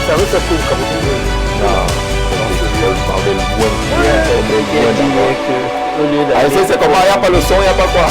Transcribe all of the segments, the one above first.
savez ça pour Cameroun? Non, je parlais loin. Ah, c'est comment, il n'y a pas le son, il n'y a pas quoi.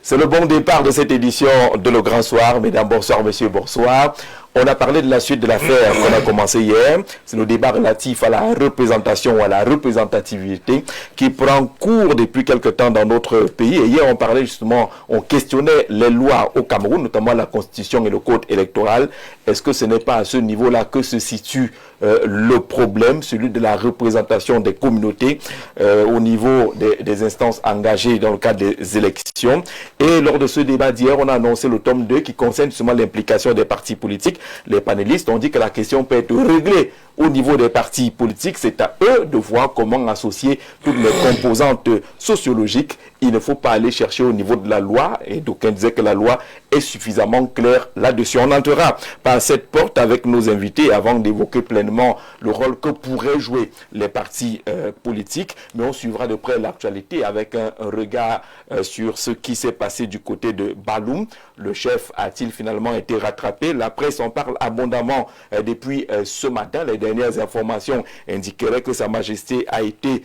C'est le bon départ de cette édition de Le Grand Soir. Mesdames, bonsoir, messieurs, bonsoir. On a parlé de la suite de l'affaire qu'on a commencé hier. C'est le débat relatif à la représentation ou à la représentativité qui prend cours depuis quelque temps dans notre pays. Et hier, on parlait justement, on questionnait les lois au Cameroun, notamment la Constitution et le Code électoral. Est-ce que ce n'est pas à ce niveau-là que se situe le problème, celui de la représentation des communautés au niveau des instances engagées dans le cadre des élections? Et lors de ce débat d'hier, on a annoncé le tome 2 qui concerne justement l'implication des partis politiques. Les panélistes ont dit que la question peut être réglée au niveau des partis politiques. C'est à eux de voir comment associer toutes les composantes sociologiques. Il ne faut pas aller chercher au niveau de la loi. Et d'aucuns disaient que la loi est suffisamment claire là-dessus. On entrera par cette porte avec nos invités avant d'évoquer pleinement le rôle que pourraient jouer les partis politiques. Mais on suivra de près l'actualité avec un regard sur ce qui s'est passé du côté de Balloum. Le chef a-t-il finalement été rattrapé? La presse en parle abondamment depuis ce matin. Les dernières informations indiqueraient que Sa Majesté a été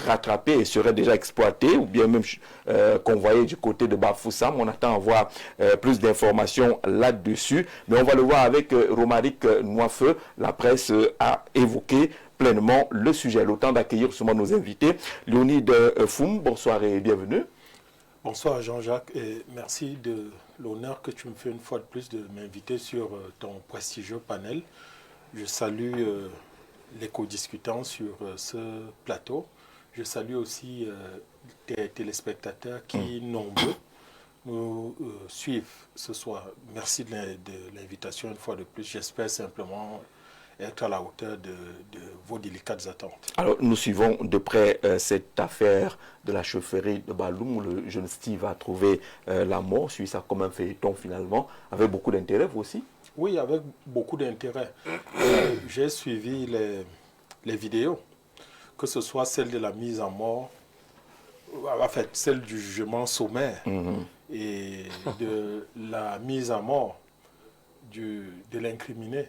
rattrapé et serait déjà exploité ou bien même convoyé du côté de Bafoussam. On attend à voir plus d'informations là-dessus. Mais on va le voir avec Romaric Noifeu. La presse a évoqué pleinement le sujet. Le temps d'accueillir justement nos invités. Léonide Foum, bonsoir et bienvenue. Bonsoir Jean-Jacques et merci de l'honneur que tu me fais une fois de plus de m'inviter sur ton prestigieux panel. Je salue les co-discutants sur ce plateau. Je salue aussi tes téléspectateurs qui, nombreux, nous suivent ce soir. Merci de l'invitation une fois de plus. J'espère simplement être à la hauteur de vos délicates attentes. Alors, nous suivons de près cette affaire de la chefferie de Balloum où le jeune Steve a trouvé la mort. Suit ça comme un feuilleton finalement, avec beaucoup d'intérêt, vous aussi? Oui, avec beaucoup d'intérêt. J'ai suivi les vidéos, que ce soit celle de la mise en mort, en fait, celle du jugement sommaire et de la mise à mort de l'incriminé.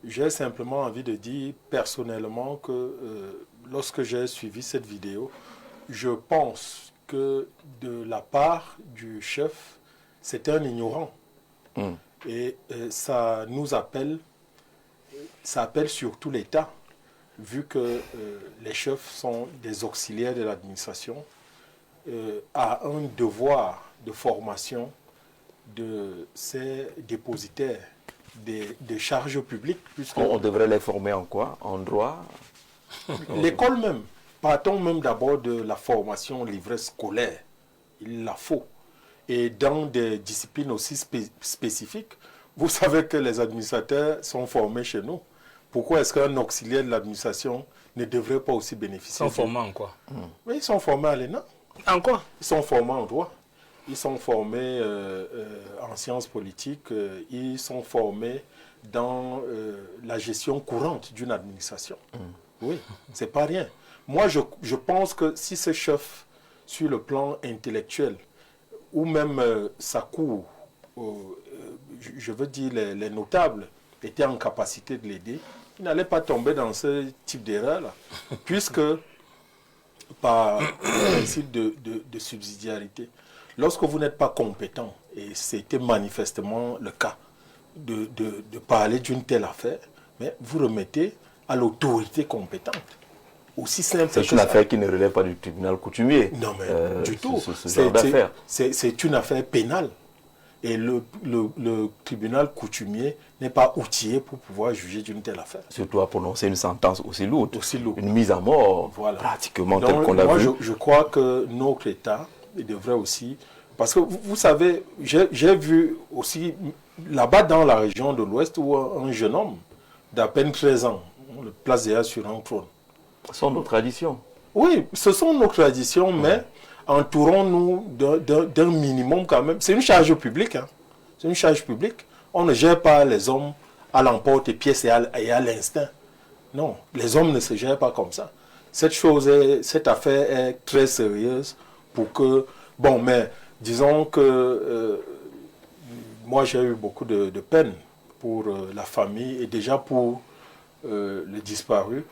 J'ai simplement envie de dire personnellement que lorsque j'ai suivi cette vidéo, je pense que de la part du chef, c'est un ignorant. Et ça nous appelle, ça appelle surtout l'État, vu que les chefs sont des auxiliaires de l'administration, à un devoir de formation de ces dépositaires des charges publiques. On devrait les former en quoi? En droit? L'école même. Partons même d'abord de la formation livrée scolaire. Il la faut. Et dans des disciplines aussi spécifiques, vous savez que les administrateurs sont formés chez nous. Pourquoi est-ce qu'un auxiliaire de l'administration ne devrait pas aussi bénéficier? Ils sont formés en quoi? Oui, ils sont formés à l'ENA. En quoi? Ils sont formés en droit. Ils sont formés en sciences politiques. Ils sont formés dans la gestion courante d'une administration. Oui, c'est pas rien. Moi, je pense que si ce chef, sur le plan intellectuel, ou même sa cour, je veux dire les notables, étaient en capacité de l'aider, il n'allait pas tomber dans ce type d'erreur-là, puisque par principe de subsidiarité, lorsque vous n'êtes pas compétent, et c'était manifestement le cas, de parler d'une telle affaire, mais vous remettez à l'autorité compétente. Aussi simple que ça. C'est une affaire qui ne relève pas du tribunal coutumier. Non, mais du tout. C'est une affaire pénale. Et le tribunal coutumier n'est pas outillé pour pouvoir juger d'une telle affaire. Surtout à prononcer une sentence aussi lourde. Aussi lourde. Une mise à mort, voilà. Pratiquement donc, telle qu'on l'a vu. Moi, je crois que notre État devrait aussi... Parce que vous savez, j'ai vu aussi là-bas dans la région de l'Ouest où un jeune homme d'à peine 13 ans, on le place déjà sur un trône. Ce sont nos traditions. Oui, ce sont nos traditions, mais entourons-nous d'un minimum quand même. C'est une charge publique. Hein. C'est une charge publique. On ne gère pas les hommes à l'emporte-pièce et à l'instinct. Non, les hommes ne se gèrent pas comme ça. Cette affaire est très sérieuse pour que... Bon, mais disons que moi j'ai eu beaucoup de peine pour la famille et déjà pour les disparus.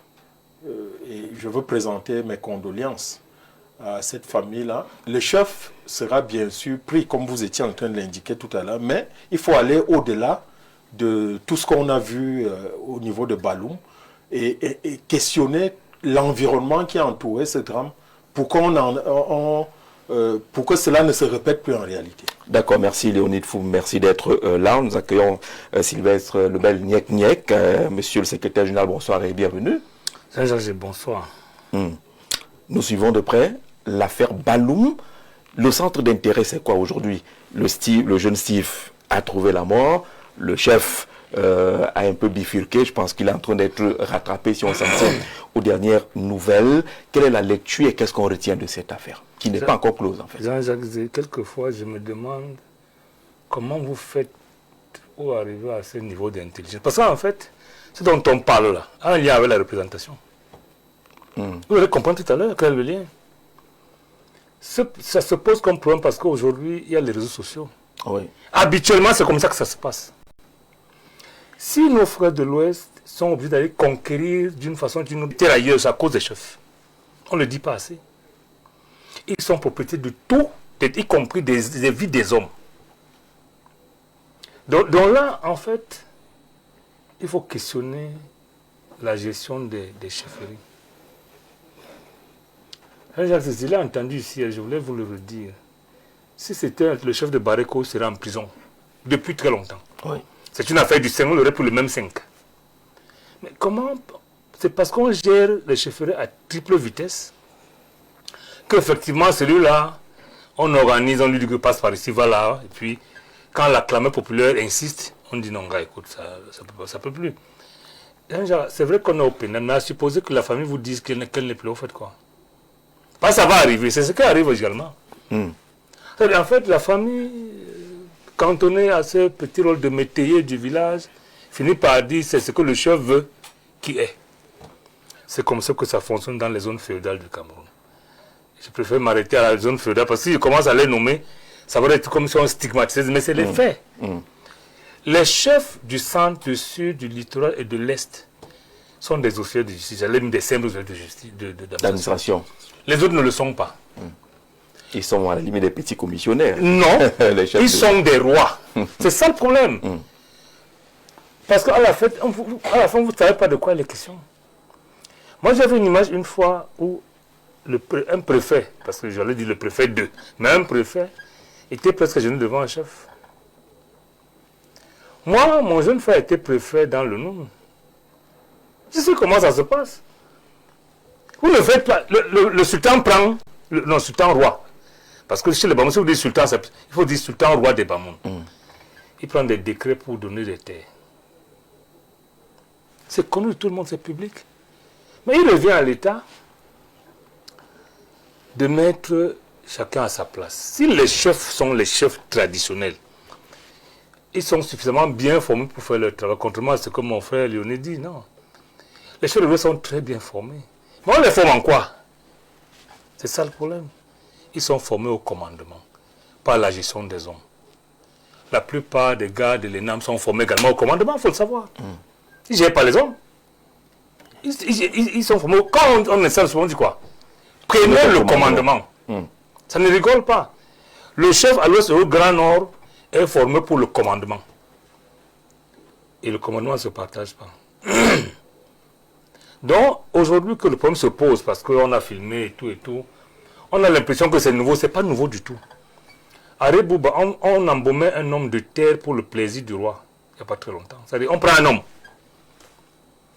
Et je veux présenter mes condoléances à cette famille-là. Le chef sera bien sûr pris, comme vous étiez en train de l'indiquer tout à l'heure, mais il faut aller au-delà de tout ce qu'on a vu au niveau de Baloum et questionner l'environnement qui a entouré ce drame pour que cela ne se répète plus en réalité. D'accord, merci Léonide Fou, merci d'être là. Nous accueillons Sylvestre Lebel Niek, monsieur le secrétaire général, bonsoir et bienvenue. Jean-Jacques, bonsoir. Nous suivons de près l'affaire Baloum. Le centre d'intérêt, c'est quoi aujourd'hui? Le jeune Steve a trouvé la mort, le chef a un peu bifurqué, je pense qu'il est en train d'être rattrapé si on s'en tient aux dernières nouvelles. Quelle est la lecture et qu'est-ce qu'on retient de cette affaire, qui n'est pas encore close en fait? Jean-Jacques, quelquefois je me demande comment vous faites pour arriver à ce niveau d'intelligence. Parce qu'en fait, ce dont on parle là, a un lien avec la représentation. Vous allez comprendre tout à l'heure quel est le lien. Ça se pose comme problème parce qu'aujourd'hui, il y a les réseaux sociaux. Oui. Habituellement, c'est comme ça que ça se passe. Si nos frères de l'Ouest sont obligés d'aller conquérir d'une façon ou d'une autre ailleurs à cause des chefs, on ne le dit pas assez. Ils sont propriétaires de tout, y compris des vies des hommes. Donc là, en fait, il faut questionner la gestion des chefferies. Je l'ai entendu ici et je voulais vous le redire. Si c'était le chef de Bareko, il serait en prison depuis très longtemps. Oui. C'est une affaire du 5, on l'aurait pour le même 5. Mais comment? C'est parce qu'on gère les chefferies à triple vitesse qu'effectivement celui-là, on organise, on lui dit que passe par ici, va là, et puis quand la clameur populaire insiste, on dit non, gars, écoute, ça peut plus. C'est vrai qu'on est au pénal, mais à supposer que la famille vous dise qu'elle n'est plus, vous faites quoi? Pas ça va arriver, c'est ce qui arrive également. En fait, la famille, cantonnée à ce petit rôle de métayer du village, finit par dire c'est ce que le chef veut qui est. C'est comme ça que ça fonctionne dans les zones féodales du Cameroun. Je préfère m'arrêter à la zone féodale parce que si je commence à les nommer, ça va être comme si on stigmatisait, mais c'est les faits. Les chefs du centre, du sud, du littoral et de l'est sont des officiers de justice, j'allais dire des simples officiers de justice, d'administration. Les autres ne le sont pas. Ils sont à la limite des petits commissionnaires. Non, ils sont des rois. C'est ça le problème. Parce qu'à la fin, vous ne savez pas de quoi il est question. Moi, j'avais une image une fois où un préfet, parce que j'allais dire le préfet 2, mais un préfet était presque genou devant un chef. Moi, mon jeune frère était préfet dans le Noun. Je sais comment ça se passe. Vous ne faites pas. Le sultan prend. Non, sultan roi. Parce que chez les Bamoun, si vous dites sultan, il faut dire sultan roi des Bamoun. Il prend des décrets pour donner des terres. C'est connu, tout le monde, c'est public. Mais il revient à l'État de mettre chacun à sa place. Si les chefs sont les chefs traditionnels, ils sont suffisamment bien formés pour faire leur travail. Contrairement à ce que mon frère Léoné dit, non. Les chefs de l'Ouest sont très bien formés. Mais on les forme en quoi? C'est ça le problème. Ils sont formés au commandement, pas à la gestion des hommes. La plupart des gars de l'ENAM sont formés également au commandement, il faut le savoir. Ils ne gèrent pas les hommes. Ils sont formés. Quand on installe souvent, on dit quoi? Prenez le commandement. Ça ne rigole pas. Le chef à l'Ouest et au Grand Nord est formé pour le commandement. Et le commandement ne se partage pas. Donc, aujourd'hui que le problème se pose, parce qu'on a filmé et tout, on a l'impression que c'est nouveau. Ce n'est pas nouveau du tout. À Rebouba, on embaumait un homme de terre pour le plaisir du roi, il n'y a pas très longtemps. C'est-à-dire, on prend un homme,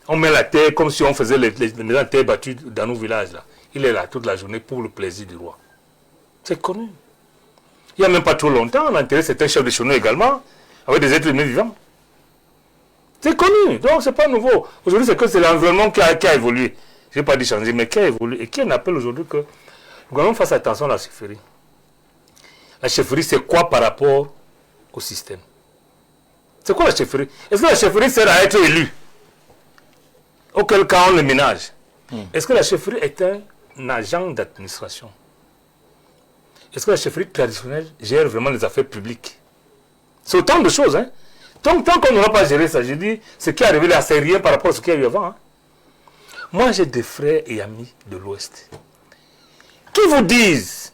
on met la terre comme si on faisait les maisons de terre battues dans nos villages. Là. Il est là toute la journée pour le plaisir du roi. C'est connu. Il n'y a même pas trop longtemps, on a enterré certains chefs de chenaux également, avec des êtres humains vivants. C'est connu, donc c'est pas nouveau. Aujourd'hui, c'est l'environnement qui a évolué. Je n'ai pas dit changer, mais qui a évolué. Et qui en appelle aujourd'hui que le gouvernement fasse attention à la chefferie. La chefferie, c'est quoi par rapport au système? C'est quoi la chefferie? Est-ce que la chefferie sert à être élu? Auquel cas on le ménage. Est-ce que la chefferie est un agent d'administration? Est-ce que la chefferie traditionnelle gère vraiment les affaires publiques? C'est autant de choses. Hein? Tant qu'on n'aura pas géré ça, je dis, ce qui est arrivé là, c'est rien par rapport à ce qu'il y a eu avant. Hein? Moi, j'ai des frères et amis de l'Ouest qui vous disent,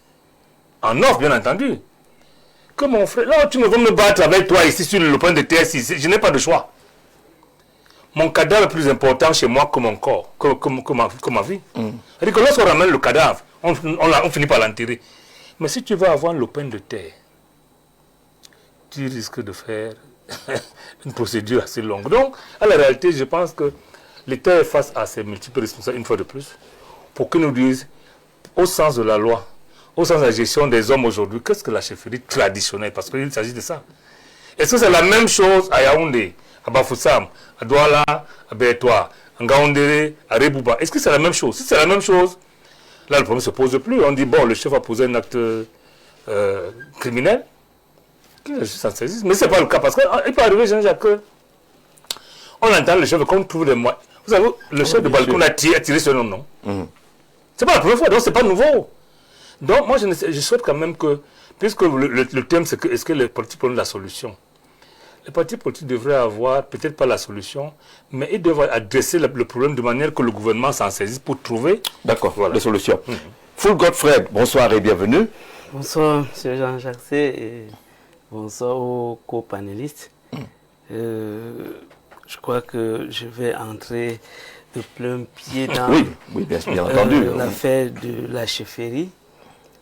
en off bien entendu, que mon frère, là tu me veux me battre avec toi ici sur le point de terre, je n'ai pas de choix. Mon cadavre est plus important chez moi que mon corps, que ma vie. C'est-à-dire que lorsqu'on ramène le cadavre, on finit par l'enterrer. Mais si tu veux avoir le pain de terre, tu risques de faire une procédure assez longue. Donc, à la réalité, je pense que l'État est face à ses multiples responsables, une fois de plus, pour qu'ils nous disent, au sens de la loi, au sens de la gestion des hommes aujourd'hui, qu'est-ce que la chefferie traditionnelle? Parce qu'il s'agit de ça. Est-ce que c'est la même chose à Yaoundé, à Bafoussam, à Douala, à Bétoua, à Ngaoundéré, à Rebouba? Est-ce que c'est la même chose? Si c'est la même chose, là, le problème ne se pose plus. On dit, bon, le chef a posé un acte criminel. Mais ce n'est pas le cas. Parce qu'il peut arriver, Jean-Jacques, on entend le chef qu'on trouve des moyens. Vous savez, le chef de Balcon a tiré sur nos noms. Ce n'est pas la première fois, donc ce n'est pas nouveau. Donc, moi, je souhaite quand même que, puisque le thème, c'est que est-ce que les politiques prennent la solution? Les partis politiques devraient avoir, peut-être pas la solution, mais ils devraient adresser le problème de manière que le gouvernement s'en saisisse pour trouver... D'accord, la solution. Full Godfrey, bonsoir et bienvenue. Bonsoir, M. Jean-Jacques et bonsoir aux co-panélistes. Je crois que je vais entrer de plein pied dans oui, bien entendu. L'affaire de la chefferie.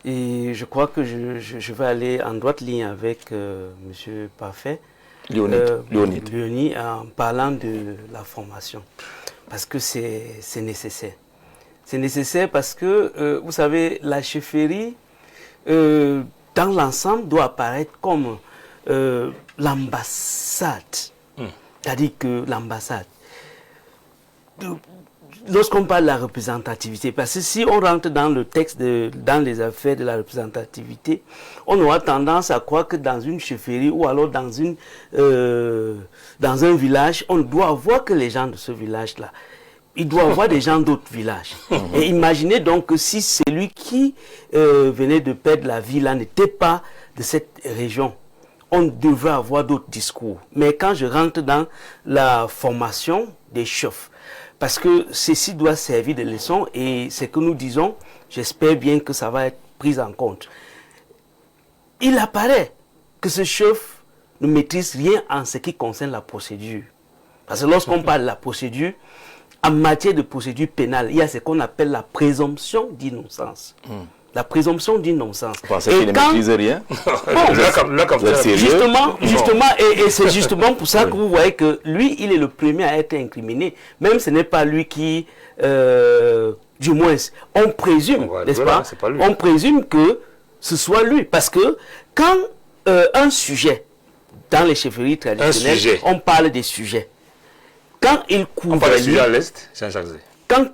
Et je crois que je vais aller en droite ligne avec M. Parfait. Léonide, en parlant de la formation. Parce que c'est nécessaire. C'est nécessaire parce que, vous savez, la chefferie, dans l'ensemble, doit apparaître comme l'ambassade. C'est-à-dire que l'ambassade. Lorsqu'on parle de la représentativité, parce que si on rentre dans le texte, dans les affaires de la représentativité, on aura tendance à croire que dans une chefferie ou alors dans un village, on ne doit avoir que les gens de ce village-là. Il doit avoir des gens d'autres villages. Et imaginez donc que si celui qui venait de perdre la vie là n'était pas de cette région, on devrait avoir d'autres discours. Mais quand je rentre dans la formation des chefs, parce que ceci doit servir de leçon et ce que nous disons, j'espère bien que ça va être pris en compte. Il apparaît que ce chef ne maîtrise rien en ce qui concerne la procédure. Parce que lorsqu'on parle de la procédure, en matière de procédure pénale, il y a ce qu'on appelle la présomption d'innocence. La présomption d'innocence. Vous pensez qu'il ne maîtrise rien? Justement, et c'est justement pour ça que vous voyez que lui, il est le premier à être incriminé. Même ce n'est pas lui qui, du moins, on présume, n'est-ce pas? On présume que ce soit lui. Parce que quand un sujet, dans les chefferies traditionnelles, on parle des sujets. Quand il couvre... On parle des sujets à l'Est, Jean-Jacques Zé. Quand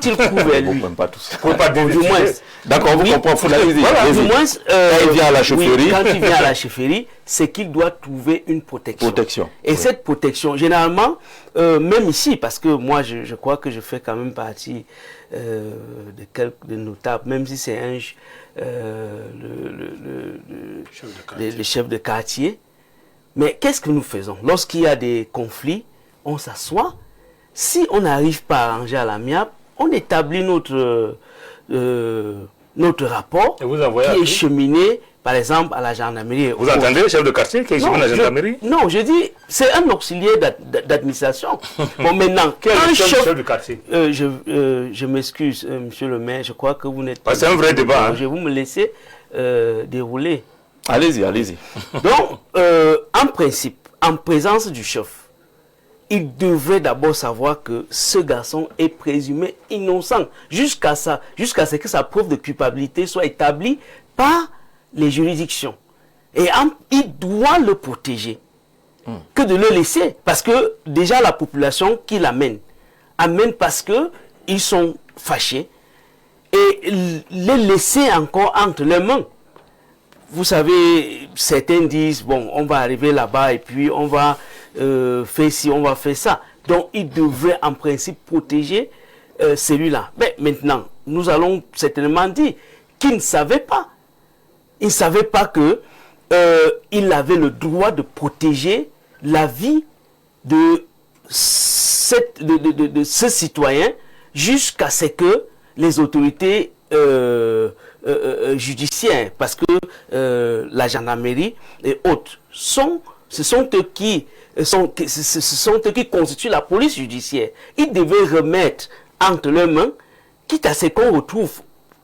il couvre lui, du moins, d'accord, vous comprenez, voilà, du moins, quand il vient à la chefferie, quand il vient à la chefferie, c'est qu'il doit trouver une protection. Et cette protection, généralement, même ici, parce que moi, je crois que je fais quand même partie de quelques notables, même si c'est le chef de quartier. Mais qu'est-ce que nous faisons? Lorsqu'il y a des conflits, on s'assoit. Si on n'arrive pas à arranger à l'amiable, on établit notre rapport qui est cheminé, par exemple, à la gendarmerie. Vous entendez le chef de quartier qui est cheminé à la gendarmerie? Non, je dis, c'est un auxiliaire d'administration. Bon, maintenant, un chef de quartier. Je m'excuse, monsieur le maire, je crois que vous n'êtes pas... C'est un vrai débat. Je vais vous me laisser dérouler. Allez-y. Donc, en principe, en présence du chef, il devrait d'abord savoir que ce garçon est présumé innocent jusqu'à ce que sa preuve de culpabilité soit établie par les juridictions. Et il doit le protéger que de le laisser. Parce que déjà la population qui l'amène parce qu'ils sont fâchés et les laisser encore entre leurs mains. Vous savez, certains disent, bon, on va arriver là-bas et puis on va fait ci, on va faire ça. Donc, il devrait en principe protéger celui-là. Mais maintenant, nous allons certainement dire qu'il ne savait pas. Il ne savait pas que il avait le droit de protéger la vie de ce citoyen jusqu'à ce que les autorités judiciaires, parce que la gendarmerie et autres, ce sont eux qui constituent la police judiciaire. Ils devaient remettre entre leurs mains, quitte à ce qu'on retrouve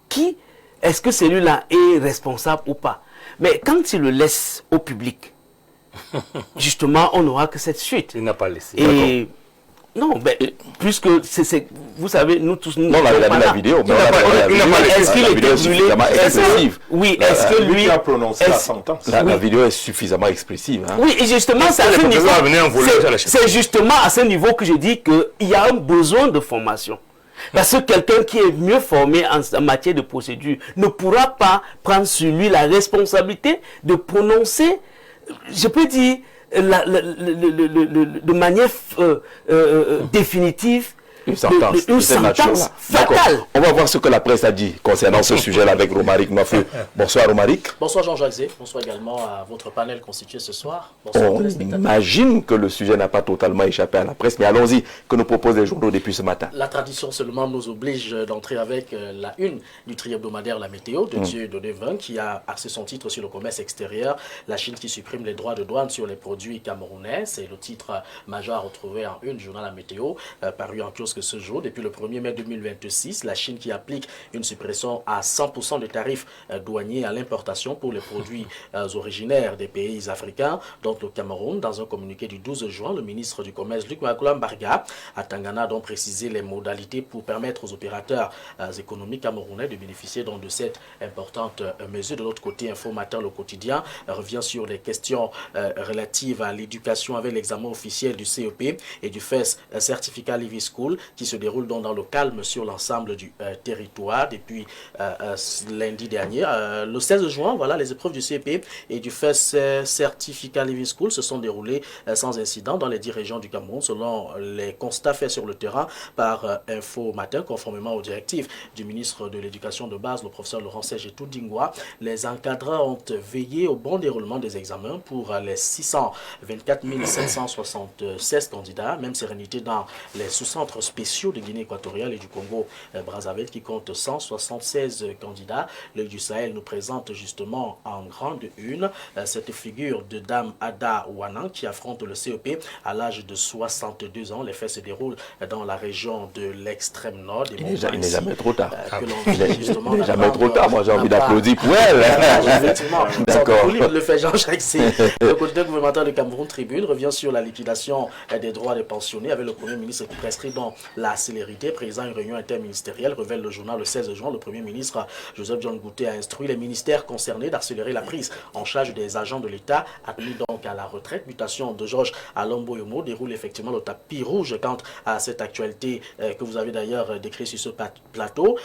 qui est-ce que celui-là est responsable ou pas. Mais quand il le laisse au public, justement, on n'aura que cette suite. Il n'a pas laissé. Et non, mais puisque vous savez, nous tous... Non, on avait la vidéo, mais est-ce qu'il était brûlé? Oui, est-ce que lui a prononcé la sentence? La vidéo est suffisamment expressive. Hein. Oui, et justement, c'est justement à ce niveau que je dis qu'il y a un besoin de formation. Parce que quelqu'un qui est mieux formé en matière de procédure ne pourra pas prendre sur lui la responsabilité de prononcer, je peux dire, de manière définitive, une sentence fatale. On va voir ce que la presse a dit concernant ce sujet-là avec Romaric Mafou. Bonsoir Romaric. Bonsoir Jean-Jacques. Bonsoir également à votre panel constitué ce soir. Bonsoir. On imagine que le sujet n'a pas totalement échappé à la presse, mais allons-y, que nous proposent les journaux depuis ce matin. La tradition seulement nous oblige d'entrer avec la une du tri-hebdomadaire La Météo de Dieu Dodevin qui a axé son titre sur le commerce extérieur. La Chine qui supprime les droits de douane sur les produits camerounais. C'est le titre majeur à retrouver en une du journal La Météo, paru en kiosque ce jour. Depuis le 1er mai 2026, la Chine qui applique une suppression à 100% des tarifs douaniers à l'importation pour les produits originaires des pays africains, dont le Cameroun. Dans un communiqué du 12 juin, le ministre du Commerce, Luc Makulambarga, à Tangana, a donc précisé les modalités pour permettre aux opérateurs économiques camerounais de bénéficier donc de cette importante mesure. De l'autre côté, Info Matin, le quotidien, revient sur les questions relatives à l'éducation avec l'examen officiel du CEP et du FES Certificat Living School qui se déroule donc dans le calme sur l'ensemble du territoire depuis lundi dernier. Le 16 juin, voilà, les épreuves du CEP et du FES Certificat Living School se sont déroulées sans incident dans les 10 régions du Cameroun selon les constats faits sur le terrain par Info Matin, conformément aux directives du ministre de l'Éducation de base, le professeur Laurent Sergetou Dingwa. Les encadreurs ont veillé au bon déroulement des examens pour les 624 776 candidats. Même sérénité dans les sous-centres spéciaux de Guinée équatoriale et du Congo Brazzaville qui comptent 176 candidats. L'œil du Sahel nous présente justement en grande une cette figure de Dame Ada Wanan qui affronte le CEP à l'âge de 62 ans. Les faits se déroulent dans la région de l'extrême nord. Il n'est jamais trop tard. Il n'est jamais trop tard. Moi j'ai envie d'applaudir pour elle. Effectivement. D'accord. Le fait Jean-Jacques, le quotidien gouvernemental de Cameroun Tribune revient sur la liquidation des droits des pensionnés avec le Premier ministre qui prescrit dans la célérité. Président une réunion interministérielle, révèle le journal le 16 juin. Le Premier ministre Joseph John Gouté a instruit les ministères concernés d'accélérer la prise en charge des agents de l'État admis donc à la retraite. Mutation de Georges Alombo Yomo déroule effectivement le tapis rouge quant à cette actualité que vous avez d'ailleurs décrit sur ce plateau.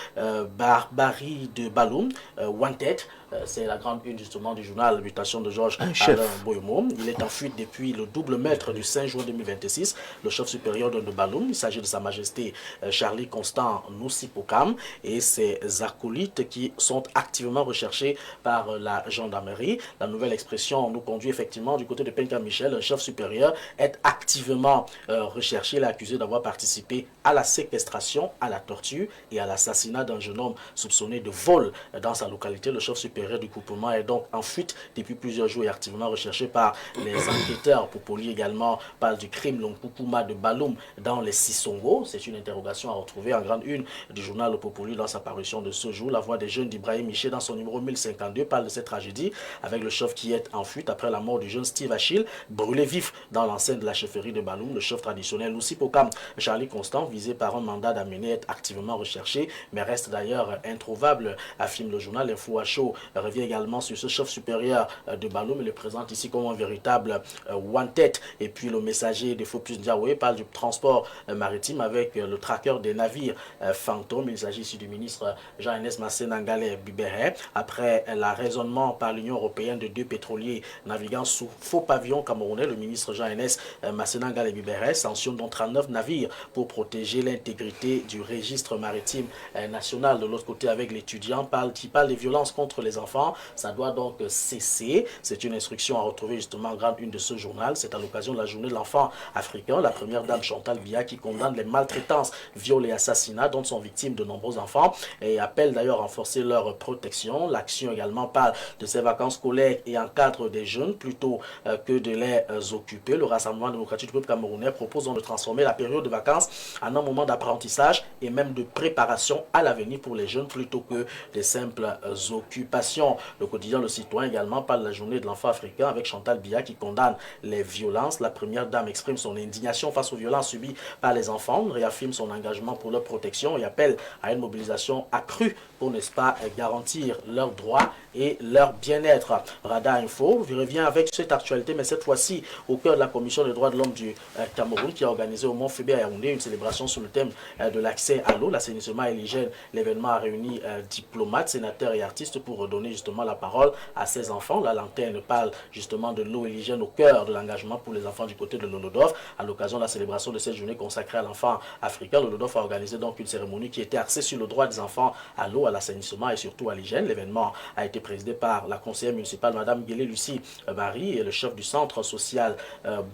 Barbarie de Baloum, Wanted. C'est la grande une justement du journal Mutation de Georges Alain Boyomo. Il est en fuite depuis le double maître du 5 juin 2026, le chef supérieur de Baloum. Il s'agit de Sa Majesté Charlie Constant Noussipokam et ses acolytes qui sont activement recherchés par la gendarmerie. La nouvelle expression nous conduit effectivement du côté de Penka Michel, un chef supérieur, est activement recherché. Il est accusé d'avoir participé à la séquestration, à la torture et à l'assassinat d'un jeune homme soupçonné de vol dans sa localité. Le chef supérieur du groupement est donc en fuite depuis plusieurs jours et activement recherché par les enquêteurs. Popoli également parle du crime Lonkoukouma de Baloum dans les Sissongo. C'est une interrogation à retrouver en grande une du journal Popoli dans sa parution de ce jour. La voix des jeunes d'Ibrahim Miché dans son numéro 1052 parle de cette tragédie avec le chef qui est en fuite après la mort du jeune Steve Achille, brûlé vif dans l'enceinte de la chefferie de Baloum. Le chef traditionnel Noussipokam Charlie Constant, visé par un mandat d'amener, est activement recherché mais reste d'ailleurs introuvable, affirme le journal Info à chaud revient également sur ce chef supérieur de Baloum et le présente ici comme un véritable one-tête. Et puis le messager de Fopus Ndiaoué parle du transport maritime avec le tracker des navires fantômes. Il s'agit ici du ministre Jean-Enes Masséna-Ngalé Bibéré. Après l'arraisonnement par l'Union européenne de 2 pétroliers naviguant sous faux pavillon camerounais, le ministre Jean-Enes Masséna-Ngalé Bibéré sanctionne donc 39 navires pour protéger l'intégrité du registre maritime national. De l'autre côté, avec l'étudiant qui parle des violences contre les enfants, ça doit donc cesser. C'est une instruction à retrouver justement en grande une de ce journal. C'est à l'occasion de la journée de l'enfant africain. La première dame Chantal Biya qui condamne les maltraitances, viols et assassinats dont sont victimes de nombreux enfants et appelle d'ailleurs à renforcer leur protection. L'action également parle de ces vacances scolaires et encadre des jeunes plutôt que de les occuper. Le Rassemblement démocratique du peuple camerounais propose donc de transformer la période de vacances en un moment d'apprentissage et même de préparation à l'avenir pour les jeunes plutôt que des simples occupations. Le quotidien Le Citoyen également parle de la journée de l'enfant africain avec Chantal Biya qui condamne les violences. La première dame exprime son indignation face aux violences subies par les enfants, réaffirme son engagement pour leur protection et appelle à une mobilisation accrue pour, n'est-ce pas, garantir leurs droits et leur bien-être. Radar Info revient avec cette actualité, mais cette fois-ci au cœur de la Commission des droits de l'homme du Cameroun qui a organisé au Mont Fébé à Yaoundé une célébration sur le thème de l'accès à l'eau, l'assainissement et l'hygiène. L'événement a réuni diplomates, sénateurs et artistes pour redonner justement la parole à ces enfants. La lanterne parle justement de l'eau et l'hygiène au cœur de l'engagement pour les enfants du côté de l'Olodov. À l'occasion de la célébration de cette journée consacrée à l'enfant africain, l'Olodov a organisé donc une cérémonie qui était axée sur le droit des enfants à l'eau, à l'assainissement et surtout à l'hygiène. L'événement a été présidé par la conseillère municipale Madame Guélé Lucie Marie et le chef du centre social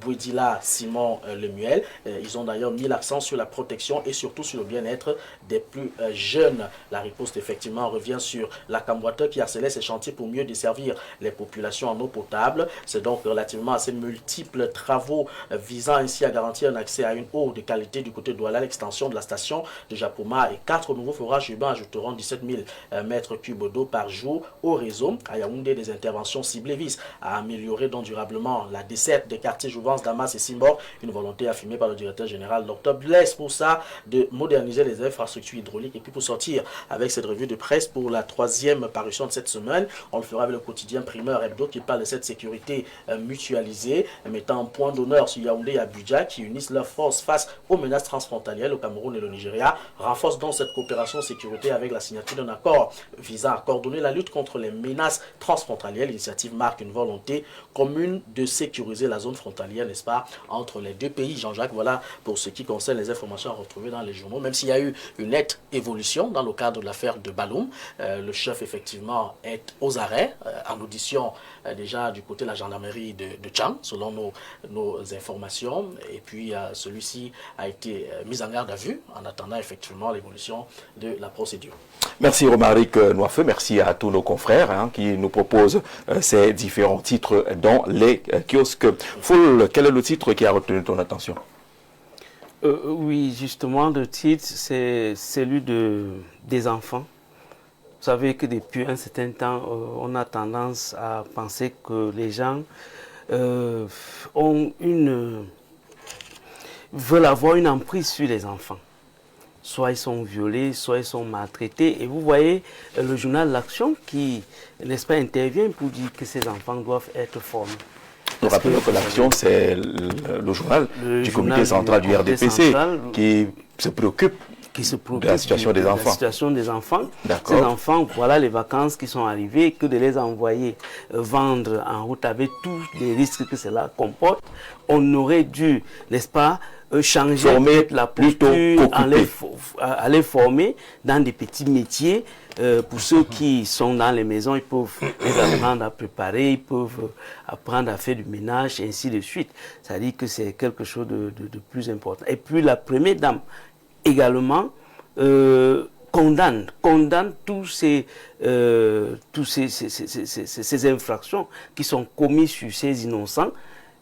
Bouedila Simon Lemuel. Ils ont d'ailleurs mis l'accent sur la protection et surtout sur le bien-être des plus jeunes. La riposte effectivement revient sur la Camboite qui harcelait ses chantiers pour mieux desservir les populations en eau potable. C'est donc relativement à ces multiples travaux visant ainsi à garantir un accès à une eau de qualité du côté de Douala. L'extension de la station de Japoma et 4 nouveaux forages urbains ajouteront 17 000 mètres cubes d'eau par jour au réseau. À Yaoundé, des interventions ciblées visent à améliorer donc durablement la desserte des quartiers Jouvence, Damas et Simbor. Une volonté affirmée par le directeur général Dr Blaise pour ça de moderniser les infrastructures hydrauliques. Et puis pour sortir avec cette revue de presse pour la 3e parution de cette semaine, on le fera avec le quotidien Primeur Hebdo qui parle de cette sécurité mutualisée, mettant un point d'honneur sur Yaoundé et Abuja qui unissent leurs forces face aux menaces transfrontalières. Le Cameroun et le Nigeria renforcent donc cette coopération sécurité avec la signature d'un accord visant à coordonner la lutte contre les menaces transfrontalières. L'initiative marque une volonté commune de sécuriser la zone frontalière, n'est-ce pas, entre les deux pays. Jean-Jacques, voilà pour ce qui concerne les informations à retrouver dans les journaux, même s'il y a eu une nette évolution dans le cadre de l'affaire de Baloum. Le chef, effectivement, est aux arrêts, en audition déjà du côté de la gendarmerie de Tchang, selon nos informations. Et puis, celui-ci a été mis en garde à vue en attendant, effectivement, l'évolution de la procédure. Merci Romaric Noifeu, merci à tous nos confrères qui nous proposent ces différents titres dans les kiosques. Foul, quel est le titre qui a retenu ton attention? Oui, justement, le titre, c'est celui des enfants. Vous savez que depuis un certain temps, on a tendance à penser que les gens veulent avoir une emprise sur les enfants. Soit ils sont violés, soit ils sont maltraités. Et vous voyez le journal L'Action qui, n'est-ce pas, intervient pour dire que ces enfants doivent être formés. Nous rappelons que L'Action, c'est le journal du comité central du RDPC qui se préoccupe de la situation des enfants. La situation des enfants. Ces enfants, voilà les vacances qui sont arrivées, que de les envoyer vendre en route avec tous les risques que cela comporte. On aurait dû, n'est-ce pas, changer la posture, à les former dans des petits métiers. Pour ceux qui sont dans les maisons, ils peuvent les apprendre à préparer, ils peuvent apprendre à faire du ménage, et ainsi de suite. C'est-à-dire que c'est quelque chose de plus important. Et puis la première dame, également, condamne tous ces infractions qui sont commises sur ces innocents.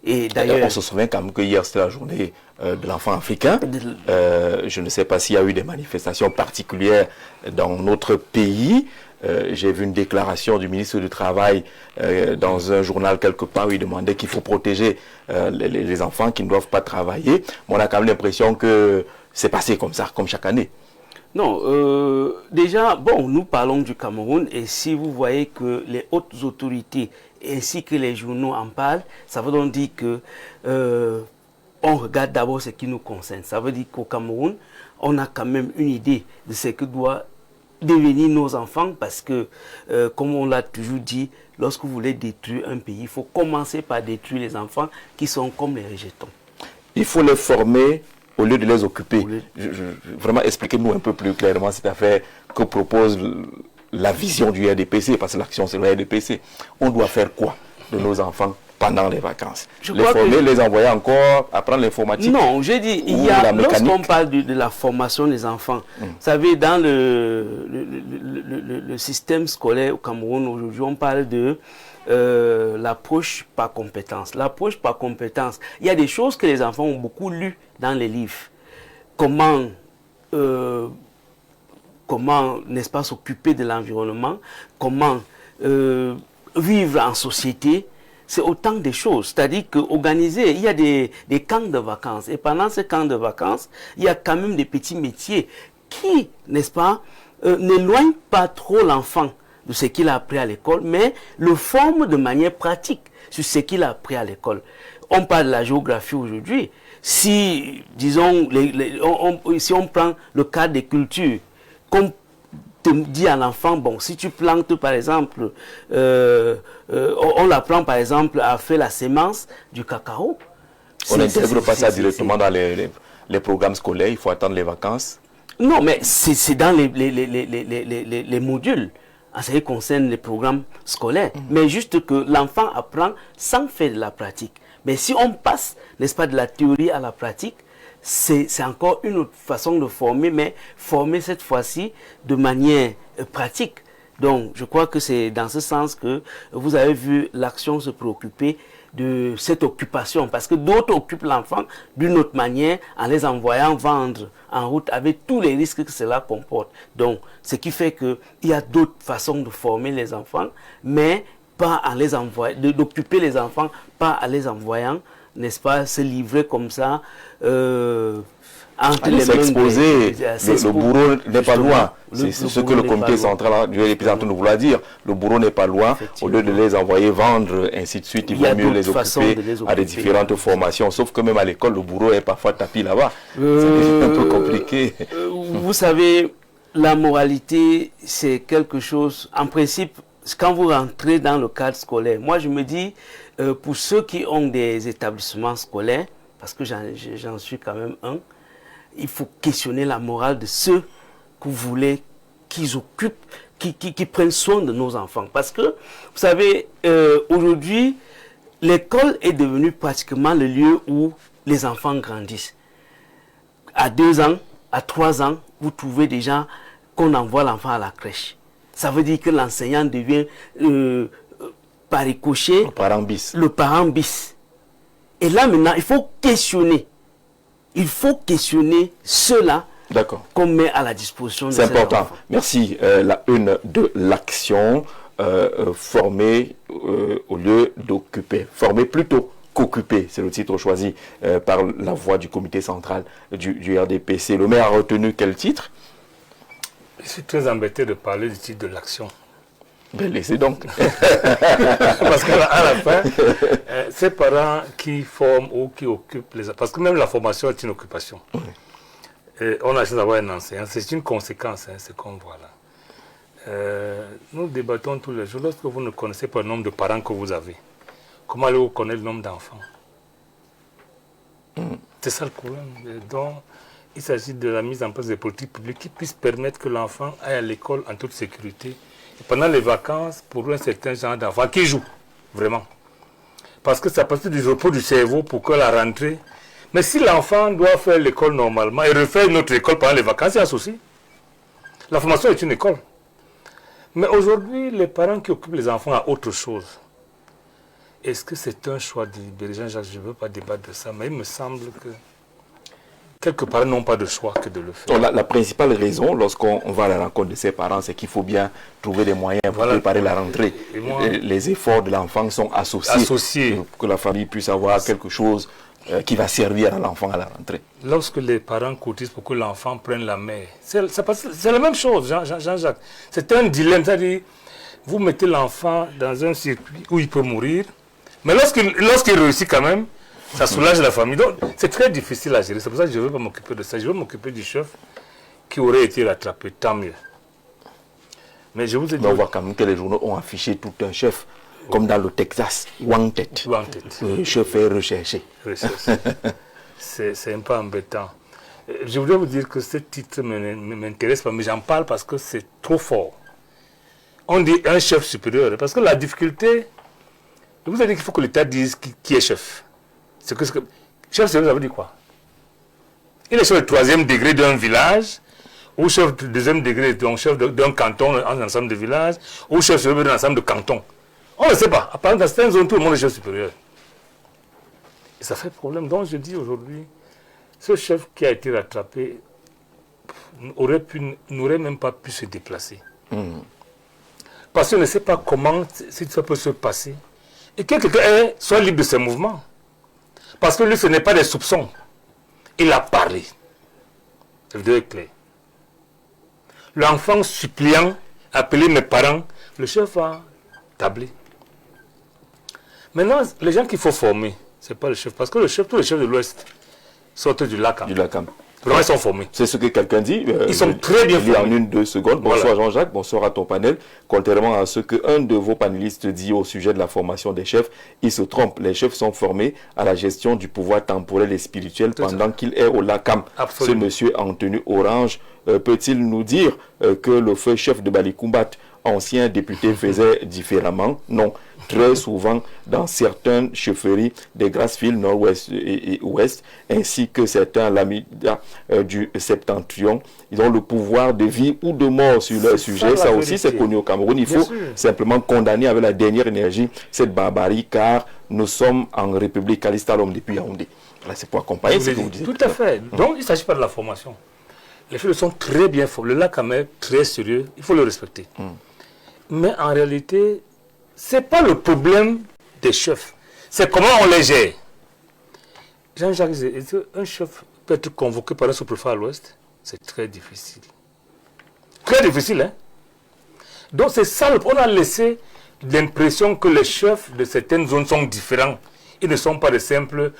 Et d'ailleurs, on se souvient quand même que hier c'était la journée de l'enfant africain. Je ne sais pas s'il y a eu des manifestations particulières dans notre pays. J'ai vu une déclaration du ministre du Travail dans un journal quelque part où il demandait qu'il faut protéger les enfants qui ne doivent pas travailler. Mais on a quand même l'impression que c'est passé comme ça, comme chaque année. Non, déjà, bon, nous parlons du Cameroun et si vous voyez que les hautes autorités ainsi que les journaux en parlent, ça veut donc dire que on regarde d'abord ce qui nous concerne. Ça veut dire qu'au Cameroun, on a quand même une idée de ce que doit devenir nos enfants parce que, comme on l'a toujours dit, lorsque vous voulez détruire un pays, il faut commencer par détruire les enfants qui sont comme les rejetons. Il faut les former au lieu de les occuper. Vraiment, expliquez-nous un peu plus clairement cette affaire que propose la vision du RDPC, parce que l'action c'est le RDPC. On doit faire quoi de nos enfants pendant les vacances? Les former, les envoyer encore, apprendre l'informatique? Non, j'ai dit, lorsqu'on parle de la formation des enfants, vous savez, dans le système scolaire au Cameroun, aujourd'hui, on parle de l'approche par compétence. L'approche par compétence, il y a des choses que les enfants ont beaucoup lues dans les livres. Comment n'est-ce pas, s'occuper de l'environnement, comment vivre en société. C'est autant de choses. C'est-à-dire qu'organiser, il y a des camps de vacances. Et pendant ces camps de vacances, il y a quand même des petits métiers qui, n'est-ce pas, n'éloignent pas trop l'enfant de ce qu'il a appris à l'école, mais le forment de manière pratique sur ce qu'il a appris à l'école. On parle de la géographie aujourd'hui. Si, disons, si on prend le cas des cultures, comme dit à l'enfant, bon, si tu plantes par exemple, on l'apprend par exemple à faire la sémence du cacao. On n'intègre pas ça directement dans les programmes scolaires, il faut attendre les vacances. Non, mais c'est dans les modules en ce qui concerne les programmes scolaires. Mais juste que l'enfant apprend sans faire de la pratique. Mais si on passe, n'est-ce pas, de la théorie à la pratique, c'est encore une autre façon de former, mais former cette fois-ci de manière pratique. Donc, je crois que c'est dans ce sens que vous avez vu l'action se préoccuper de cette occupation. Parce que d'autres occupent l'enfant d'une autre manière en les envoyant vendre en route avec tous les risques que cela comporte. Donc, ce qui fait qu'il y a d'autres façons de former les enfants, mais pas en les envoyant, d'occuper les enfants, pas en les envoyant, n'est-ce pas, se livrer comme ça, entre les s'exposer. Le bourreau n'est pas loin. C'est ce que le comité central du représentant nous voulait dire. Le bourreau n'est pas loin. Au lieu de les envoyer vendre, ainsi de suite, il vaut mieux les occuper à des différentes formations. Sauf que même à l'école, le bourreau est parfois tapis là-bas. C'est un peu compliqué. Vous savez, la moralité, c'est quelque chose, en principe, quand vous rentrez dans le cadre scolaire, moi je me dis, pour ceux qui ont des établissements scolaires, parce que j'en suis quand même un, il faut questionner la morale de ceux que vous voulez qu'ils occupent, qui prennent soin de nos enfants. Parce que, vous savez, aujourd'hui, l'école est devenue pratiquement le lieu où les enfants grandissent. À 2 ans, à 3 ans, vous trouvez déjà qu'on envoie l'enfant à la crèche. Ça veut dire que l'enseignant devient, par ricochet, le parent bis. Et là, maintenant, il faut questionner. Il faut questionner ceux-là qu'on met à la disposition de ces enfants. C'est important. Merci. La une de l'action, former au lieu d'occuper. Former plutôt qu'occuper. C'est le titre choisi par la voix du comité central du RDPC. Le maire a retenu quel titre? Je suis très embêté de parler du titre de l'action. Ben laissez donc. Parce qu'à la fin, ces parents qui forment ou qui occupent les... Parce que même la formation est une occupation. On a la chance d'avoir un enseignant. C'est une conséquence, ce qu'on voit là. Nous débattons tous les jours. Lorsque vous ne connaissez pas le nombre de parents que vous avez, comment allez-vous connaître le nombre d'enfants? C'est ça le problème. Donc, il s'agit de la mise en place des politiques publiques qui puissent permettre que l'enfant aille à l'école en toute sécurité. Et pendant les vacances, pour un certain genre d'enfants qui jouent, vraiment. Parce que ça passe du repos du cerveau pour que la rentrée... Mais si l'enfant doit faire l'école normalement et refaire notre école pendant les vacances, il y a un souci. La formation est une école. Mais aujourd'hui, les parents qui occupent les enfants à autre chose. Est-ce que c'est un choix du dirigeant Jacques? Je ne veux pas débattre de ça, mais il me semble que quelques parents n'ont pas de choix que de le faire. La principale raison, lorsqu'on va à la rencontre de ses parents, c'est qu'il faut bien trouver des moyens pour préparer la rentrée. Les efforts de l'enfant sont associés. Pour que la famille puisse avoir quelque chose qui va servir à l'enfant à la rentrée. Lorsque les parents cotisent pour que l'enfant prenne la mère, c'est la même chose, Jean-Jacques. C'est un dilemme, c'est-à-dire, vous mettez l'enfant dans un circuit où il peut mourir, mais lorsqu'il réussit quand même, ça soulage la famille. Donc, c'est très difficile à gérer. C'est pour ça que je ne veux pas m'occuper de ça. Je veux m'occuper du chef qui aurait été rattrapé, tant mieux. Mais je vous ai dit... On voit quand même que les journaux ont affiché tout un chef, comme dans le Texas, Wanted. Le chef est recherché. C'est un peu embêtant. Je voudrais vous dire que ce titre ne m'intéresse pas, mais j'en parle parce que c'est trop fort. On dit un chef supérieur, parce que la difficulté, je vous ai dit qu'il faut que l'État dise qui est chef. Chef supérieur, ça veut dire quoi? Il est chef de 3e degré d'un village, ou chef de 2e degré, donc chef d'un canton, un ensemble de villages, ou chef supérieur d'un ensemble de cantons. On ne sait pas. Apparemment, dans certaines zones, tout le monde est chef supérieur. Et ça fait problème. Donc, je dis aujourd'hui, ce chef qui a été rattrapé n'aurait même pas pu se déplacer. Parce qu'on ne sait pas comment ça peut se passer. Et que quelqu'un soit libre de ses mouvements. Parce que lui, ce n'est pas des soupçons. Il a parlé. La vidéo est claire. L'enfant suppliant, appelé mes parents, le chef a tablé. Maintenant, les gens qu'il faut former, ce n'est pas le chef. Parce que tous les chefs de l'Ouest sortent du lac. Du lac. Vraiment, ils sont formés. C'est ce que quelqu'un dit. Ils sont très bien formés. En 1-2 secondes. Bonsoir Jean-Jacques, bonsoir à ton panel. Contrairement à ce qu'un de vos panélistes dit au sujet de la formation des chefs, il se trompe. Les chefs sont formés à la gestion du pouvoir temporel et spirituel pendant qu'il est au LACAM. Ce monsieur en tenue orange peut-il nous dire que le feu chef de Balikumbat, ancien député, faisait différemment? Non. Très souvent, dans certaines chefferies des Grassfields nord-ouest et ouest, ainsi que certains lamidas du septentrion, ils ont le pouvoir de vie ou de mort sur leur sujet. Ça aussi, c'est connu au Cameroun. Il faut simplement condamner avec la dernière énergie cette barbarie, car nous sommes en République Kalistalom depuis Yaoundé. Là, c'est pour accompagner ce que vous dites. Tout à fait. Donc, il ne s'agit pas de la formation. Les chefs sont très bien formés. Le lac est très sérieux. Il faut le respecter. Mais en réalité, ce n'est pas le problème des chefs. C'est comment on les gère. Jean-Jacques, un chef peut être convoqué par un sous-préfet à l'Ouest? C'est très difficile. Très difficile, hein? Donc c'est ça, on a laissé l'impression que les chefs de certaines zones sont différents. Ils ne sont pas de simples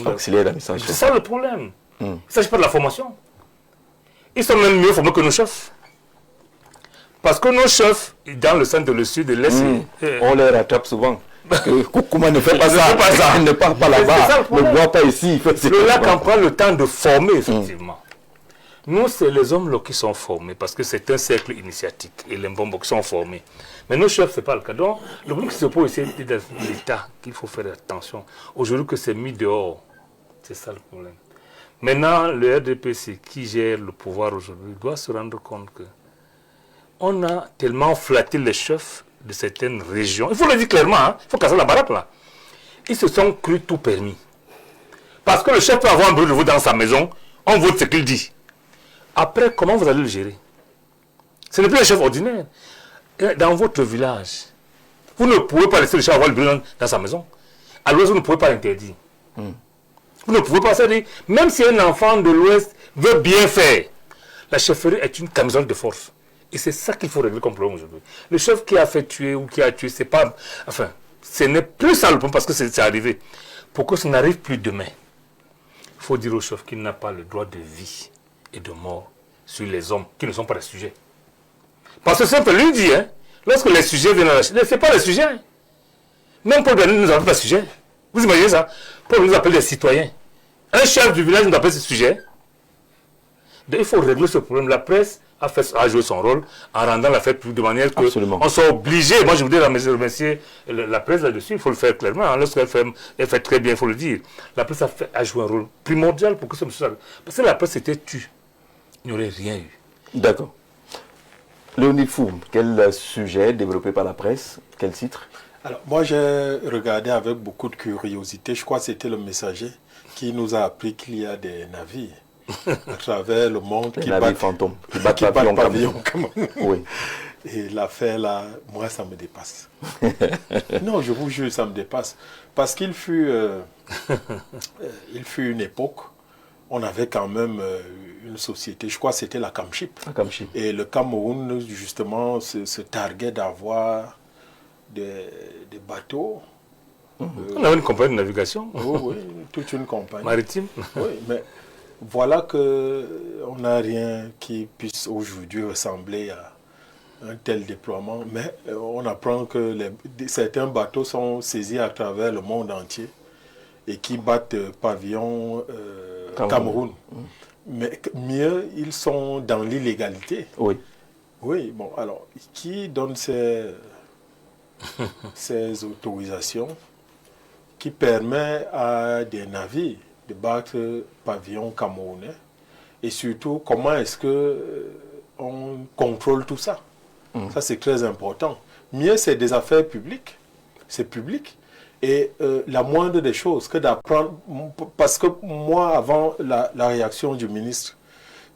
auxiliaires d'administration. C'est ça le problème. Il ne s'agit pas de la formation. Ils sont même mieux formés que nos chefs. Parce que nos chefs, dans le centre, le sud, de l'Est, on les rattrape souvent. Koukouma ne fait pas ça. Il ne part pas là-bas. Ne boit pas ici. Le lac en prend le temps de former, effectivement. Nous, c'est les hommes là qui sont formés, parce que c'est un cercle initiatique. Et les Mbombo qui sont formés. Mais nos chefs, ce n'est pas le cas. Donc, le problème qui se pose ici, c'est dans l'État qu'il faut faire attention. Aujourd'hui, que c'est mis dehors. C'est ça le problème. Maintenant, le RDPC, qui gère le pouvoir aujourd'hui, doit se rendre compte que on a tellement flatté les chefs de certaines régions. Il faut le dire clairement, hein? Il faut casser la baraque là. Ils se sont cru tout permis. Parce que le chef peut avoir un bureau de vote dans sa maison, on vote ce qu'il dit. Après, comment vous allez le gérer? Ce n'est plus un chef ordinaire. Dans votre village, vous ne pouvez pas laisser le chef avoir le bureau dans sa maison. À l'Ouest, vous ne pouvez pas l'interdire. Vous ne pouvez pas, c'est-à-dire, même si un enfant de l'Ouest veut bien faire, la chefferie est une camisole de force. Et c'est ça qu'il faut régler comme problème aujourd'hui. Le chef qui a fait tuer ou qui a tué, c'est pas... Enfin, ce n'est plus ça le problème parce que c'est arrivé. Pour que ça n'arrive plus demain, il faut dire au chef qu'il n'a pas le droit de vie et de mort sur les hommes qui ne sont pas des sujets. Parce que simple, lui dit, hein, lorsque les sujets viennent à la Chine, ce n'est pas les sujets. Hein. Même Paul Bénin ne nous appelle pas sujets. Vous imaginez ça? Paul nous appelle des citoyens. Un chef du village nous appelle ces sujets. Donc il faut régler ce problème. La presse a joué son rôle en rendant la fête de manière que on soit obligé. Moi, je voudrais remercier la presse là-dessus. Il faut le faire clairement. Hein. Lorsqu'elle fait très bien, il faut le dire. La presse a joué un rôle primordial pour que ce soit... Parce que la presse était tue. Il n'y aurait rien eu. D'accord. Léonie Foum, quel sujet développé par la presse? Quel titre? Alors, moi, j'ai regardé avec beaucoup de curiosité. Je crois que c'était le Messager qui nous a appris qu'il y a des navires à travers le monde qui battent fantômes, qui battent pavillon. Oui. Et l'affaire là, moi, ça me dépasse. Non, je vous jure, ça me dépasse. Parce qu'il fut une époque, on avait quand même une société, je crois que c'était la Camship. Et le Cameroun, justement, se targuait d'avoir des bateaux. On avait une compagnie de navigation. Oui, toute une compagnie. Maritime. Oui, mais voilà qu'on n'a rien qui puisse aujourd'hui ressembler à un tel déploiement. Mais on apprend que certains bateaux sont saisis à travers le monde entier et qui battent pavillon Cameroun. Mais mieux, ils sont dans l'illégalité. Oui. Oui, bon, alors, qui donne ces autorisations qui permet à des navires de battre pavillon camerounais? Et surtout, comment est-ce qu'on contrôle tout ça? Ça, c'est très important. Mieux, c'est des affaires publiques. C'est public. Et la moindre des choses que d'apprendre... Parce que moi, avant la réaction du ministre,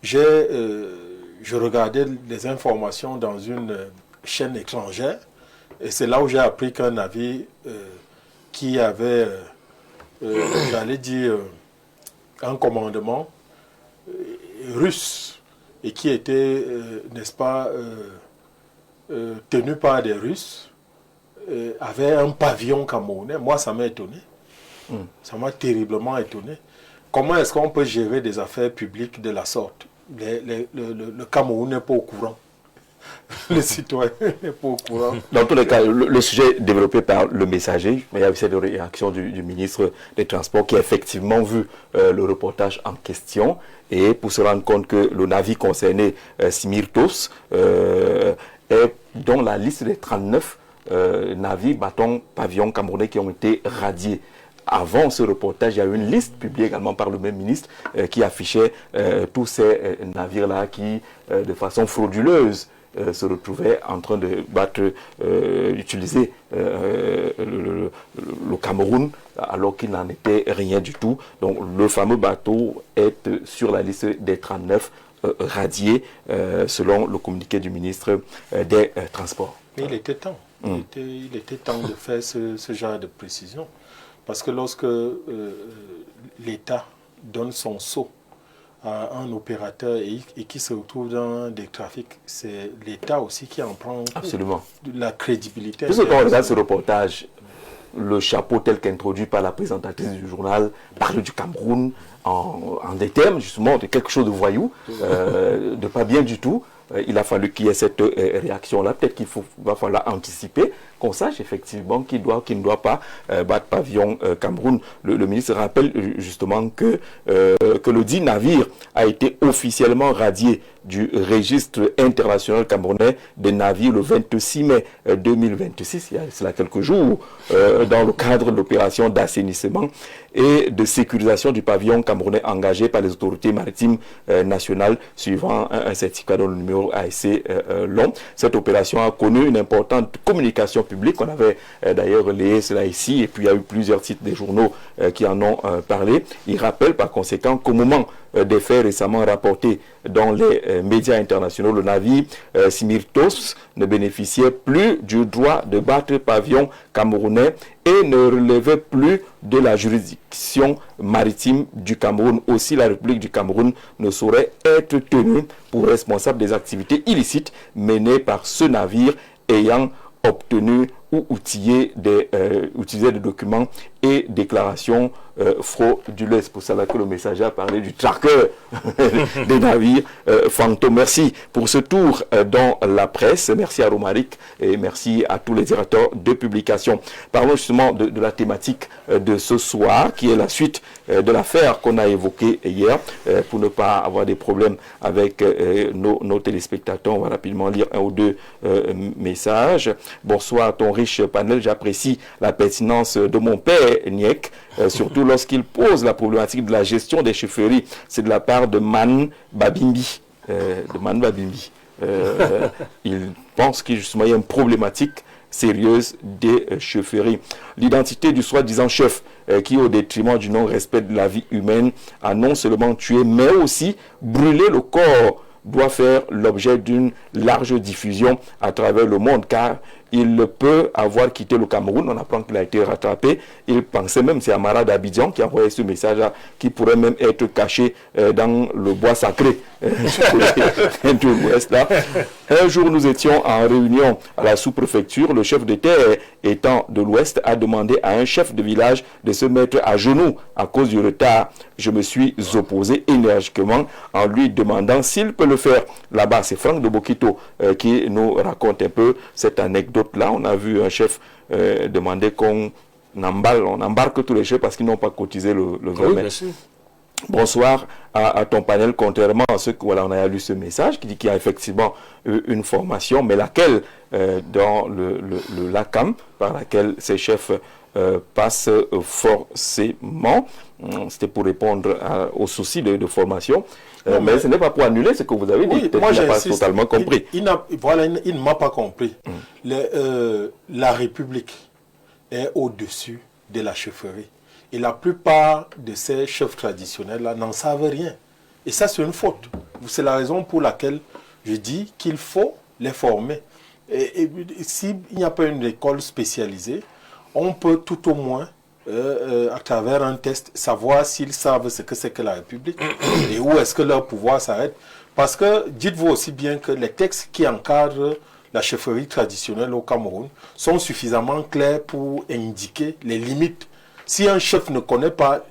je regardais les informations dans une chaîne étrangère. Et c'est là où j'ai appris qu'un navire qui avait, j'allais dire, un commandement russe et qui était, n'est-ce pas, tenu par des Russes, avait un pavillon camerounais. Moi, ça m'a étonné. Ça m'a terriblement étonné. Comment est-ce qu'on peut gérer des affaires publiques de la sorte? Le Cameroun n'est pas au courant. Le citoyen n'est pas au courant. Dans tous les cas, le sujet développé par le messager, mais il y a eu cette réaction du ministre des Transports qui a effectivement vu le reportage en question et pour se rendre compte que le navire concerné, Simirtos, est dans la liste des 39 navires bâtons pavillons camerounais qui ont été radiés. Avant ce reportage, il y a eu une liste publiée également par le même ministre qui affichait tous ces navires-là qui, de façon frauduleuse, se retrouvaient en train de utiliser le Cameroun alors qu'il n'en était rien du tout. Donc le fameux bateau est sur la liste des 39 radiés selon le communiqué du ministre des Transports. Mais il était temps. Il était temps de faire ce genre de précision. Parce que lorsque l'État donne son sceau à un opérateur et qui se retrouve dans des trafics, c'est l'État aussi qui en prend absolument la crédibilité. Parce que quand on regarde ce reportage, le chapeau tel qu'introduit par la présentatrice du journal parle du Cameroun en des termes justement de quelque chose de voyou, de pas bien du tout. Il a fallu qu'il y ait cette réaction-là. Peut-être qu'il va falloir anticiper, qu'on sache effectivement qu'il ne doit pas battre pavillon Cameroun. Le ministre rappelle justement que le dit navire a été officiellement radié du registre international camerounais des navires le 26 mai 2026, il y a cela quelques jours, dans le cadre de l'opération d'assainissement et de sécurisation du pavillon camerounais engagé par les autorités maritimes nationales suivant un certificat dont le numéro a assez long. Cette opération a connu une importante communication publique. On avait d'ailleurs relayé cela ici et puis il y a eu plusieurs titres des journaux qui en ont parlé. Il rappelle par conséquent qu'au moment des faits récemment rapportés dans les médias internationaux, le navire Simirtos ne bénéficiait plus du droit de battre pavillon camerounais et ne relevait plus de la juridiction maritime du Cameroun. Aussi, la République du Cameroun ne saurait être tenue pour responsable des activités illicites menées par ce navire ayant obtenu ou utilisé des documents et déclarations frauduleuses. C'est pour cela que le messager a parlé du tracker des navires fantômes. Merci pour ce tour dans la presse. Merci à Romaric et merci à tous les directeurs de publication. Parlons justement de la thématique de ce soir, qui est la suite de l'affaire qu'on a évoquée hier. Pour ne pas avoir des problèmes avec nos téléspectateurs, on va rapidement lire un ou deux messages. Bonsoir, ton riche panel. J'apprécie la pertinence de mon père Niek, surtout lorsqu'il pose la problématique de la gestion des chaufferies. C'est de la part de Man Babimbi. Il pense qu'il justement y a une problématique sérieuse des chaufferies. L'identité du soi-disant chef qui, au détriment du non-respect de la vie humaine, a non seulement tué, mais aussi brûlé le corps doit faire l'objet d'une large diffusion à travers le monde, car il peut avoir quitté le Cameroun. On apprend qu'il a été rattrapé. Il pensait même, c'est Amara d'Abidjan qui a envoyé ce message-là, qui pourrait même être caché dans le bois sacré de l'Ouest. Un jour, nous étions en réunion à la sous-préfecture. Le chef d'État étant de l'Ouest a demandé à un chef de village de se mettre à genoux à cause du retard. Je me suis opposé énergiquement en lui demandant s'il peut le faire. Là-bas, c'est Franck de Bokito qui nous raconte un peu cette anecdote-là. On a vu un chef demander qu'on embarque tous les chefs parce qu'ils n'ont pas cotisé le 20 mai. Oui, bien sûr. Bonsoir à ton panel, contrairement à ceux que on a lu ce message qui dit qu'il y a effectivement une formation, mais laquelle dans le LACAM, par laquelle ces chefs passent forcément. C'était pour répondre aux soucis de formation. Mais ce n'est pas pour annuler ce que vous avez dit. Oui, moi, il n'a pas totalement compris. Il ne m'a pas compris. La République est au-dessus de la chefferie. Et la plupart de ces chefs traditionnels-là n'en savent rien. Et ça, c'est une faute. C'est la raison pour laquelle je dis qu'il faut les former. Et s'il n'y a pas une école spécialisée, on peut tout au moins, à travers un test, savoir s'ils savent ce que c'est que la République et où est-ce que leur pouvoir s'arrête. Parce que, dites-vous aussi bien que les textes qui encadrent la chefferie traditionnelle au Cameroun sont suffisamment clairs pour indiquer les limites. Si un chef ne connaît pas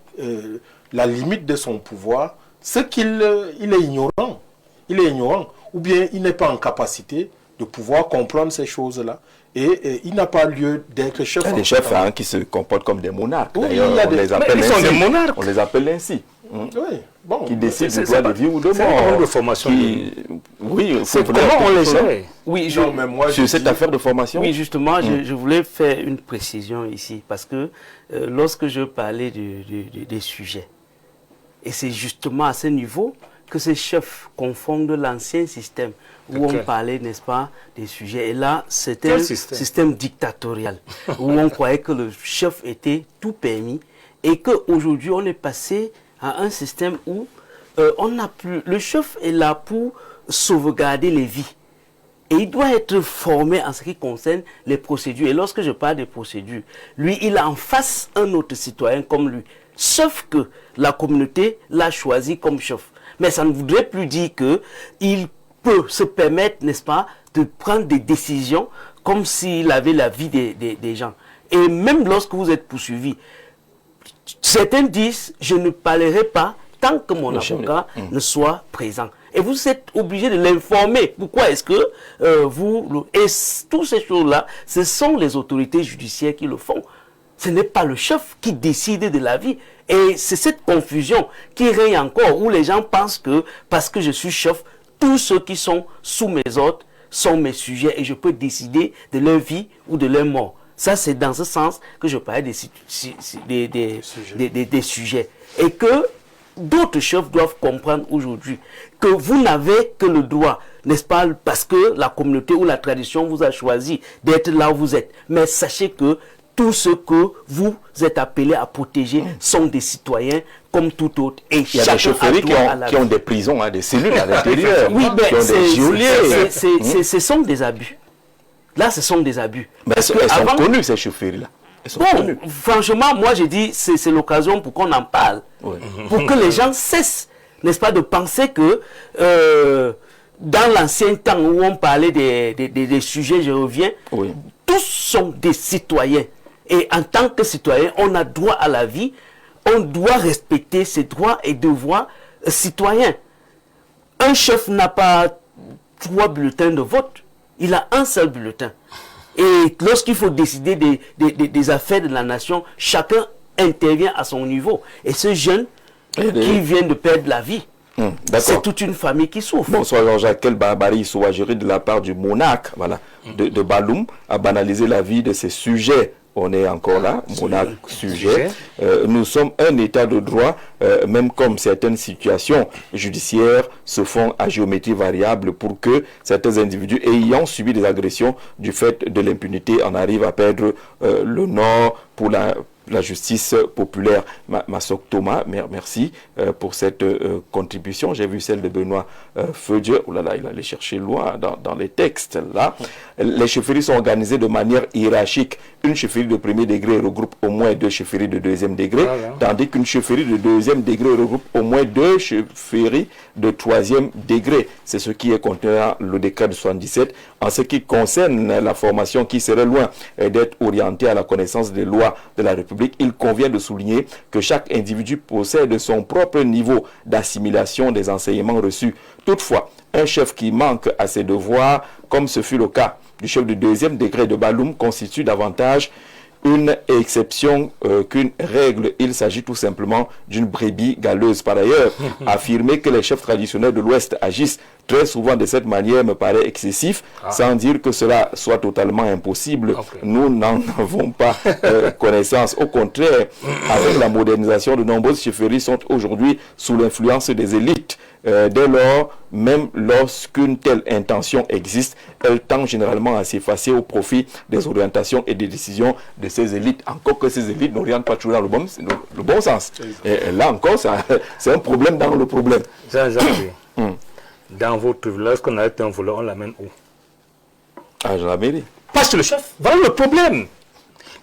la limite de son pouvoir, c'est qu'il il est ignorant. Il est ignorant. Ou bien il n'est pas en capacité de pouvoir comprendre ces choses-là. Et il n'a pas lieu d'être chef. Il y a des chefs qui se comportent comme des monarques. Oui, D'ailleurs, on les appelle ainsi. Ils sont des monarques. On les appelle ainsi. Oui, bon. Qui décident du droit de vie ou de C'est un mort. de formation. Oui, C'est comment on les gère. Oui, Non, mais moi, sur cette affaire de formation. Oui, justement, je voulais faire une précision ici, parce que lorsque je parlais des sujets, et c'est justement à ce niveau que ces chefs confondent l'ancien système, où on parlait, n'est-ce pas, des sujets. Et là, c'était un système dictatorial, où on croyait que le chef était tout permis, et qu'aujourd'hui, on est passé à un système où on n'a plus... Le chef est là pour sauvegarder les vies. Et il doit être formé en ce qui concerne les procédures. Et lorsque je parle des procédures, lui, il a en face un autre citoyen comme lui. Sauf que la communauté l'a choisi comme chef. Mais ça ne voudrait plus dire qu'il peut se permettre, n'est-ce pas, de prendre des décisions comme s'il avait la vie des gens. Et même lorsque vous êtes poursuivi, certains disent, je ne parlerai pas tant que mon avocat ne soit présent. Et vous êtes obligé de l'informer. Pourquoi est-ce que Et toutes ces choses-là, ce sont les autorités judiciaires qui le font. Ce n'est pas le chef qui décide de la vie. Et c'est cette confusion qui règne encore, où les gens pensent que, parce que je suis chef, tous ceux qui sont sous mes ordres sont mes sujets et je peux décider de leur vie ou de leur mort. Ça, c'est dans ce sens que je parlais des sujets. Et que d'autres chefs doivent comprendre aujourd'hui que vous n'avez que le droit, n'est-ce pas, parce que la communauté ou la tradition vous a choisi d'être là où vous êtes. Mais sachez que tous ceux que vous êtes appelés à protéger sont des citoyens comme tout autre. Et il y a des chefferies qui ont des prisons, des cellules à l'intérieur, oui, qui ont des geôliers. Ce sont des abus. Là, ce sont des abus. Mais elles sont connues, ces chefferies-là. Bon, franchement, moi, j'ai dit, c'est l'occasion pour qu'on en parle. Oui. Pour que les gens cessent, n'est-ce pas, de penser que dans l'ancien temps où on parlait des sujets, je reviens, tous sont des citoyens. Et en tant que citoyen, on a droit à la vie, on doit respecter ses droits et devoirs citoyens. Un chef n'a pas 3 bulletins de vote, il a un seul bulletin. Et lorsqu'il faut décider des affaires de la nation, chacun intervient à son niveau. Et ce jeune qui vient de perdre la vie, c'est toute une famille qui souffre. Bonsoir Jean-Jacques, quelle barbarie soit gérée de la part du monarque de Baloum à banaliser la vie de ces sujets. On est encore là, monarque, sujet. Nous sommes un état de droit, même comme certaines situations judiciaires se font à géométrie variable pour que certains individus ayant subi des agressions du fait de l'impunité en arrivent à perdre le nord pour la justice populaire. Massok Thomas, merci pour cette contribution. J'ai vu celle de Benoît Feudieu. Oh là là, il allait chercher loin dans les textes. Là. Les chefferies sont organisées de manière hiérarchique. Une chefferie de premier degré regroupe au moins 2 chefferies de deuxième degré, tandis qu'une chefferie de deuxième degré regroupe au moins 2 chefferies de troisième degré. C'est ce qui est contenu dans le décret de 77. En ce qui concerne la formation qui serait loin d'être orientée à la connaissance des lois de la République, il convient de souligner que chaque individu possède son propre niveau d'assimilation des enseignements reçus. Toutefois, un chef qui manque à ses devoirs, comme ce fut le cas du chef de deuxième degré de Baloum, constitue davantage une exception qu'une règle. Il s'agit tout simplement d'une brebis galeuse. Par ailleurs, affirmer que les chefs traditionnels de l'Ouest agissent très souvent de cette manière me paraît excessif, sans dire que cela soit totalement impossible. Nous n'en avons pas connaissance. Au contraire, avec la modernisation, de nombreuses chefferies sont aujourd'hui sous l'influence des élites. Dès lors, même lorsqu'une telle intention existe, elle tend généralement à s'effacer au profit des orientations et des décisions de ces élites. Encore que ces élites n'orientent pas toujours dans le bon sens. Et là encore, c'est un problème dans le problème. Dans votre village, qu'on arrête un voleur, on l'amène où? À la mairie. Pas chez le chef. Voilà le problème.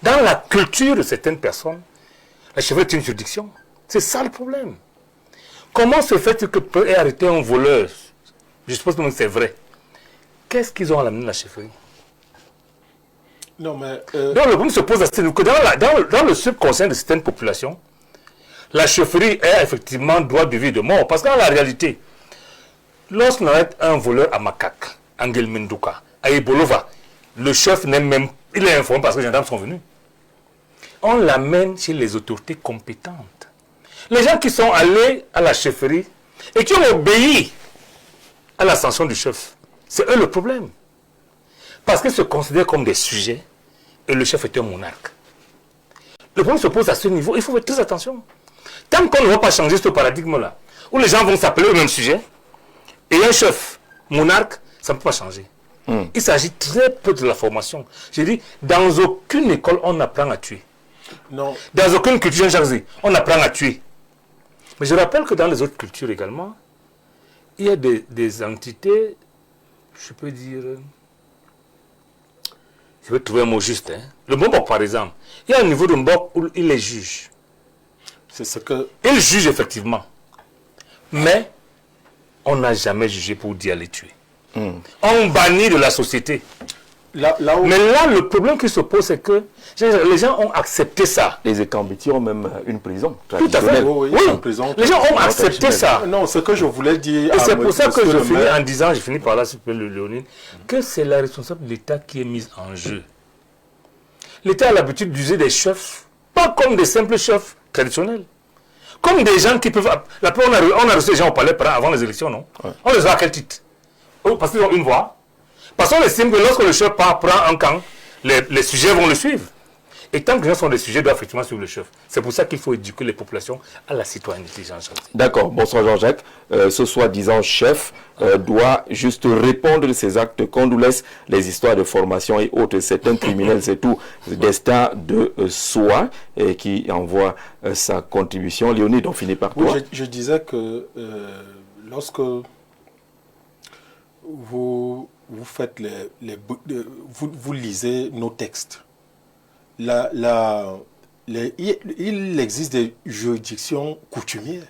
Dans la culture de certaines personnes, la chefferie est une juridiction. C'est ça le problème. Comment se fait-il que peut arrêter un voleur? Je suppose que c'est vrai. Qu'est-ce qu'ils ont à l'amener de la chefferie? Non, mais... Donc le problème se pose à ce niveau que dans le subconscient de certaines populations, la chefferie est effectivement droit de vie et de mort. Parce que dans la réalité, lorsqu'on arrête un voleur à Makak, Angel Mendouka, à Ibolova, le chef n'est même... Il est informé parce que les gendarmes sont venus. On l'amène chez les autorités compétentes. Les gens qui sont allés à la chefferie et qui ont obéi à la sanction du chef, c'est eux le problème. Parce qu'ils se considèrent comme des sujets et le chef est un monarque. Le problème se pose à ce niveau, il faut faire très attention. Tant qu'on ne va pas changer ce paradigme-là, où les gens vont s'appeler eux-mêmes sujets, et un chef monarque, ça ne peut pas changer. Il s'agit très peu de la formation. J'ai dit, dans aucune école, on apprend à tuer. Non. Dans aucune culture, on apprend à tuer. Mais je rappelle que dans les autres cultures également, il y a des entités, je peux dire, je vais trouver un mot juste. Le Mbok, par exemple, il y a un niveau de Mbok où il les juge. C'est ce que... Il juge effectivement. Mais on n'a jamais jugé pour dire les tuer. On bannit de la société. Là où... Mais là, le problème qui se pose, c'est que les gens ont accepté ça. Les Ekambiti ont même une prison. Tout à fait. Oui, Oui. en prison. Les gens ont accepté ça. Non, ce que je voulais dire... Et c'est pour ça que je finis en disant, je finis par là, s'il vous plaît, Léonine, que c'est la responsabilité de l'État qui est mise en jeu. L'État a l'habitude d'user des chefs, pas comme des simples chefs traditionnels. Comme des gens qui peuvent... La plupart, on a reçu des gens au palais avant les élections, non? On les a à quel titre? Parce qu'ils ont une voix. Parce qu'on estime que lorsque le chef prend un camp, les sujets vont le suivre. Et tant que les gens sont des sujets, ils doivent effectivement suivre le chef. C'est pour ça qu'il faut éduquer les populations à la citoyenneté, Jean-Jacques. D'accord. Bonsoir Jean-Jacques. Ce soi-disant chef doit juste répondre de ses actes qu'on nous laisse les histoires de formation et autres. C'est un criminel, c'est tout. Destin de soi qui envoie sa contribution. Léonide, on finit par toi. Oui, je disais que lorsque vous faites vous lisez nos textes. Il existe des juridictions coutumières.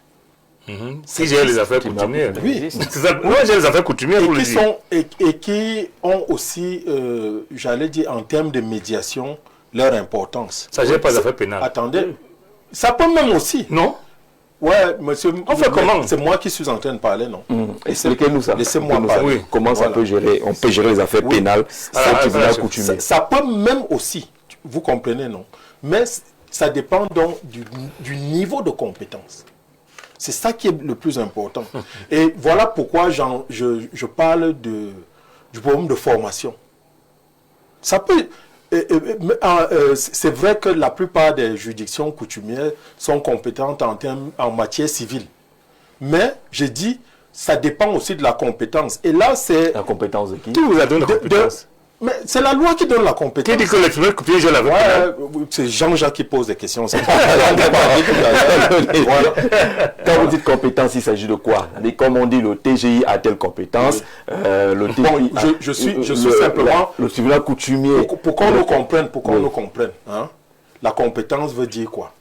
Si j'ai les affaires coutumières. Oui. Moi, j'ai les affaires coutumières, vous le dites. Et qui ont aussi, j'allais dire, en termes de médiation, leur importance. Ça, j'ai pas d'affaires pénales. Attendez, ça peut même aussi. Non. Ouais, monsieur. On fait comment? C'est moi qui suis en train de parler, non? Expliquez-nous ça. Laissez-moi parler. Oui. Comment ça peut gérer? On peut gérer les affaires pénales sans tribunal coutumier. Ça peut même aussi, vous comprenez, non? Mais ça dépend donc du niveau de compétence. C'est ça qui est le plus important. Et voilà pourquoi je parle du problème de formation. Ça peut... c'est vrai que la plupart des juridictions coutumières sont compétentes en matière civile. Mais, je dis, ça dépend aussi de la compétence. Et là, c'est... La compétence de qui? Qui vous a donné la compétence? Mais c'est la loi qui donne la compétence. Qui dit que l'exprimé coupé, je l'avais c'est Jean-Jacques qui pose des questions. Quand vous dites compétence, il s'agit de quoi? Mais comme on dit, le TGI a telle compétence, le TGI bon, je suis simplement... Le tribunal coutumier... Pour qu'on nous comprenne, hein, la compétence veut dire quoi?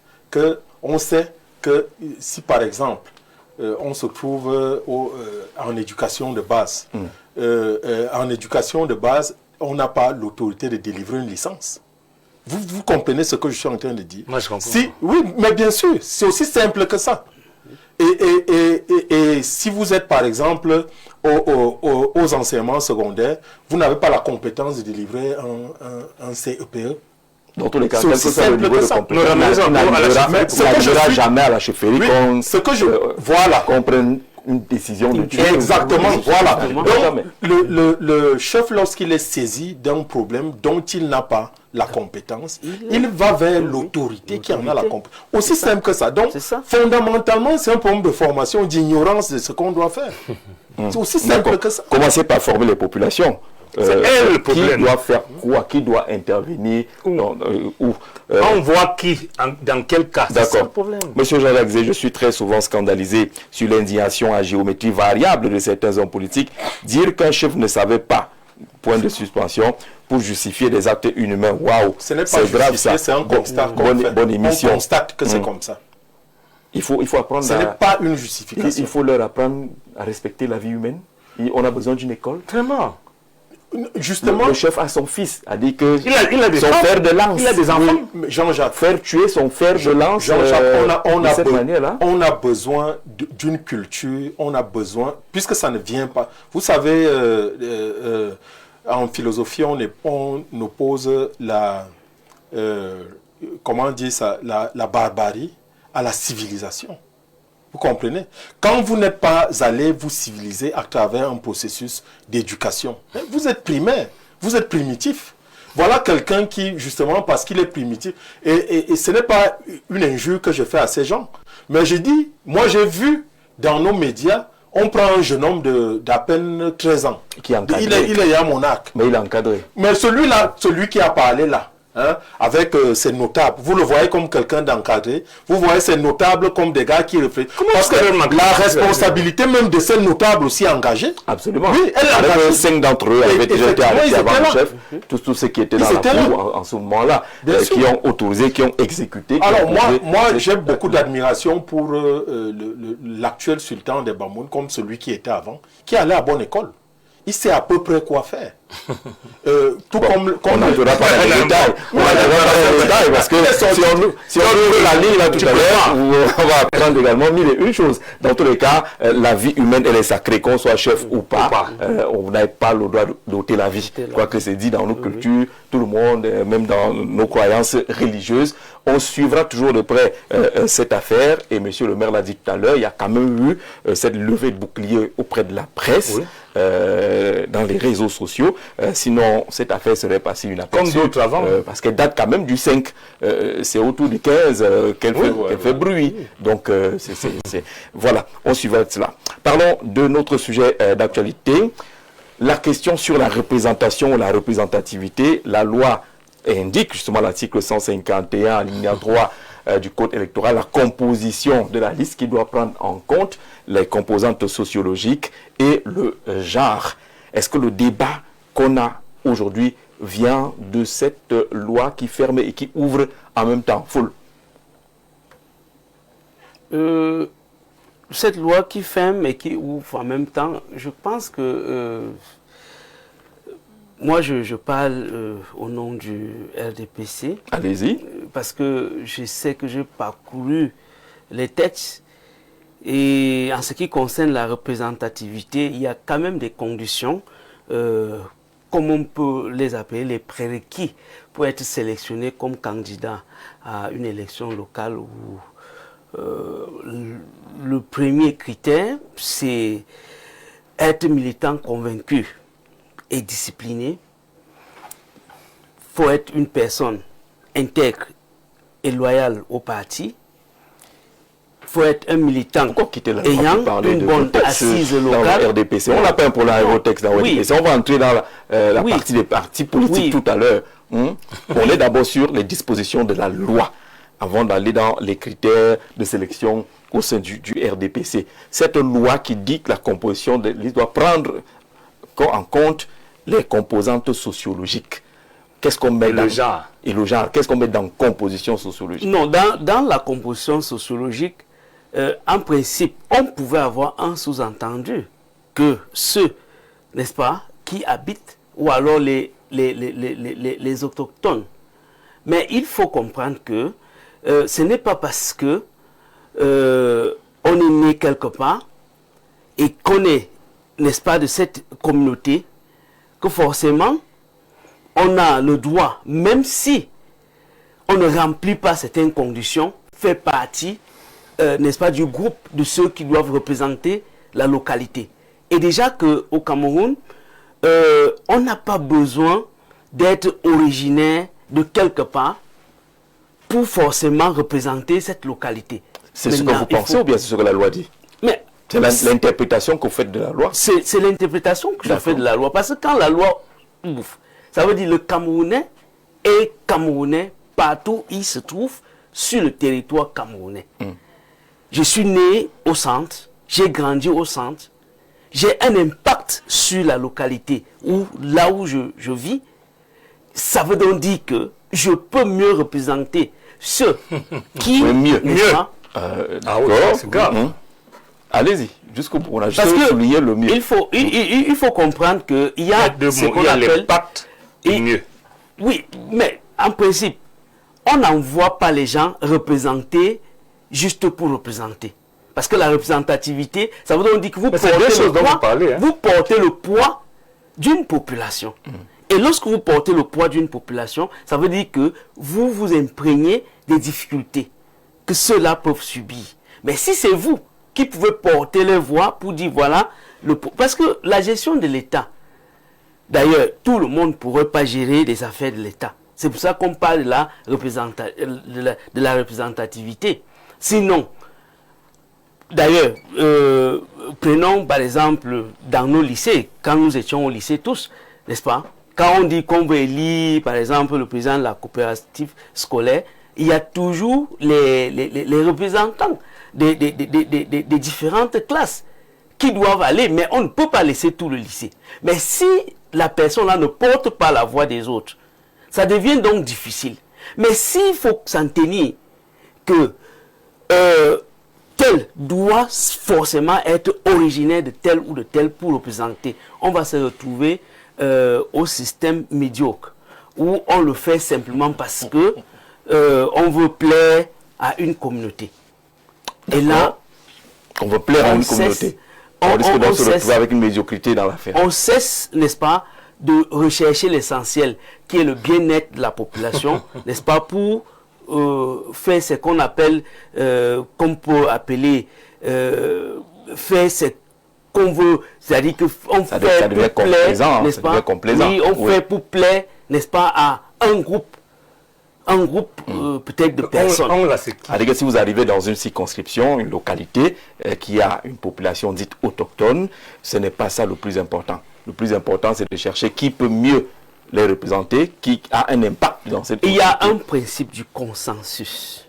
On sait que si par exemple, on se trouve en éducation de base, on n'a pas l'autorité de délivrer une licence. Vous comprenez ce que je suis en train de dire? Moi, je comprends. Oui, mais bien sûr, c'est aussi simple que ça. Et si vous êtes, par exemple, aux enseignements secondaires, vous n'avez pas la compétence de délivrer un CEPE. Dans tous les cas, c'est aussi simple que ça. On n'arrivera jamais à la chefferie qu'on prenne une décision de tuer. Exactement, voilà. Donc, le chef, lorsqu'il est saisi d'un problème dont il n'a pas la compétence, il va vers l'autorité qui en a la compétence. Aussi simple que ça. Donc, fondamentalement, c'est un problème de formation, d'ignorance de ce qu'on doit faire. C'est aussi simple que ça. Commencez par former les populations. C'est elle le problème. Qui doit faire quoi? Qui doit intervenir? On voit qui, dans quel cas. C'est ça le problème. Monsieur Jean-Jacques Zé, je suis très souvent scandalisé sur l'indignation à géométrie variable de certains hommes politiques. Dire qu'un chef ne savait pas, point de suspension, pour justifier des actes inhumains. Waouh, ce n'est pas grave, ça. C'est un constat. Bonne émission. On constate que c'est comme ça. Il faut apprendre. Ce n'est pas une justification. Il faut leur apprendre à respecter la vie humaine. On a besoin d'une école. Vraiment. Justement, le chef a son fils, a dit que il a des son fer de lance. Il a des enfants. Jean-Jacques, faire tuer son fer de lance. Jean-Jacques, on a besoin d'une culture, on a besoin, puisque ça ne vient pas. Vous savez, en philosophie, on oppose comment on dit ça, la barbarie à la civilisation. Vous comprenez? Quand vous n'êtes pas allé vous civiliser à travers un processus d'éducation, vous êtes primaire, vous êtes primitif. Voilà quelqu'un qui, justement, parce qu'il est primitif, et ce n'est pas une injure que je fais à ces gens, mais je dis, moi j'ai vu dans nos médias, on prend un jeune homme d'à peine 13 ans. Qui est encadré. Il est à mon arc. Mais il est encadré. Mais celui-là, celui qui a parlé là, hein, avec ces notables, vous le voyez comme quelqu'un d'encadré, vous voyez ces notables comme des gars qui réfléchissent. Parce que la responsabilité même de ces notables aussi engagés. Absolument. Oui, elle est engagée. 5 d'entre eux avaient déjà été arrêtés avant le chef. Tous ceux qui étaient dans la cour en ce moment-là, qui ont autorisé, qui ont exécuté. Alors moi j'ai beaucoup d'admiration pour l'actuel sultan des Bamoun, comme celui qui était avant, qui allait à bonne école. Il sait à peu près quoi faire. Tout comme on n'entrera pas dans les détails. On n'entrera pas dans les détails parce que si on ouvre la ligne là tout à l'heure, on va apprendre également mille et une choses. Dans tous les cas, la vie humaine, elle est sacrée, qu'on soit chef ou pas. On n'a pas le droit d'ôter la vie. Quoique c'est dit dans nos cultures, tout le monde, même dans nos croyances religieuses, on suivra toujours de près cette affaire. Et monsieur le maire l'a dit tout à l'heure, il y a quand même eu cette levée de bouclier auprès de la presse. Oui. Dans les réseaux sociaux, sinon cette affaire serait passée inaperçue. Comme d'autres avant. Parce qu'elle date quand même du 5, c'est autour du 15 qu'elle fait bruit. Donc voilà, on suivra cela. Parlons de notre sujet d'actualité, la question sur la représentation, la représentativité. La loi indique justement l'article 151, alinéa 3 du code électoral, la composition de la liste qui doit prendre en compte les composantes sociologiques et le genre. Est-ce que le débat qu'on a aujourd'hui vient de cette loi qui ferme et qui ouvre en même temps? Full. Cette loi qui ferme et qui ouvre en même temps, je pense que moi je parle au nom du RDPC. Allez-y. Parce que je sais que j'ai parcouru les textes. Et en ce qui concerne la représentativité, il y a quand même des conditions, comme on peut les appeler, les prérequis pour être sélectionné comme candidat à une élection locale. Où, le premier critère, c'est être militant convaincu et discipliné. Il faut être une personne intègre et loyale au parti. Il faut être un militant ayant une bonne assise locale. Dans le RDPC. On n'a pas un problème avec vos textes dans le RDPC. On va entrer dans la Oui. partie des partis politiques Oui. tout à l'heure. On est d'abord sur les dispositions de la loi avant d'aller dans les critères de sélection au sein du RDPC. Cette loi qui dit que la composition de liste doit prendre en compte les composantes sociologiques. Qu'est-ce qu'on met Et le genre. Et le genre. Qu'est-ce qu'on met dans composition sociologique? Non, dans la composition sociologique, en principe, on pouvait avoir un sous-entendu que ceux, n'est-ce pas, qui habitent, ou alors les autochtones. Mais il faut comprendre que ce n'est pas parce que on est né quelque part et qu'on est, n'est-ce pas, de cette communauté, que forcément, on a le droit, même si on ne remplit pas certaines conditions, fait partie, n'est-ce pas, du groupe de ceux qui doivent représenter la localité. Et déjà qu'au Cameroun, on n'a pas besoin d'être originaire de quelque part pour forcément représenter cette localité. C'est ce que vous pensez ou bien c'est ce que la loi dit? Mais c'est l'interprétation que vous faites de la loi? C'est l'interprétation que je fais de la loi. Parce que quand la loi ouvre, ça veut dire le Camerounais est Camerounais partout où il se trouve sur le territoire camerounais. Je suis né au centre, j'ai grandi au centre, j'ai un impact sur la localité là où je vis. Ça veut donc dire que je peux mieux représenter ceux qui... mieux. C'est grave. Allez-y, jusqu'au bout. On a juste Parce que souligné le mieux. il faut comprendre qu'il y a ce qu'on appelle... l'impact du mieux. Oui, mais en principe, on n'envoie pas les gens représenter juste pour représenter. Parce que la représentativité, ça veut donc dire que vous portez le poids d'une population. Et lorsque vous portez le poids d'une population, ça veut dire que vous vous imprégnez des difficultés que ceux-là peuvent subir. Mais si c'est vous qui pouvez porter les voix pour dire voilà, parce que la gestion de l'État, d'ailleurs, tout le monde ne pourrait pas gérer les affaires de l'État. C'est pour ça qu'on parle de la représentativité. Sinon, d'ailleurs, prenons par exemple dans nos lycées, quand nous étions au lycée tous, n'est-ce pas? Quand on dit qu'on veut élire, par exemple, le président de la coopérative scolaire, il y a toujours les représentants des différentes classes qui doivent aller, mais on ne peut pas laisser tout le lycée. Mais si la personne-là ne porte pas la voix des autres, ça devient donc difficile. Mais s'il faut s'en tenir que tel doit forcément être originaire de tel ou de tel pour représenter, on va se retrouver au système médiocre, où on le fait simplement parce que on veut plaire à une communauté. Et là, on veut plaire à une communauté. On risque de se retrouver avec une médiocrité dans l'affaire. On cesse, n'est-ce pas, de rechercher l'essentiel, qui est le bien-être de la population, n'est-ce pas, pour faire ce qu'on appelle, qu'on peut appeler, faire ce qu'on veut, c'est-à-dire qu'on fait pour plaire, n'est-ce pas, oui, on fait pour plaire, n'est-ce pas, à un groupe peut-être de personnes. C'est-à-dire que si vous arrivez dans une circonscription, une localité qui a une population dite autochtone, ce n'est pas ça le plus important. Le plus important, c'est de chercher qui peut mieux les représenter, qui a un impact dans cette communauté. Il y a un principe du consensus.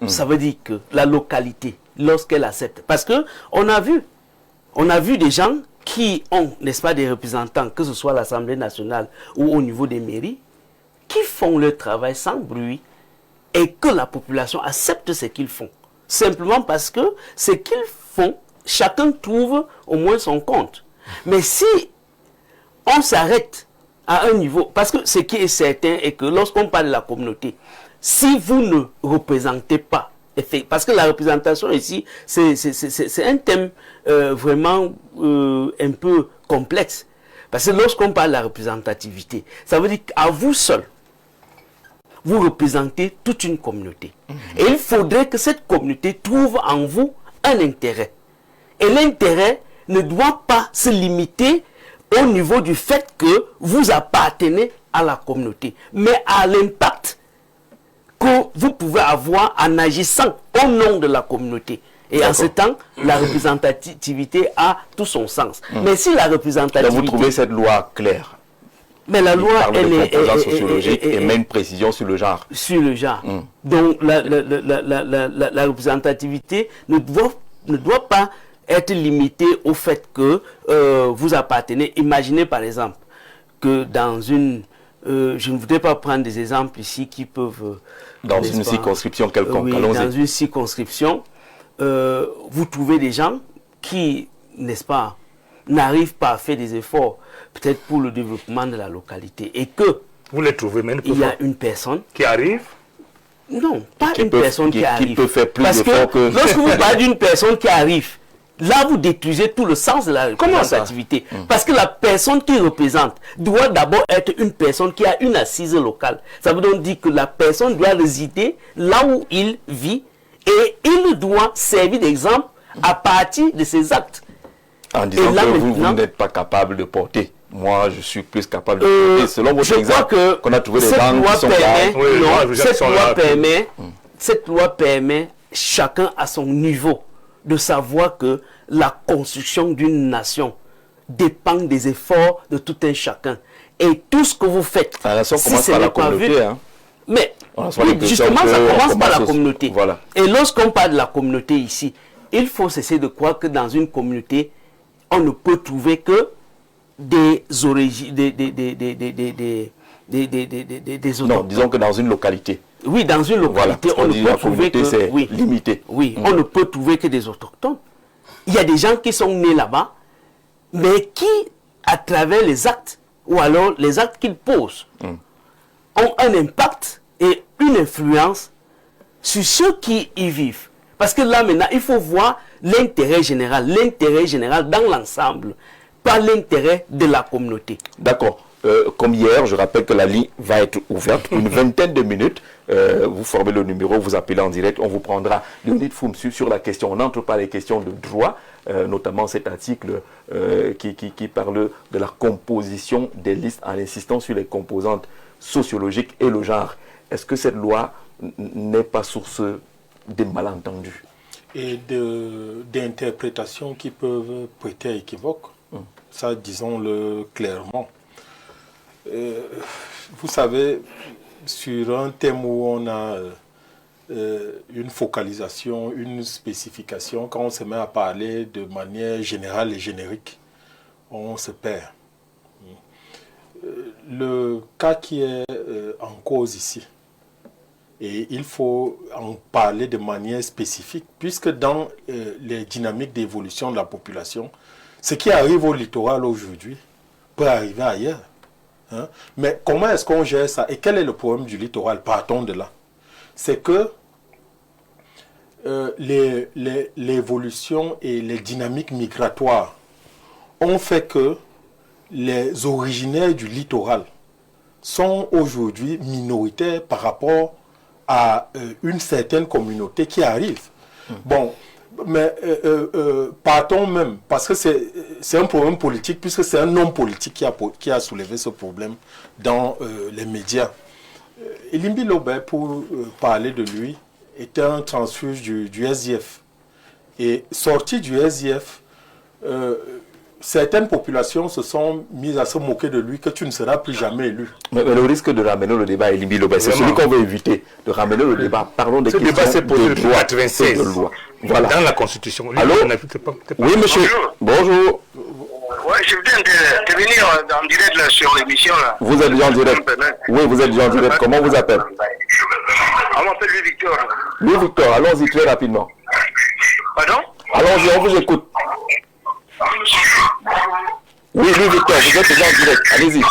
Ça veut dire que la localité, lorsqu'elle accepte, parce que on a vu des gens qui ont, n'est-ce pas, des représentants, que ce soit à l'Assemblée nationale ou au niveau des mairies, qui font leur travail sans bruit et que la population accepte ce qu'ils font. Simplement parce que ce qu'ils font, chacun trouve au moins son compte. Mais si on s'arrête à un niveau, parce que ce qui est certain est que lorsqu'on parle de la communauté, si vous ne représentez pas, parce que la représentation ici, c'est un thème vraiment un peu complexe. Parce que lorsqu'on parle de la représentativité, ça veut dire qu'à vous seul, vous représentez toute une communauté. Et il faudrait que cette communauté trouve en vous un intérêt. Et l'intérêt ne doit pas se limiter au niveau du fait que vous appartenez à la communauté, mais à l'impact que vous pouvez avoir en agissant au nom de la communauté. Et en ce temps, la représentativité a tout son sens. Mais si la représentativité... Donc vous trouvez cette loi claire? Mais la loi, parle elle de est composants sociologiques et met une précision sur le genre. Sur le genre. Donc la représentativité ne doit pas être limitée au fait que vous appartenez. Imaginez par exemple que dans une... je ne voudrais pas prendre des exemples ici qui peuvent... dans une circonscription quelconque, oui, dans une circonscription, vous trouvez des gens qui, n'est-ce pas, n'arrivent pas à faire des efforts, peut-être pour le développement de la localité, et que vous les trouvez, mais il y a une personne qui arrive. Non, pas une personne qui arrive. Qui peut faire plus Parce d'efforts que... lorsque vous parlez d'une personne qui arrive, là vous détruisez tout le sens de la représentativité. Parce que la personne qui représente doit d'abord être une personne qui a une assise locale. Ça veut donc dire que la personne doit résider là où il vit et il doit servir d'exemple à partir de ses actes. En disant là, que vous n'êtes pas capable de porter. Moi, je suis plus capable de porter. Selon votre je exemple, crois que qu'on a trouvé des cette gens loi qui sont permet, là. Oui, non, cette loi cette loi permet chacun à son niveau de savoir que la construction d'une nation dépend des efforts de tout un chacun. Et tout ce que vous faites, La nation si commence ce par la n'est pas communauté. vu, Hein. mais On oui, justement, ça commence par la communauté. Voilà. Et lorsqu'on parle de la communauté ici, il faut cesser de croire que dans une communauté, on ne peut trouver que des origines, des Non, autochtones. disons que dans une localité. Oui, dans une localité, Voilà, on ne dit peut la trouver communauté, que... c'est Oui, limité. oui, on ne peut trouver que des autochtones. Il y a des gens qui sont nés là-bas, mais qui, à travers les actes, ou alors les actes qu'ils posent, ont un impact et une influence sur ceux qui y vivent. Parce que là, maintenant, il faut voir l'intérêt général dans l'ensemble, pas l'intérêt de la communauté. D'accord. Comme hier, je rappelle que la ligne va être ouverte pour une vingtaine de minutes. Vous formez le numéro, vous appelez en direct, on vous prendra Léonide Foumsu sur la question. On n'entre pas les questions de droit, notamment cet article qui parle de la composition des listes en insistant sur les composantes sociologiques et le genre. Est-ce que cette loi n'est pas source des malentendus et d'interprétations qui peuvent prêter à équivoque? Ça, disons-le clairement. Vous savez, sur un thème où on a une focalisation, une spécification, quand on se met à parler de manière générale et générique, on se perd. Le cas qui est en cause ici, et il faut en parler de manière spécifique, puisque dans les dynamiques d'évolution de la population, ce qui arrive au littoral aujourd'hui peut arriver ailleurs. Hein? Mais comment est-ce qu'on gère ça? Et quel est le problème du littoral? Partons de là. C'est que l'évolution et les dynamiques migratoires ont fait que les originaires du littoral sont aujourd'hui minoritaires par rapport à une certaine communauté qui arrive. Bon, mais partons même, parce que c'est un problème politique, puisque c'est un homme politique qui a soulevé ce problème dans les médias. Elimbi Lobé, pour parler de lui, était un transfuge du SDF. Et sorti du SDF, certaines populations se sont mises à se moquer de lui, que tu ne seras plus jamais élu. Mais le risque de ramener le débat à Elimbi Lobé, c'est celui qu'on veut éviter, de ramener le débat. Parlons des Ce questions débat s'est posé de depuis droit. 96, de loi. Voilà. dans la Constitution. Allô? Oui, monsieur. Bonjour. Ouais, je viens de venir en direct là, sur l'émission. Vous êtes déjà en direct. Oui, vous êtes déjà en direct. Comment vous appelez? On m'appelle Louis Victor. Louis Victor, allons-y très rapidement. Pardon? Allons-y, on vous écoute. Oui, Louis Victor, vous êtes déjà en direct. Allez-y.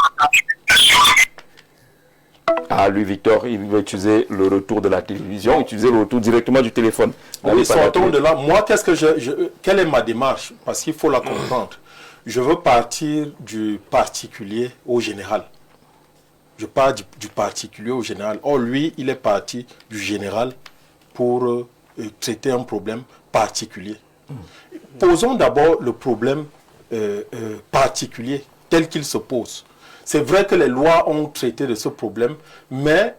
Ah, Louis Victor, il va utiliser le retour de la télévision, utiliser le retour directement du téléphone. Oui, sortons de là. Moi, quelle est ma démarche? Parce qu'il faut la comprendre. Je veux partir du particulier au général. Je pars du particulier au général. Or, lui, il est parti du général pour traiter un problème particulier. Posons d'abord le problème particulier tel qu'il se pose. C'est vrai que les lois ont traité de ce problème, mais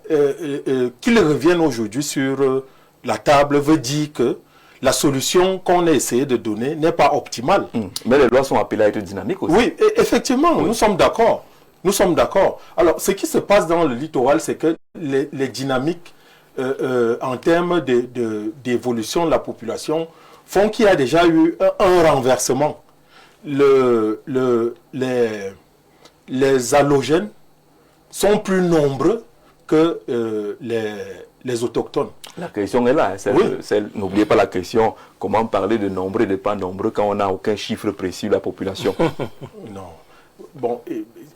qu'il revienne aujourd'hui sur la table veut dire que la solution qu'on a essayé de donner n'est pas optimale. Mais les lois sont appelées à être dynamiques aussi. Oui, effectivement, nous sommes d'accord. Nous sommes d'accord. Alors, ce qui se passe dans le littoral, c'est que les dynamiques en termes d'évolution de la population font qu'il y a déjà eu un renversement. Les allogènes sont plus nombreux que les autochtones. La question est là. Oui. N'oubliez pas la question, comment parler de nombreux et de pas nombreux quand on n'a aucun chiffre précis de la population. Non. Bon,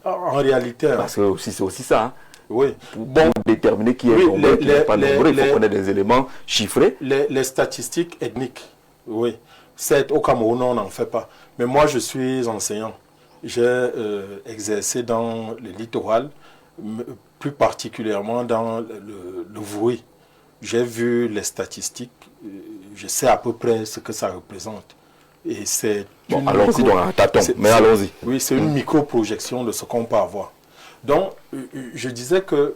en réalité... Parce que c'est aussi ça. Hein. Oui. Pour déterminer qui est nombreux, qui n'est pas nombreux, il faut connaître des éléments chiffrés. Les statistiques ethniques, oui. Certes, au Cameroun, on n'en fait pas. Mais moi, je suis enseignant. J'ai exercé dans le littoral, plus particulièrement dans le Vouri. J'ai vu les statistiques, je sais à peu près ce que ça représente. Et c'est allons-y donc, mais allons-y. Oui, c'est une micro-projection de ce qu'on peut avoir. Donc, je disais que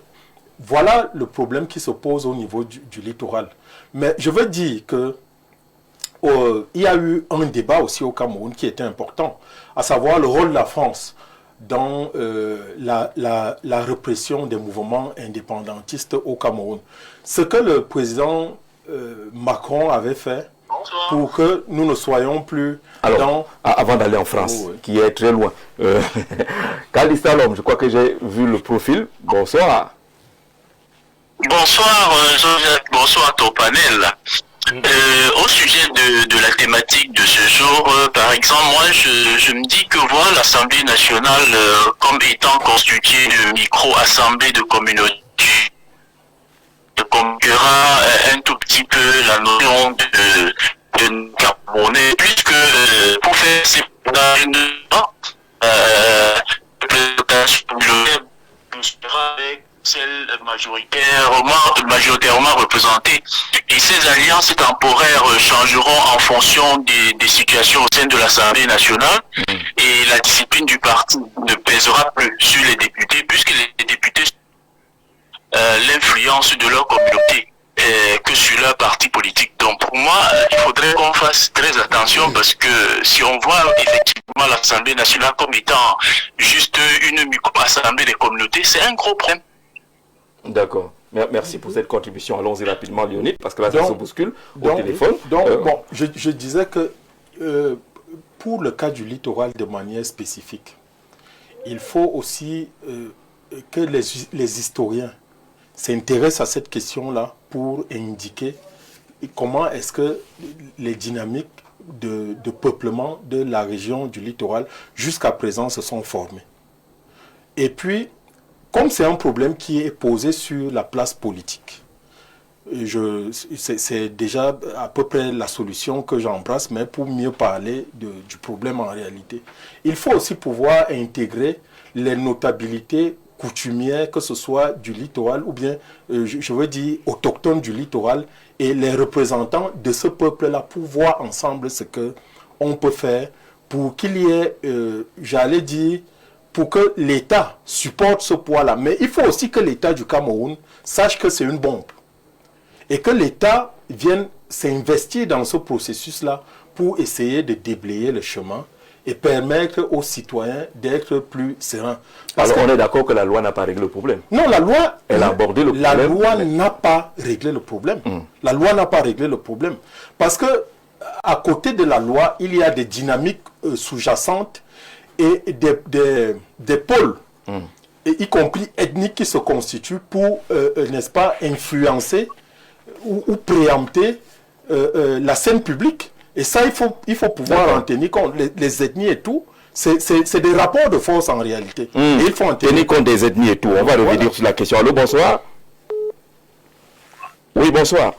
voilà le problème qui se pose au niveau du littoral. Mais je veux dire que il y a eu un débat aussi au Cameroun qui était important, à savoir le rôle de la France dans la répression des mouvements indépendantistes au Cameroun. Ce que le président Macron avait fait pour que nous ne soyons plus avant d'aller en France, qui est très loin. Kali Salom, je crois que j'ai vu le profil. Bonsoir. Bonsoir, Jean-Jacques. Bonsoir à ton panel. Au sujet de la thématique de ce jour, par exemple, moi je me dis que voir l'Assemblée nationale comme étant constituée de micro-assemblées de communautés conquérera un tout petit peu la notion de Camerounais, puisque pour faire ces avec celle majoritairement représentée. Et ces alliances temporaires changeront en fonction des situations au sein de l'Assemblée nationale. Et la discipline du parti ne pèsera plus sur les députés, puisque les députés l'influence de leur communauté que sur leur parti politique. Donc pour moi, il faudrait qu'on fasse très attention, parce que si on voit effectivement l'Assemblée nationale comme étant juste une micro-assemblée des communautés, c'est un gros problème. D'accord. Merci pour cette contribution. Allons-y rapidement, Léonide, parce que là, ça se bouscule au téléphone. Bon, je disais que pour le cas du littoral de manière spécifique, il faut aussi que les historiens s'intéressent à cette question-là pour indiquer comment est-ce que les dynamiques de peuplement de la région du littoral jusqu'à présent se sont formées. Et puis, comme c'est un problème qui est posé sur la place politique, c'est déjà à peu près la solution que j'embrasse, mais pour mieux parler du problème en réalité. Il faut aussi pouvoir intégrer les notabilités coutumières, que ce soit du littoral ou bien, je veux dire, autochtones du littoral, et les représentants de ce peuple-là pour voir ensemble ce qu'on peut faire pour qu'il y ait, j'allais dire, pour que l'État supporte ce poids-là. Mais il faut aussi que l'État du Cameroun sache que c'est une bombe. Et que l'État vienne s'investir dans ce processus-là pour essayer de déblayer le chemin et permettre aux citoyens d'être plus sereins. Alors on est d'accord que la loi n'a pas réglé le problème. Non, la loi... Elle a abordé le problème. La loi n'a pas réglé le problème. La loi n'a pas réglé le problème. Parce que à côté de la loi, il y a des dynamiques sous-jacentes et des pôles, y compris ethniques, qui se constituent pour, n'est-ce pas, influencer ou préempter la scène publique. Et ça, il faut pouvoir en tenir compte. Les ethnies et tout, c'est des rapports de force en réalité. Et il faut en tenir compte des ethnies et tout. On va revenir sur la question. Allô, bonsoir. Oui, bonsoir.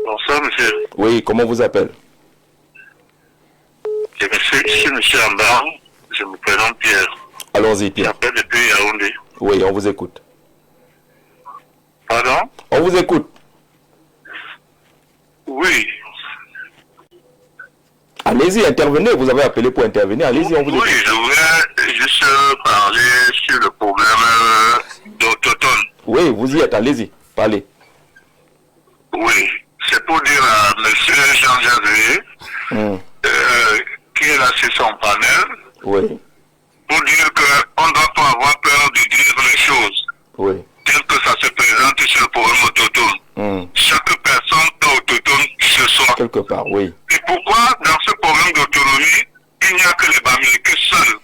Bonsoir, monsieur. Oui, comment vous appelez? Je suis monsieur Ambar. Je me présente Pierre. Allons-y, Pierre. J'appelle depuis Yaoundé. Oui, on vous écoute. Pardon? On vous écoute. Oui. Allez-y, intervenez. Vous avez appelé pour intervenir. Allez-y, on vous écoute. Oui, je voulais juste parler sur le problème d'autochtone. Oui, vous y êtes. Allez-y, parlez. Oui, c'est pour dire à monsieur Jean Javier, qui est là sur son panel, oui, pour dire qu'on ne doit pas avoir peur de dire les choses Oui. telles que ça se présente sur le programme autochtone. Chaque personne est autochtone chez soi. Quelque part, oui. Et pourquoi dans ce programme d'autonomie, il n'y a que les Bamileke seuls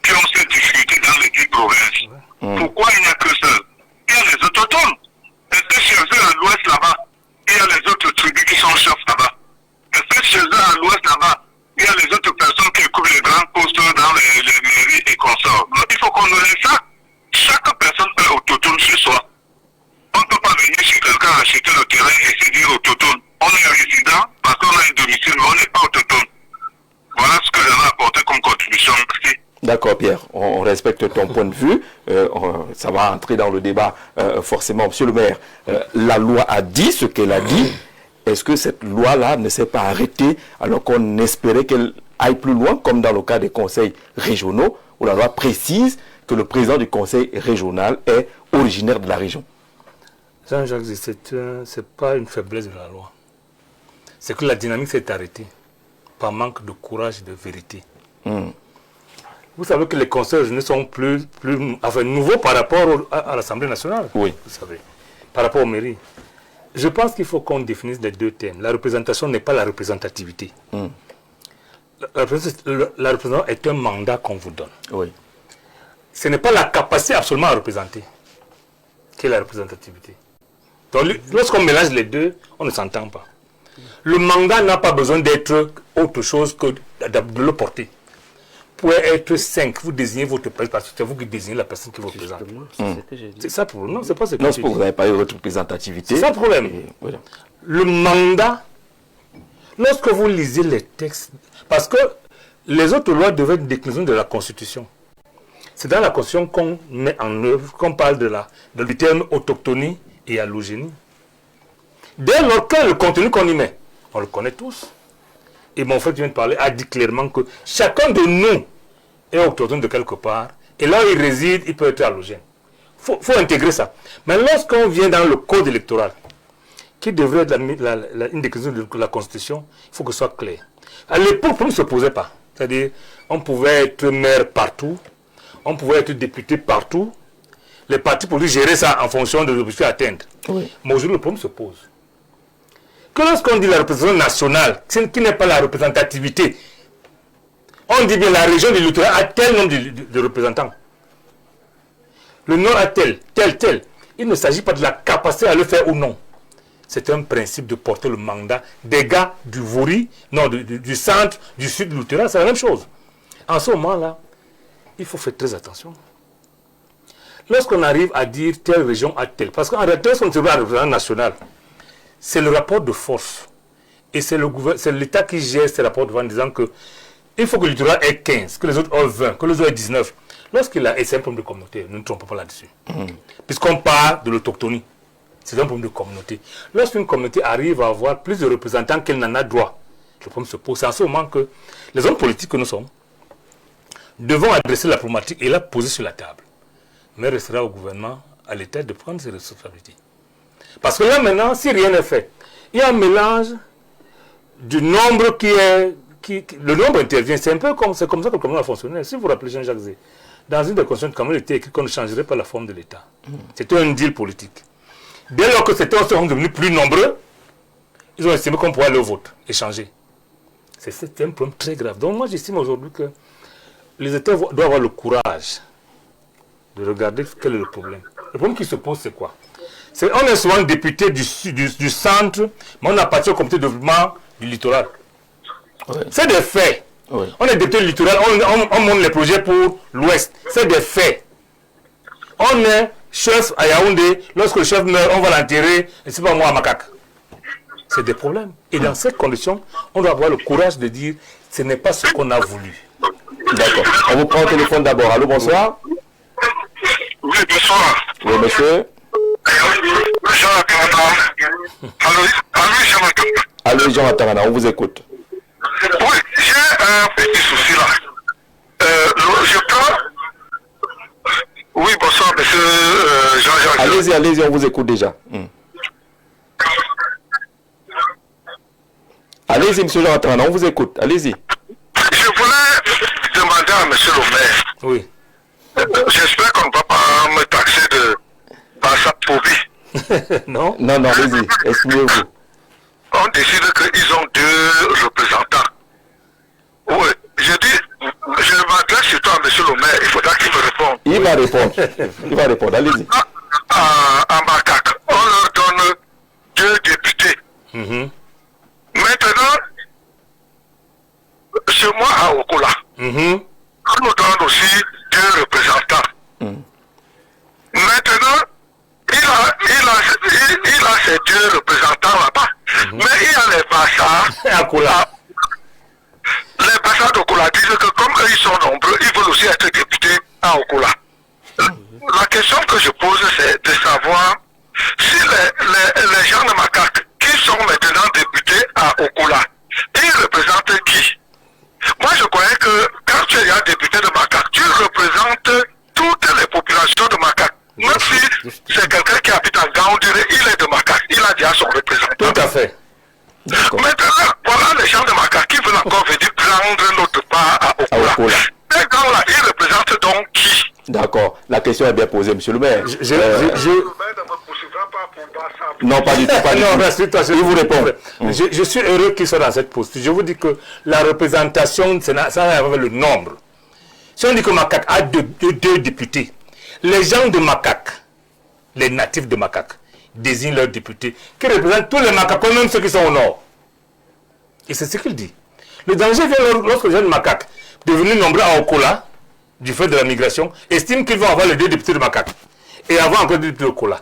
qui ont cette difficulté dans les 10 provinces? Pourquoi il n'y a que seuls? Il y a les autochtones. Est-ce que chez eux à l'ouest là-bas, il y a les autres tribus qui sont chefs là-bas? Est-ce que chez eux à l'ouest là-bas, il y a les autres personnes qui occupent les grands postes dans les mairies et consorts? Donc il faut qu'on ait ça. Chaque personne est autochtone chez soi. On ne peut pas venir chez quelqu'un acheter le terrain et se dire autochtone. On est résident parce qu'on a un domicile, mais on n'est pas autochtone. Voilà ce que j'en ai apporté comme contribution. Merci. D'accord, Pierre, on respecte ton point de vue. Ça va entrer dans le débat forcément. Monsieur le maire, la loi a dit ce qu'elle a dit. Est-ce que cette loi-là ne s'est pas arrêtée alors qu'on espérait qu'elle aille plus loin, comme dans le cas des conseils régionaux, où la loi précise que le président du conseil régional est originaire de la région? Jean-Jacques, ce n'est pas une faiblesse de la loi. C'est que la dynamique s'est arrêtée par manque de courage et de vérité. Vous savez que les conseils régionaux sont plus nouveaux par rapport à l'Assemblée nationale. Oui. Vous savez, par rapport aux mairies. Je pense qu'il faut qu'on définisse les deux thèmes. La représentation n'est pas la représentativité. La représentation est un mandat qu'on vous donne. Oui. Ce n'est pas la capacité absolument à représenter qui est la représentativité. Donc, lorsqu'on mélange les deux, on ne s'entend pas. Le mandat n'a pas besoin d'être autre chose que de le porter. Vous pouvez être 5, vous désignez votre personne, parce que c'est vous qui désignez la personne qui vous représente. C'est ça le problème. Non, c'est pas ce que non, c'est pour vous n'avez pas eu votre représentativité. C'est ça le problème. Et, voilà. Le mandat, lorsque vous lisez les textes, parce que les autres lois devaient être une déclinaison de la Constitution. C'est dans la Constitution qu'on met en œuvre, qu'on parle du terme autochtonie et allogénie. Dès lors que le contenu qu'on y met, on le connaît tous. Et mon frère qui vient de parler a dit clairement que chacun de nous est autochtone de quelque part. Et là où il réside, il peut être allogène. Il faut intégrer ça. Mais lorsqu'on vient dans le code électoral, qui devrait être une déclaration de la Constitution, il faut que ce soit clair. À l'époque, le problème ne se posait pas. C'est-à-dire, on pouvait être maire partout, on pouvait être député partout. Les partis politiques gérer ça en fonction de l'objectif à atteindre. Oui. Mais aujourd'hui, le problème se pose. Que lorsqu'on dit la représentation nationale, qui n'est pas la représentativité, on dit bien la région du littoral a tel nombre de représentants. Le Nord a tel. Il ne s'agit pas de la capacité à le faire ou non. C'est un principe de porter le mandat des gars du Vouri, non, du centre, du sud, du littoral, c'est la même chose. En ce moment-là, il faut faire très attention. Lorsqu'on arrive à dire telle région a telle, parce qu'en réalité, lorsqu'on se voit à la représentation nationale, c'est le rapport de force. Et c'est l'État qui gère ces rapports de force en disant que il faut que le littoral ait 15, que les autres aient 20, que les autres aient 19. Lorsqu'il a, et c'est un problème de communauté, ne nous trompons pas là-dessus. Puisqu'on parle de l'autochtonie, c'est un problème de communauté. Lorsqu'une communauté arrive à avoir plus de représentants qu'elle n'en a droit, le problème se pose. C'est en ce moment que les hommes politiques que nous sommes devons adresser la problématique et la poser sur la table. Mais il restera au gouvernement, à l'État, de prendre ses responsabilités. Parce que là maintenant, si rien n'est fait, il y a un mélange du nombre le nombre intervient. C'est comme ça que le Cameroun a fonctionné. Si vous vous rappelez Jean-Jacques Zé, dans une des constitutions du Cameroun, il était écrit qu'on ne changerait pas la forme de l'État. C'était un deal politique. Dès lors que ces États sont devenus plus nombreux, ils ont estimé qu'on pourrait aller au vote et changer. C'est un problème très grave. Donc moi j'estime aujourd'hui que les États doivent avoir le courage de regarder quel est le problème. Le problème qui se pose, c'est quoi? On est souvent député du centre, mais on appartient au comité de développement du littoral. Oui. C'est des faits. Oui. On est député du littoral, on monte les projets pour l'Ouest. C'est des faits. On est chef à Yaoundé, lorsque le chef meurt, on va l'enterrer, et c'est pas moi à Macaque. C'est des problèmes. Et dans cette condition, on doit avoir le courage de dire ce n'est pas ce qu'on a voulu. D'accord. On vous prend au téléphone d'abord. Allô, bonsoir. Oui, bonsoir. Oui, monsieur. Allô, Jean Atarana, on vous écoute. Oui, j'ai un petit souci là. Je prends. Oui, bonsoir, monsieur Jean-Jacques. Allez-y, on vous écoute déjà. Allez-y, monsieur Jean Atarana, on vous écoute. Allez-y. Je voulais demander à monsieur le maire. Oui. J'espère qu'on ne va pas me taxer de Bassapobi. Non. Non, allez-y, exprimez-vous. On décide qu'ils ont 2 représentants. Oui, je m'adresse surtout à M. le maire, il faudra qu'il me réponde. Il va répondre, allez-y. À Makak, on leur donne 2 députés. Maintenant, chez moi à Okola, on nous donne aussi 2 représentants. Maintenant, il a ces 2 représentants là-bas, mais il y a les Bassa. Les Bassa d'Okola disent que comme eux ils sont nombreux, ils veulent aussi être députés à Okola. La question que je pose, c'est de savoir si les gens de Makak qui sont maintenant députés à Okola, ils représentent qui? Moi, je croyais que quand tu es un député de Makak, tu représentes toutes les populations de Makak. Même si c'est quelqu'un qui habite en Gaoundéré, il est de Makak, il a déjà son représentant. Tout à fait. Maintenant, voilà les gens de Makak qui veulent encore venir prendre notre part à Okola. Ces gens-là, ils représentent donc qui? D'accord, la question est bien posée, monsieur le maire. Non, pas du tout, pas du tout. Il vous répond. Je suis heureux qu'ils soient dans cette posture. Je vous dis que la représentation, ça n'a rien à voir avec le nombre. Si on dit que Makak a 2 députés, les gens de Makak, les natifs de Makak, désignent leurs députés qui représentent tous les Makakos, même ceux qui sont au nord. Et c'est ce qu'il dit. Le danger vient lorsque les gens de Makak, devenus nombreux à Okola, du fait de la migration, estiment qu'ils vont avoir les 2 députés de Makak et avoir encore 2 députés de Okola.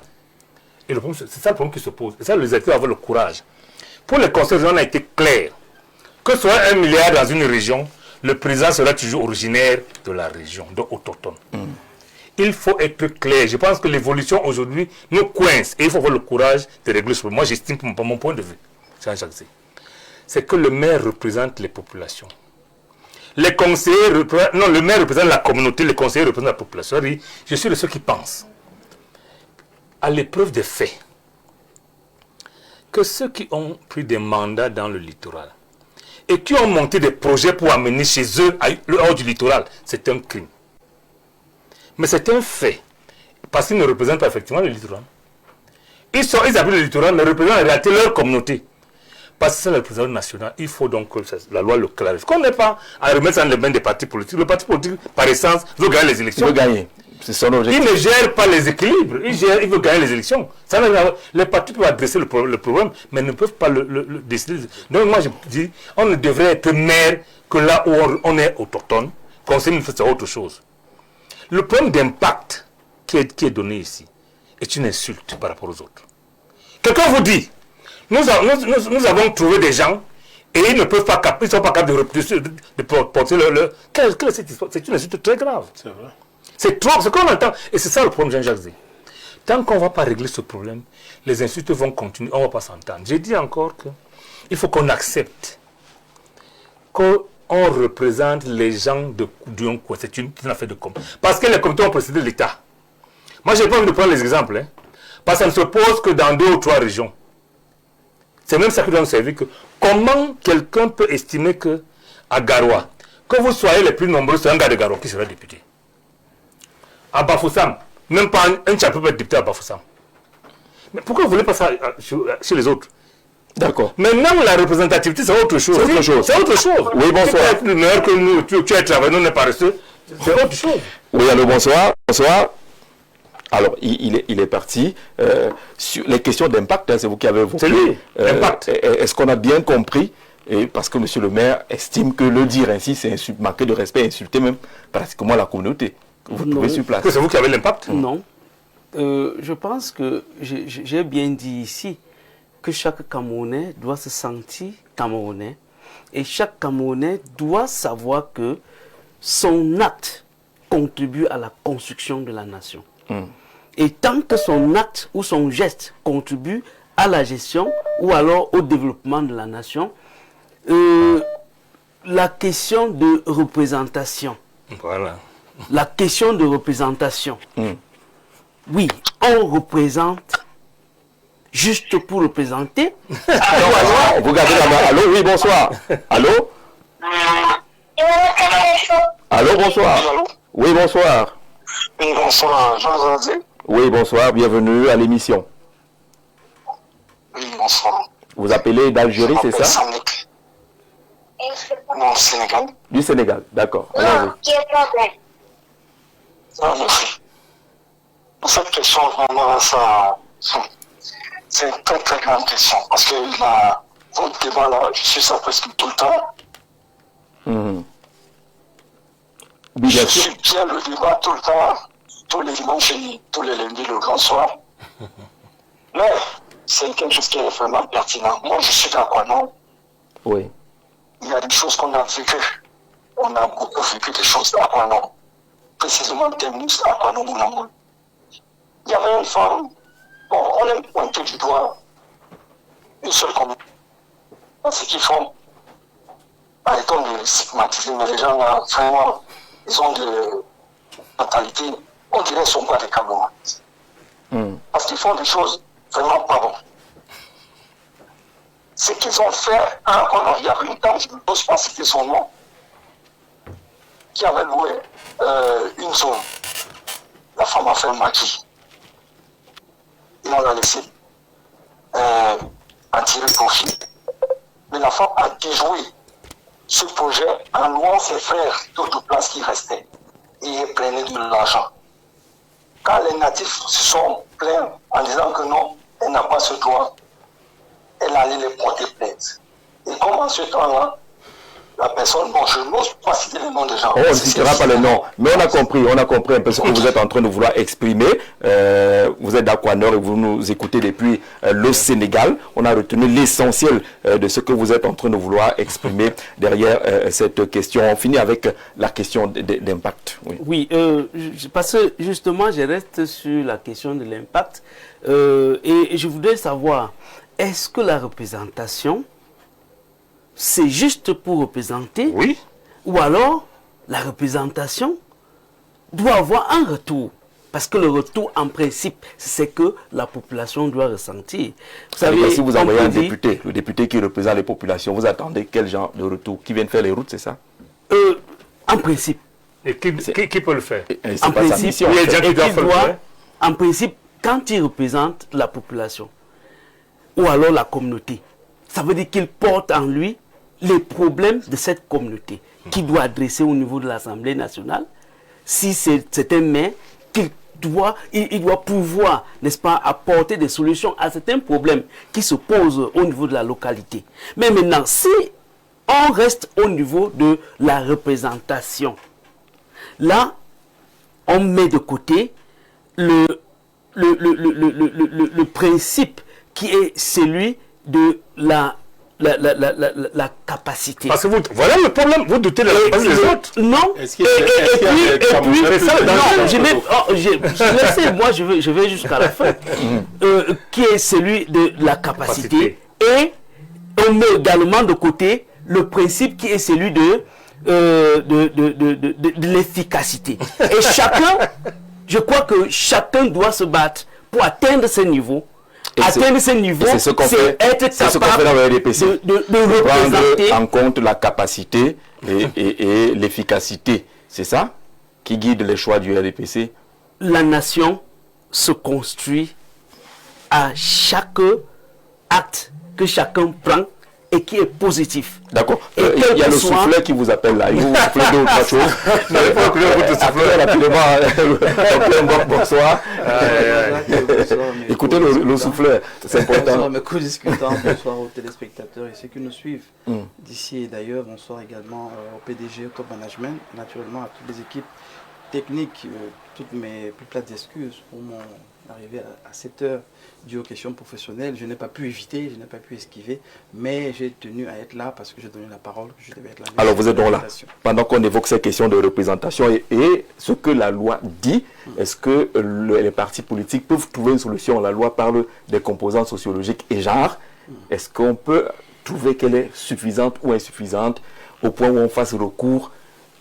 Et le problème, c'est ça le problème qui se pose. Et ça, les acteurs avoir le courage. Pour les conseils, on a été clair. Que ce soit 1 milliard dans une région, le président sera toujours originaire de la région, de autochtone. Il faut être clair. Je pense que l'évolution aujourd'hui nous coince. Et il faut avoir le courage de régler ce problème. Moi, j'estime, pour mon point de vue, c'est que le maire représente les populations. Les conseillers représentent... Non, le maire représente la communauté, les conseillers représentent la population. Je suis de ceux qui pensent, à l'épreuve des faits, que ceux qui ont pris des mandats dans le littoral et qui ont monté des projets pour amener chez eux hors du littoral, c'est un crime. Mais c'est un fait, parce qu'ils ne représentent pas effectivement le littoral. Ils habitent le littoral, mais représentent en réalité leur communauté. Parce que c'est le président national, il faut donc que la loi le clarifie. Qu'on n'ait pas à remettre ça dans les mains des partis politiques. Le parti politique, par essence, veut gagner les élections. Il veut gagner. C'est son objectif. Il ne gère pas les équilibres. Il veut gagner les élections. Ça, les partis peuvent adresser le problème, mais ne peuvent pas le décider. Donc moi, je dis, on ne devrait être maire que là où on est autochtone. Conseiller, c'est autre chose. Le problème d'impact qui est donné ici est une insulte par rapport aux autres. Quelqu'un vous dit, nous avons trouvé des gens et ils ne peuvent pas, ils sont pas capables de porter le... C'est une insulte très grave. C'est vrai. C'est trop, c'est qu'on entend. Et c'est ça le problème, Jean-Jacques Zé. Tant qu'on ne va pas régler ce problème, les insultes vont continuer, on ne va pas s'entendre. J'ai dit encore qu'il faut qu'on accepte qu'on représente les gens d'un coin. C'est une affaire de com. Parce que les comités ont précédé l'État. Moi, je n'ai pas envie de prendre les exemples. Parce que ça ne se pose que dans 2 ou 3 régions. C'est même ça qui doit nous servir. Comment quelqu'un peut estimer qu'à Garoua, que vous soyez les plus nombreux, c'est un gars de Garoua qui sera député. À Bafoussam, même pas un chapeau peut être député à Bafoussam. Mais pourquoi vous ne voulez pas ça chez les autres? D'accord. Maintenant, la représentativité, c'est autre chose. C'est autre chose. C'est autre chose. Oui, bonsoir. Tu peux être meilleur que nous, tu es travailleur, nous, on est paresseux. C'est autre chose. Oui, allô, bonsoir. Bonsoir. Alors, il est parti. Sur les questions d'impact, c'est vous qui avez évoqué. C'est lui, l'impact. Est-ce qu'on a bien compris? Et parce que monsieur le maire estime que le dire ainsi, c'est manquer de respect, insulter même pratiquement la communauté. Vous trouvez sur place. C'est vous qui avez l'impact? Non. Je pense que j'ai bien dit ici que chaque Camerounais doit se sentir Camerounais. Et chaque Camerounais doit savoir que son acte contribue à la construction de la nation. Et tant que son acte ou son geste contribue à la gestion ou alors au développement de la nation, la question de représentation. Voilà. La question de représentation. Oui, on représente juste pour représenter. Allô, vous gardez la main. Allô, oui, bonsoir. Allô? Allô, bonsoir. Oui, bonsoir. Oui, bonsoir, Jean-José. Oui, bonsoir, bienvenue à l'émission. Oui, bonsoir. Vous appelez d'Algérie, c'est ça? Sanik. Non, Sénégal. Du Sénégal, d'accord. Non, merci. Cette question, vraiment, ça, c'est une très très grande question. Parce que là, votre débat là, je suis ça presque tout le temps. Oui, bien Je sûr. suis bien le débat tout le temps, tous les dimanches et tous les lundis, le grand soir. Mais c'est quelque chose qui est vraiment pertinent. Moi, je suis d'accord, non? Oui. Il y a des choses qu'on a vécues. On a beaucoup vécu des choses à Kwanon. Précisément, des ministres à Kwanon. Il y avait une femme, bon, on aime pointer du doigt une seule communauté. Ce qu'ils font, arrêtons de stigmatiser, mais les gens là, vraiment, ils ont des mentalités, on dirait qu'ils ne sont pas des Camerounais. Parce qu'ils font des choses vraiment pas bonnes. Ce qu'ils ont fait à Kwanon, il y a une dame, je ne peux pas citer son nom, qui avait loué une zone. La femme a fait un maquis. Ils l'ont laissé en tirer profit. Mais la femme a déjoué ce projet en louant ses frères d'autres places qui restaient et prenaient de l'argent. Quand les natifs se sont plaints en disant que non, elle n'a pas ce droit, elle allait les porter plainte. Et comme en ce temps-là, la personne, bon, je n'ose pas citer les noms des gens. Oh, on ne citera pas les noms, mais on a compris un peu ce que vous êtes en train de vouloir exprimer. Vous êtes d'Aquanor et vous nous écoutez depuis le Sénégal. On a retenu l'essentiel de ce que vous êtes en train de vouloir exprimer derrière cette question. On finit avec la question d'impact. Oui, parce que justement, je reste sur la question de l'impact et je voudrais savoir, est-ce que la représentation, c'est juste pour représenter, Oui. ou alors la représentation doit avoir un retour. Parce que le retour, en principe, c'est ce que la population doit ressentir. Vous savez, si vous envoyez un député, le député qui représente les populations, vous attendez quel genre de retour? Qui vienne faire les routes, c'est ça? En principe. Et qui peut le faire? En principe, en principe, quand il représente la population, ou alors la communauté, ça veut dire qu'il porte en lui les problèmes de cette communauté qu'il doit adresser au niveau de l'Assemblée nationale. Si c'est un maire, il doit pouvoir, n'est-ce pas, apporter des solutions à certains problèmes qui se posent au niveau de la localité. Mais maintenant, si on reste au niveau de la représentation, là, on met de côté le principe qui est celui de la capacité. Parce que voilà le problème, vous doutez de la capacité des autres. Non. Et puis, moi je vais jusqu'à la fin, qui est celui de la capacité. Et on met également de côté le principe qui est celui de l'efficacité. Et chacun, je crois que chacun doit se battre pour atteindre ce niveau. Atteindre ce niveau, c'est ce qu'on fait dans le RDPC. De représenter en compte la capacité et l'efficacité. C'est ça qui guide les choix du RDPC. La nation se construit à chaque acte que chacun prend et qui est positif. D'accord. Il y a le soufflet qui vous appelle là. Il vous soufflez deux ou trois choses. Bonsoir. Écoutez le soufflet, c'est important. Bonsoir mes co-discutants, bonsoir aux téléspectateurs et ceux qui nous suivent d'ici et d'ailleurs. Bonsoir également au PDG, au top management, naturellement à toutes les équipes techniques. Toutes mes plus plates excuses pour mon arrivée à 7 heures dû aux questions professionnelles. Je n'ai pas pu éviter, je n'ai pas pu esquiver, mais j'ai tenu à être là parce que j'ai donné la parole, que je devais être là. Alors vous êtes donc là, pendant qu'on évoque ces questions de représentation et ce que la loi dit, est-ce que les partis politiques peuvent trouver une solution? La loi parle des composantes sociologiques et genre. Est-ce qu'on peut trouver qu'elle est suffisante ou insuffisante au point où on fasse recours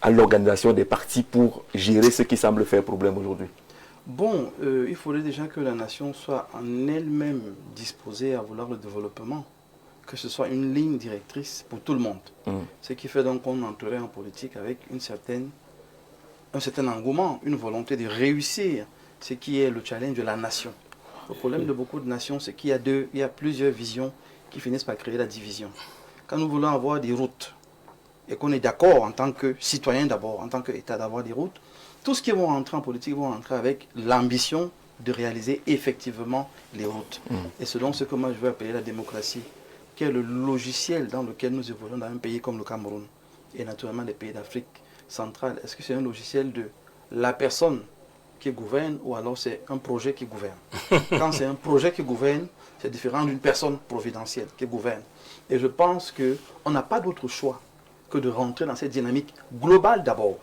à l'organisation des partis pour gérer ce qui semble faire problème aujourd'hui? Bon, il faudrait déjà que la nation soit en elle-même disposée à vouloir le développement, que ce soit une ligne directrice pour tout le monde. Ce qui fait donc qu'on entrerait en politique avec une certaine un certain engouement, une volonté de réussir ce qui est le challenge de la nation. Le problème de beaucoup de nations, c'est qu'il y a plusieurs visions qui finissent par créer la division. Quand nous voulons avoir des routes, et qu'on est d'accord en tant que citoyen d'abord, en tant qu'État d'avoir des routes, tous ceux qui vont rentrer en politique vont rentrer avec l'ambition de réaliser effectivement les routes. Et selon ce que moi je veux appeler la démocratie, qui est le logiciel dans lequel nous évoluons dans un pays comme le Cameroun, et naturellement les pays d'Afrique centrale, est-ce que c'est un logiciel de la personne qui gouverne ou alors c'est un projet qui gouverne? Quand c'est un projet qui gouverne, c'est différent d'une personne providentielle qui gouverne. Et je pense qu'on n'a pas d'autre choix que de rentrer dans cette dynamique globale d'abord.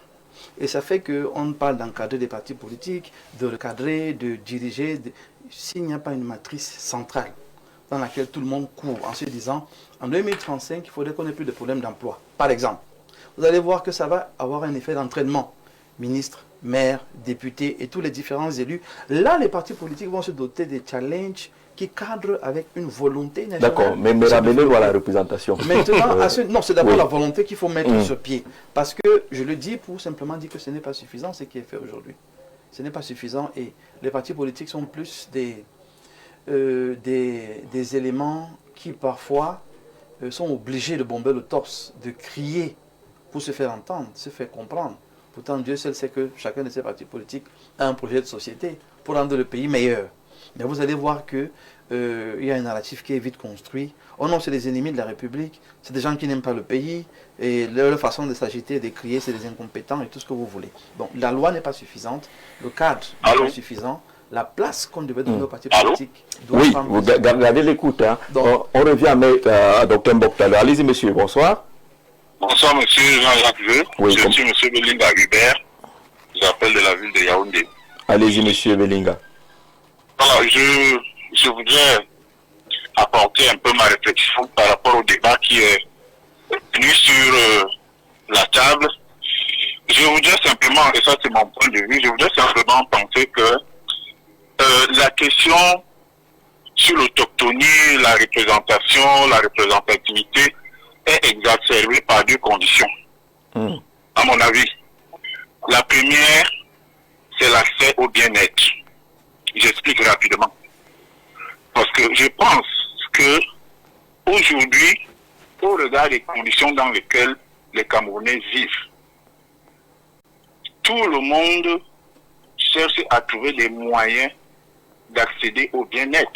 Et ça fait qu'on parle d'encadrer des partis politiques, de recadrer, de diriger, s'il n'y a pas une matrice centrale dans laquelle tout le monde court en se disant en 2035, il faudrait qu'on ait plus de problèmes d'emploi. Par exemple, vous allez voir que ça va avoir un effet d'entraînement. Ministres, maires, députés et tous les différents élus. Là, les partis politiques vont se doter des challenges qui cadrent avec une volonté nationale. D'accord, mais ramenez-nous à la représentation. Maintenant, non, c'est d'abord la volonté qu'il faut mettre sur pied. Parce que, je le dis pour simplement dire que ce n'est pas suffisant ce qui est fait aujourd'hui. Ce n'est pas suffisant et les partis politiques sont plus des éléments qui parfois sont obligés de bomber le torse, de crier pour se faire entendre, se faire comprendre. Pourtant, Dieu seul sait que chacun de ces partis politiques a un projet de société pour rendre le pays meilleur. Mais vous allez voir qu'il y a un narratif qui est vite construit. Oh non, c'est des ennemis de la République, c'est des gens qui n'aiment pas le pays, et leur façon de s'agiter, de crier, c'est des incompétents et tout ce que vous voulez. Donc la loi n'est pas suffisante, le cadre n'est pas suffisant, la place qu'on devait donner aux partis politiques doit oui, prendre. vous gardez l'écoute. Hein. On revient à Dr Mbok. Allez-y, monsieur, bonsoir. Bonsoir, monsieur Jean-Jacques Vieux. Oui, je suis monsieur Belinga Hubert. J'appelle de la ville de Yaoundé. Allez-y, monsieur Belinga. Alors, je voudrais apporter un peu ma réflexion par rapport au débat qui est venu sur la table. Je voudrais simplement, et ça c'est mon point de vue, je voudrais simplement penser que la question sur l'autochtonie, la représentation, la représentativité est exacerbée par deux conditions. À mon avis, la première, c'est l'accès au bien-être. J'explique rapidement. Parce que je pense que aujourd'hui, au regard des conditions dans lesquelles les Camerounais vivent, tout le monde cherche à trouver des moyens d'accéder au bien-être.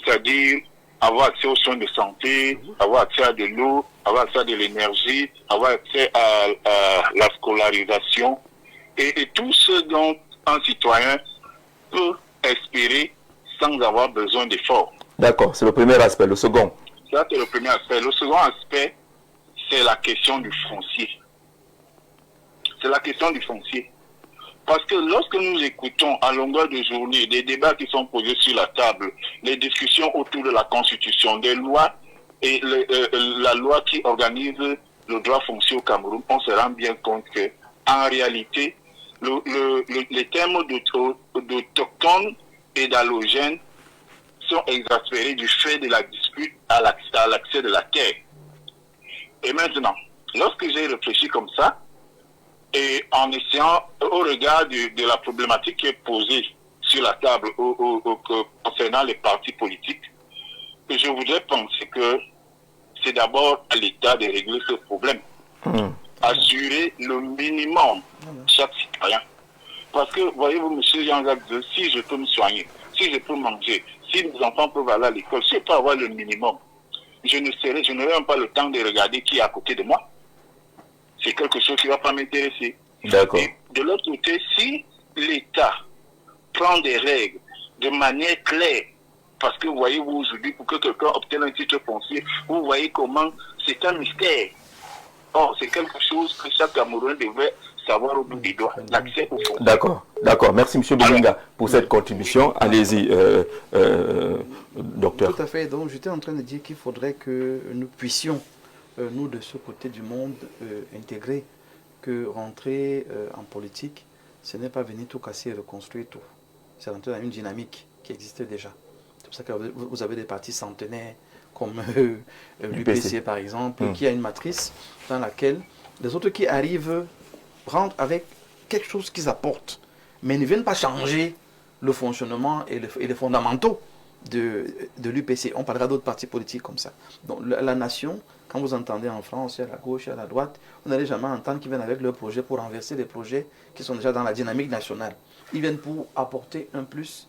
C'est-à-dire avoir accès aux soins de santé, avoir accès à de l'eau, avoir accès à de l'énergie, avoir accès à la scolarisation et tout ce dont un citoyen peut espérer sans avoir besoin d'efforts. D'accord, c'est le premier aspect. Le second? Ça, c'est le premier aspect. Le second aspect, c'est la question du foncier. C'est la question du foncier. Parce que lorsque nous écoutons à longueur de journée des débats qui sont posés sur la table, les discussions autour de la Constitution, des lois et la loi qui organise le droit foncier au Cameroun, on se rend bien compte que en réalité, les termes d'autochtones et d'allogènes sont exaspérés du fait de la dispute à l'accès de la terre. Et maintenant, lorsque j'ai réfléchi comme ça, et en essayant, au regard de la problématique qui est posée sur la table concernant les partis politiques, je voudrais penser que c'est d'abord à l'État de régler ce problème. Assurer le minimum chaque citoyen. Parce que, voyez-vous, monsieur Jean-Jacques, si je peux me soigner, si je peux manger, si mes enfants peuvent aller à l'école, si je peux avoir le minimum, je n'aurai même pas le temps de regarder qui est à côté de moi. C'est quelque chose qui ne va pas m'intéresser. D'accord. Et de l'autre côté, si l'État prend des règles de manière claire, parce que vous voyez, vous aujourd'hui, pour que quelqu'un obtienne un titre foncier, vous voyez comment c'est un mystère. Or, c'est quelque chose que chaque Camerounais devrait savoir au bout des doigts, l'accès au foncier. D'accord, d'accord. Merci, M. Belinga, pour cette contribution. Allez-y, docteur. Tout à fait. Donc, j'étais en train de dire qu'il faudrait que nous puissions, nous, de ce côté du monde, intégrer que rentrer en politique, ce n'est pas venir tout casser et reconstruire tout. C'est rentrer dans une dynamique qui existait déjà. C'est pour ça que vous avez des partis centenaires comme l'UPC par exemple, qui a une matrice dans laquelle les autres qui arrivent rentrent avec quelque chose qu'ils apportent, mais ils ne viennent pas changer le fonctionnement et les fondamentaux de l'UPC. On parlera d'autres partis politiques comme ça. Donc la nation, quand vous entendez en France, à la gauche, à la droite, vous n'allez jamais entendre qu'ils viennent avec leurs projets pour renverser les projets qui sont déjà dans la dynamique nationale. Ils viennent pour apporter un plus,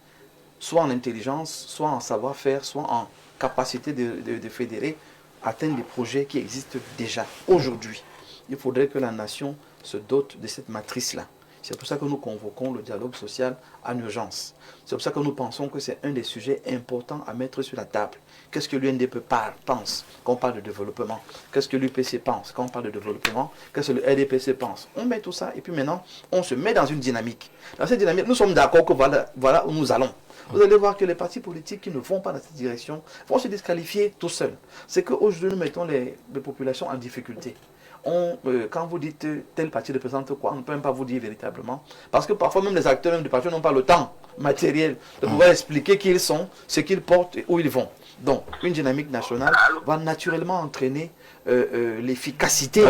soit en intelligence, soit en savoir-faire, soit en capacité de fédérer, atteindre des projets qui existent déjà aujourd'hui. Il faudrait que la nation se dote de cette matrice-là. C'est pour ça que nous convoquons le dialogue social en urgence. C'est pour ça que nous pensons que c'est un des sujets importants à mettre sur la table. Qu'est-ce que l'UNDP pense quand on parle de développement? Qu'est-ce que l'UPC pense quand on parle de développement? Qu'est-ce que le RDPC pense? On met tout ça et puis maintenant, on se met dans une dynamique. Dans cette dynamique, nous sommes d'accord que voilà où nous allons. Vous allez voir que les partis politiques qui ne vont pas dans cette direction vont se disqualifier tout seuls. C'est qu'aujourd'hui, nous mettons les populations en difficulté. Quand vous dites tel parti représente quoi, on ne peut même pas vous dire véritablement. Parce que parfois même les acteurs même du parti n'ont pas le temps matériel de pouvoir expliquer qui ils sont, ce qu'ils portent et où ils vont. Donc, une dynamique nationale va naturellement entraîner l'efficacité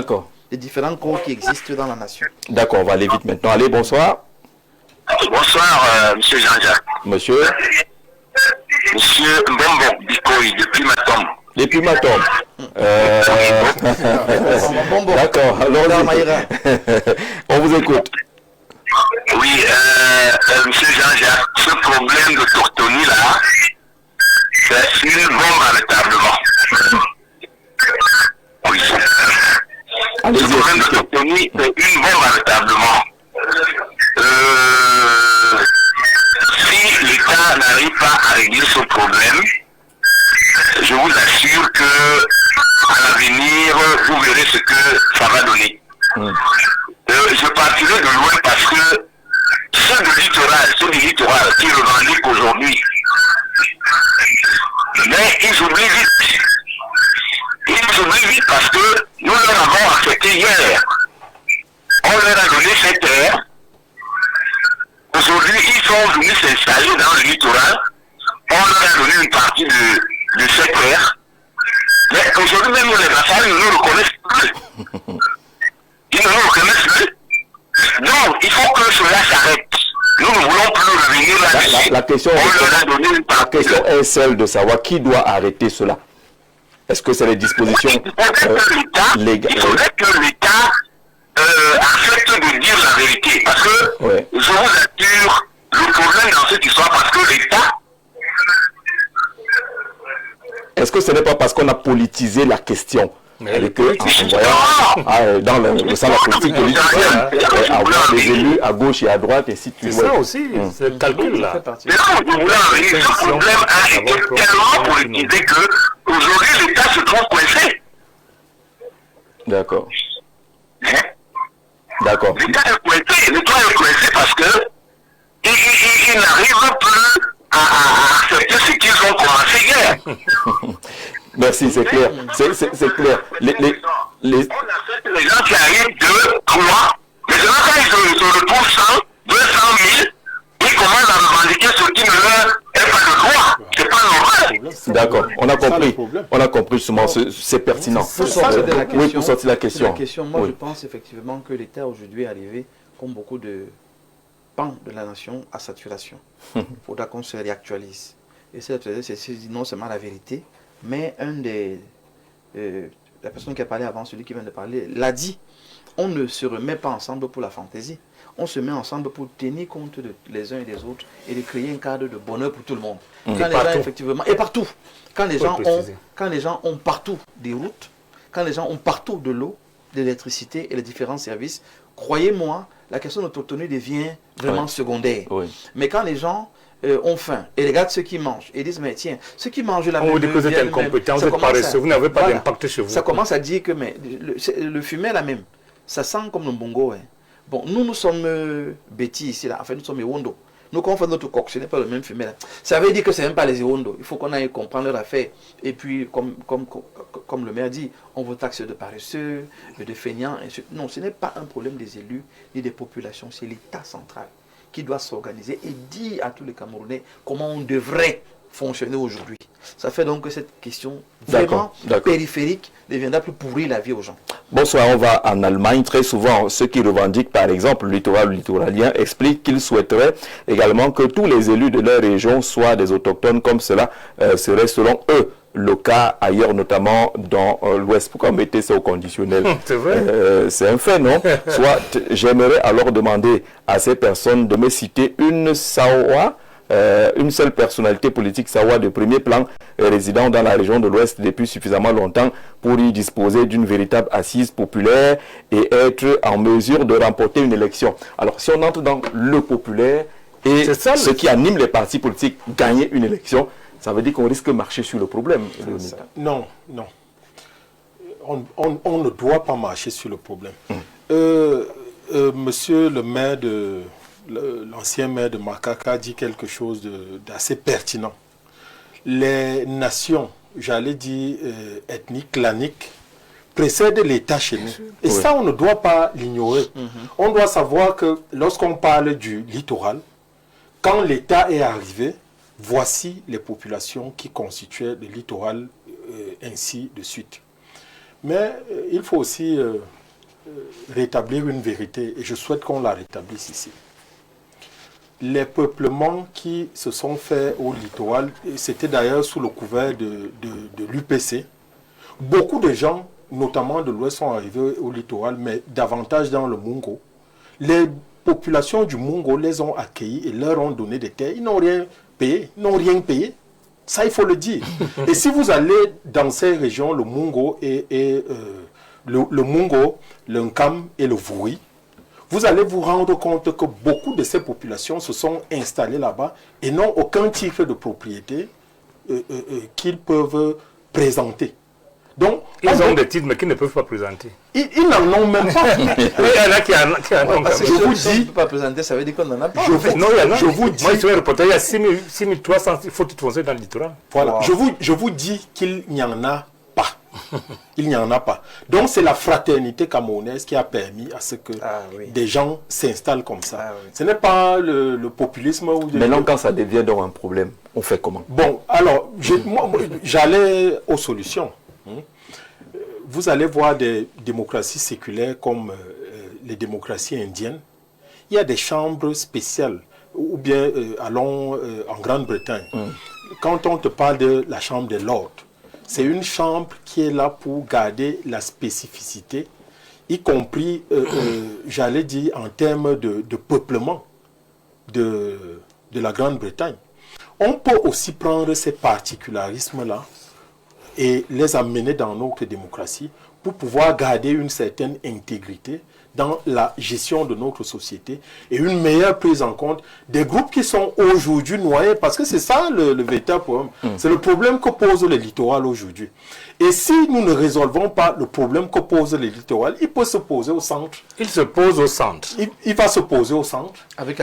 des différents corps qui existent dans la nation. D'accord, on va aller vite maintenant. Allez, bonsoir. Bonsoir, monsieur Jean-Jacques. Monsieur Mbombo Bikoy, depuis Matom. Depuis Matom. D'accord, alors on vous écoute. Oui, monsieur Jean-Jacques, ce problème de Tortoni là, c'est une bombe à retardement. Oui. Ce problème de Tortoni, c'est une bombe à retardement. Si l'État n'arrive pas à régler ce problème, je vous assure que à l'avenir, vous verrez ce que ça va donner. Je partirai de loin parce que ceux du littoral qui revendiquent aujourd'hui, mais ils oublient vite. Ils oublient vite parce que nous leur avons accepté hier. On leur a donné cette terre. Aujourd'hui, ils sont venus s'installer dans le littoral. On leur a donné une partie de cette terre. Mais aujourd'hui, même les affaires, ils ne nous reconnaissent plus. Ils ne nous reconnaissent plus. Donc, il faut que cela s'arrête. Nous ne voulons plus revenir là-dessus. La question est celle de savoir qui doit arrêter cela. Est-ce que c'est les dispositions légales? Il faudrait que l'État accepte de dire la vérité. Parce que, je vous assure, le problème dans cette histoire, parce que l'État... Est-ce que ce n'est pas parce qu'on a politisé la question? Et que, en voyant dans le sein de la politique politicienne, avoir des élus à gauche et à droite, et si tu vois. C'est ça aussi, c'est le calcul là. Mais là, ce problème a été tellement politisé que aujourd'hui l'État se trouve coincé. D'accord. D'accord. L'État est coincé parce que il n'arrive plus à accepter ce qu'ils ont commencé hier. Merci, c'est clair. C'est clair. Les gens qui arrivent 2, 3, mais quand ils se retrouvent 100, 200 000, ils commencent à revendiquer ce qui ne leur est pas de droit. C'est pas normal. D'accord, on a compris justement, c'est pertinent. Pour sortir de la question, oui, pour sortir de la question. Moi, je pense effectivement que l'État aujourd'hui est arrivé, comme beaucoup de pans de la nation, à saturation. Il faudra qu'on se réactualise. Et c'est non seulement la vérité, mais la personne qui a parlé avant, celui qui vient de parler, l'a dit. On ne se remet pas ensemble pour la fantaisie. On se met ensemble pour tenir compte les uns et des autres et de créer un cadre de bonheur pour tout le monde. Quand les gens, effectivement, et partout. Quand les gens ont partout des routes, quand les gens ont partout de l'eau, de l'électricité et les différents services, croyez-moi, la question de l'autonomie devient vraiment secondaire. Mais quand les gens ont faim et regardent ceux qui mangent et disent mais tiens, ceux qui mangent la on vous dit que vous êtes incompétent, vous êtes paresseux, vous n'avez pas d'impact chez vous. Ça commence à dire que mais le fumet là même, ça sent comme le bongo. Bon, nous sommes bêtis ici là, enfin nous sommes Ewondo. Nous quand on fait notre coq, ce n'est pas le même fumet là. Ça veut dire que ce n'est même pas les Ewondo. Il faut qu'on aille comprendre leur affaire. Et puis comme le maire dit, on vous taxe de paresseux, de feignants. Non, ce n'est pas un problème des élus ni des populations, c'est l'État central qui doit s'organiser et dire à tous les Camerounais comment on devrait fonctionner aujourd'hui. Ça fait donc que cette question vraiment périphérique deviendra plus pourrie la vie aux gens. Bonsoir, on va en Allemagne. Très souvent, ceux qui revendiquent, par exemple, le littoral ou littoralien, expliquent qu'ils souhaiteraient également que tous les élus de leur région soient des autochtones, comme cela serait selon eux le cas ailleurs, notamment dans l'Ouest. Pourquoi mettez ça au conditionnel? C'est vrai. C'est un fait, non? Soit, j'aimerais alors demander à ces personnes de me citer une Sawa, une seule personnalité politique Sawa de premier plan résidant dans la région de l'Ouest depuis suffisamment longtemps pour y disposer d'une véritable assise populaire et être en mesure de remporter une élection. Alors, si on entre dans le populaire et ce qui anime les partis politiques, gagner une élection, ça veut dire qu'on risque de marcher sur le problème. Non, non. On ne doit pas marcher sur le problème. Monsieur le maire l'ancien maire de Makaka dit quelque chose d'assez pertinent. Les nations, j'allais dire ethniques, claniques, précèdent l'État chez nous. Et ça, on ne doit pas l'ignorer. On doit savoir que lorsqu'on parle du littoral, quand l'État est arrivé, voici les populations qui constituaient le littoral, ainsi de suite. Mais il faut aussi rétablir une vérité, et je souhaite qu'on la rétablisse ici. Les peuplements qui se sont faits au littoral, c'était d'ailleurs sous le couvert de l'UPC. Beaucoup de gens, notamment de l'Ouest, sont arrivés au littoral, mais davantage dans le Mungo. Les populations du Mungo les ont accueillis et leur ont donné des terres. Ils n'ont rien payé, Ça, il faut le dire. Et si vous allez dans ces régions, le Mungo le Mungo, le Nkam et le Vouri, vous allez vous rendre compte que beaucoup de ces populations se sont installées là-bas et n'ont aucun titre de propriété qu'ils peuvent présenter. Donc, ils ont des titres mais qu'ils ne peuvent pas présenter. Ils n'en ont même pas. Il y en a qui en ont. Je vous dis, ne peut pas présenter, ça veut dire qu'on n'en a pas. Je vous dis. Moi, je suis un reporter, il y a 6300 faut fonciers dans le littoral. Voilà. Wow. Je vous dis qu'il n'y en a pas. Il n'y en a pas. Donc, c'est la fraternité camerounaise qui a permis à ce que des gens s'installent comme ça. Ce n'est pas le populisme. Maintenant, quand ça devient donc un problème, on fait comment? Bon, alors, j'allais aux solutions. Vous allez voir des démocraties séculaires comme les démocraties indiennes. Il y a des chambres spéciales, ou bien allons en Grande-Bretagne. Quand on te parle de la chambre des lords, c'est une chambre qui est là pour garder la spécificité, y compris, j'allais dire, en termes de peuplement de la Grande-Bretagne. On peut aussi prendre ces particularismes-là et les amener dans notre démocratie pour pouvoir garder une certaine intégrité dans la gestion de notre société et une meilleure prise en compte des groupes qui sont aujourd'hui noyés, parce que c'est ça le véritable problème. C'est le problème que pose le littoral aujourd'hui. Et si nous ne résolvons pas le problème que pose le littoral, il peut se poser au centre. Il se pose au centre. Il va se poser au centre.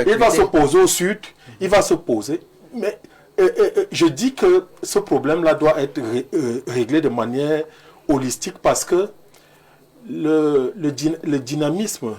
Il va se poser au sud. Il va se poser. Mais je dis que ce problème-là doit être réglé de manière holistique, parce que le dynamisme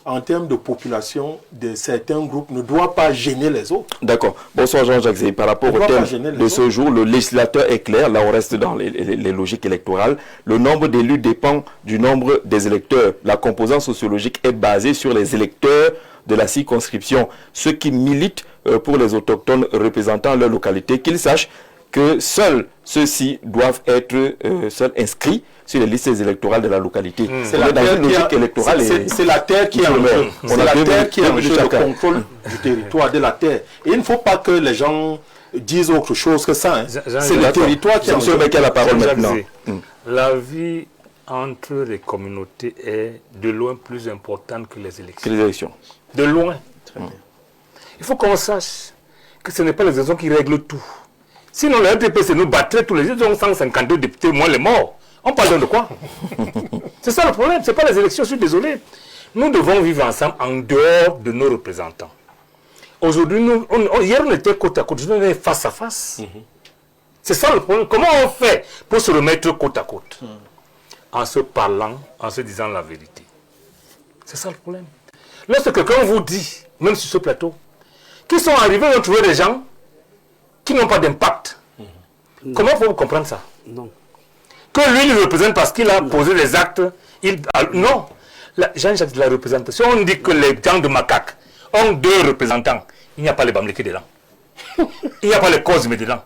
en termes de population de certains groupes ne doit pas gêner les autres. D'accord. Bonsoir Jean-Jacques Zéhi. Par rapport au thème de ce jour, le législateur est clair. Là, on reste dans les logiques électorales. Le nombre d'élus dépend du nombre des électeurs. La composante sociologique est basée sur les électeurs de la circonscription. Ceux qui militent pour les autochtones représentant leur localité, qu'ils sachent que seuls ceux-ci doivent être inscrits sur les listes électorales de la localité. C'est la terre qui est en jeu. C'est la terre qui est en jeu, le contrôle du territoire, de la terre. Et il ne faut pas que les gens disent autre chose que ça. Hein. C'est le territoire qui est en jeu. Qui a la parole maintenant. La vie entre les communautés est de loin plus importante que les élections. Que les élections. De loin. Il faut qu'on sache que ce n'est pas les élections qui règlent tout. Sinon, le RDPC nous battrait tous les jours, ils ont 152 députés, moins les morts. On parle de quoi? C'est ça le problème, ce n'est pas les élections, je suis désolé. Nous devons vivre ensemble en dehors de nos représentants. Aujourd'hui, hier on était côte à côte, aujourd'hui on est face à face. C'est ça le problème. Comment on fait pour se remettre côte à côte? En se parlant, en se disant la vérité. C'est ça le problème. Lorsque quelqu'un vous dit, même sur ce plateau, qu'ils sont arrivés à trouver des gens qui n'ont pas d'impact, comment faut-vous comprendre ça? Non. que lui il représente parce qu'il a posé les actes. Non, Jean-Jacques, la représentation, on dit que les gens de macaques ont 2 représentants. Il n'y a pas les Bamlékés dedans. Il n'y a pas les Cosmes dedans.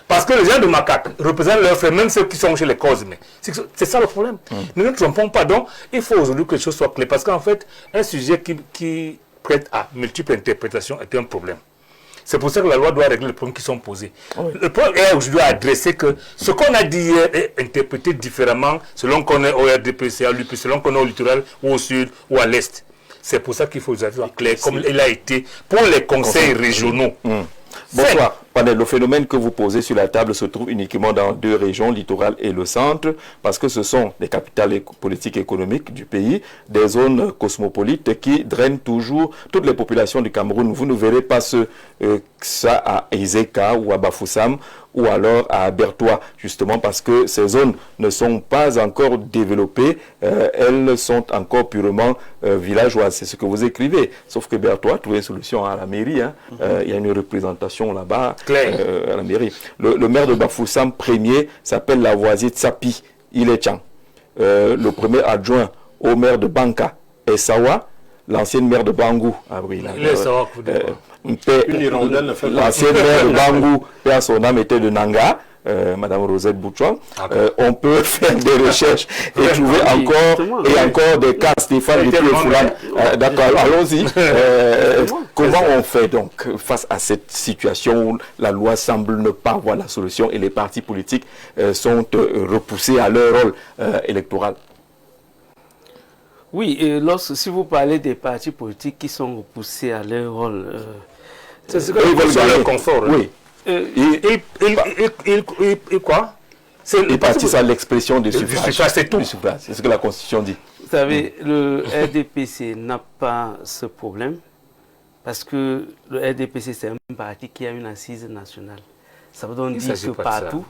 Parce que les gens de macaques représentent leurs frères, même ceux qui sont chez les Cosmes. C'est ça le problème. Nous ne trompons pas. Donc, il faut aujourd'hui que les choses soient claires. Parce qu'en fait, un sujet qui prête à multiples interprétations est un problème. C'est pour ça que la loi doit régler les problèmes qui sont posés. Oui. Le problème est aujourd'hui à adresser que ce qu'on a dit hier est interprété différemment selon qu'on est au RDPC, à l'UP, selon qu'on est au littoral ou au sud ou à l'est. C'est pour ça qu'il faut que ça soit clair, comme il a été pour les conseils régionaux. Bonsoir. Le phénomène que vous posez sur la table se trouve uniquement dans 2 régions, littoral et le centre, parce que ce sont des capitales politiques et économiques du pays, des zones cosmopolites qui drainent toujours toutes les populations du Cameroun. Vous ne verrez pas ça à Ezeka ou à Bafoussam ou alors à Bertois, justement parce que ces zones ne sont pas encore développées, elles sont encore purement villageoises. C'est ce que vous écrivez. Sauf que Bertois a trouvé une solution à la mairie. Il y a une représentation là-bas. À la mairie. Le maire de Bafoussam premier s'appelle Lavoisier Tsapi, il est Tchan. Le premier adjoint au maire de Banka est Sawa, l'ancienne maire de Bangou. Ah oui, l'ancienne maire de Bangou, à son âme était de Nanga. Madame Rosette Boutchouan, on peut faire des recherches et trouver encore des cas. Stéphane d'accord, allons-y. Comment on fait donc face à cette situation où la loi semble ne pas avoir la solution et les partis politiques sont repoussés à leur rôle électoral? Oui, si vous parlez des partis politiques qui sont repoussés à leur rôle, c'est ce qu'ils veulent leur confort. Oui. Quoi? Ils participent à l'expression du suffrage. C'est tout. C'est ce que la Constitution dit. Vous savez, le RDPC n'a pas ce problème parce que le RDPC, c'est un parti qui a une assise nationale. Ça veut donc dire que partout...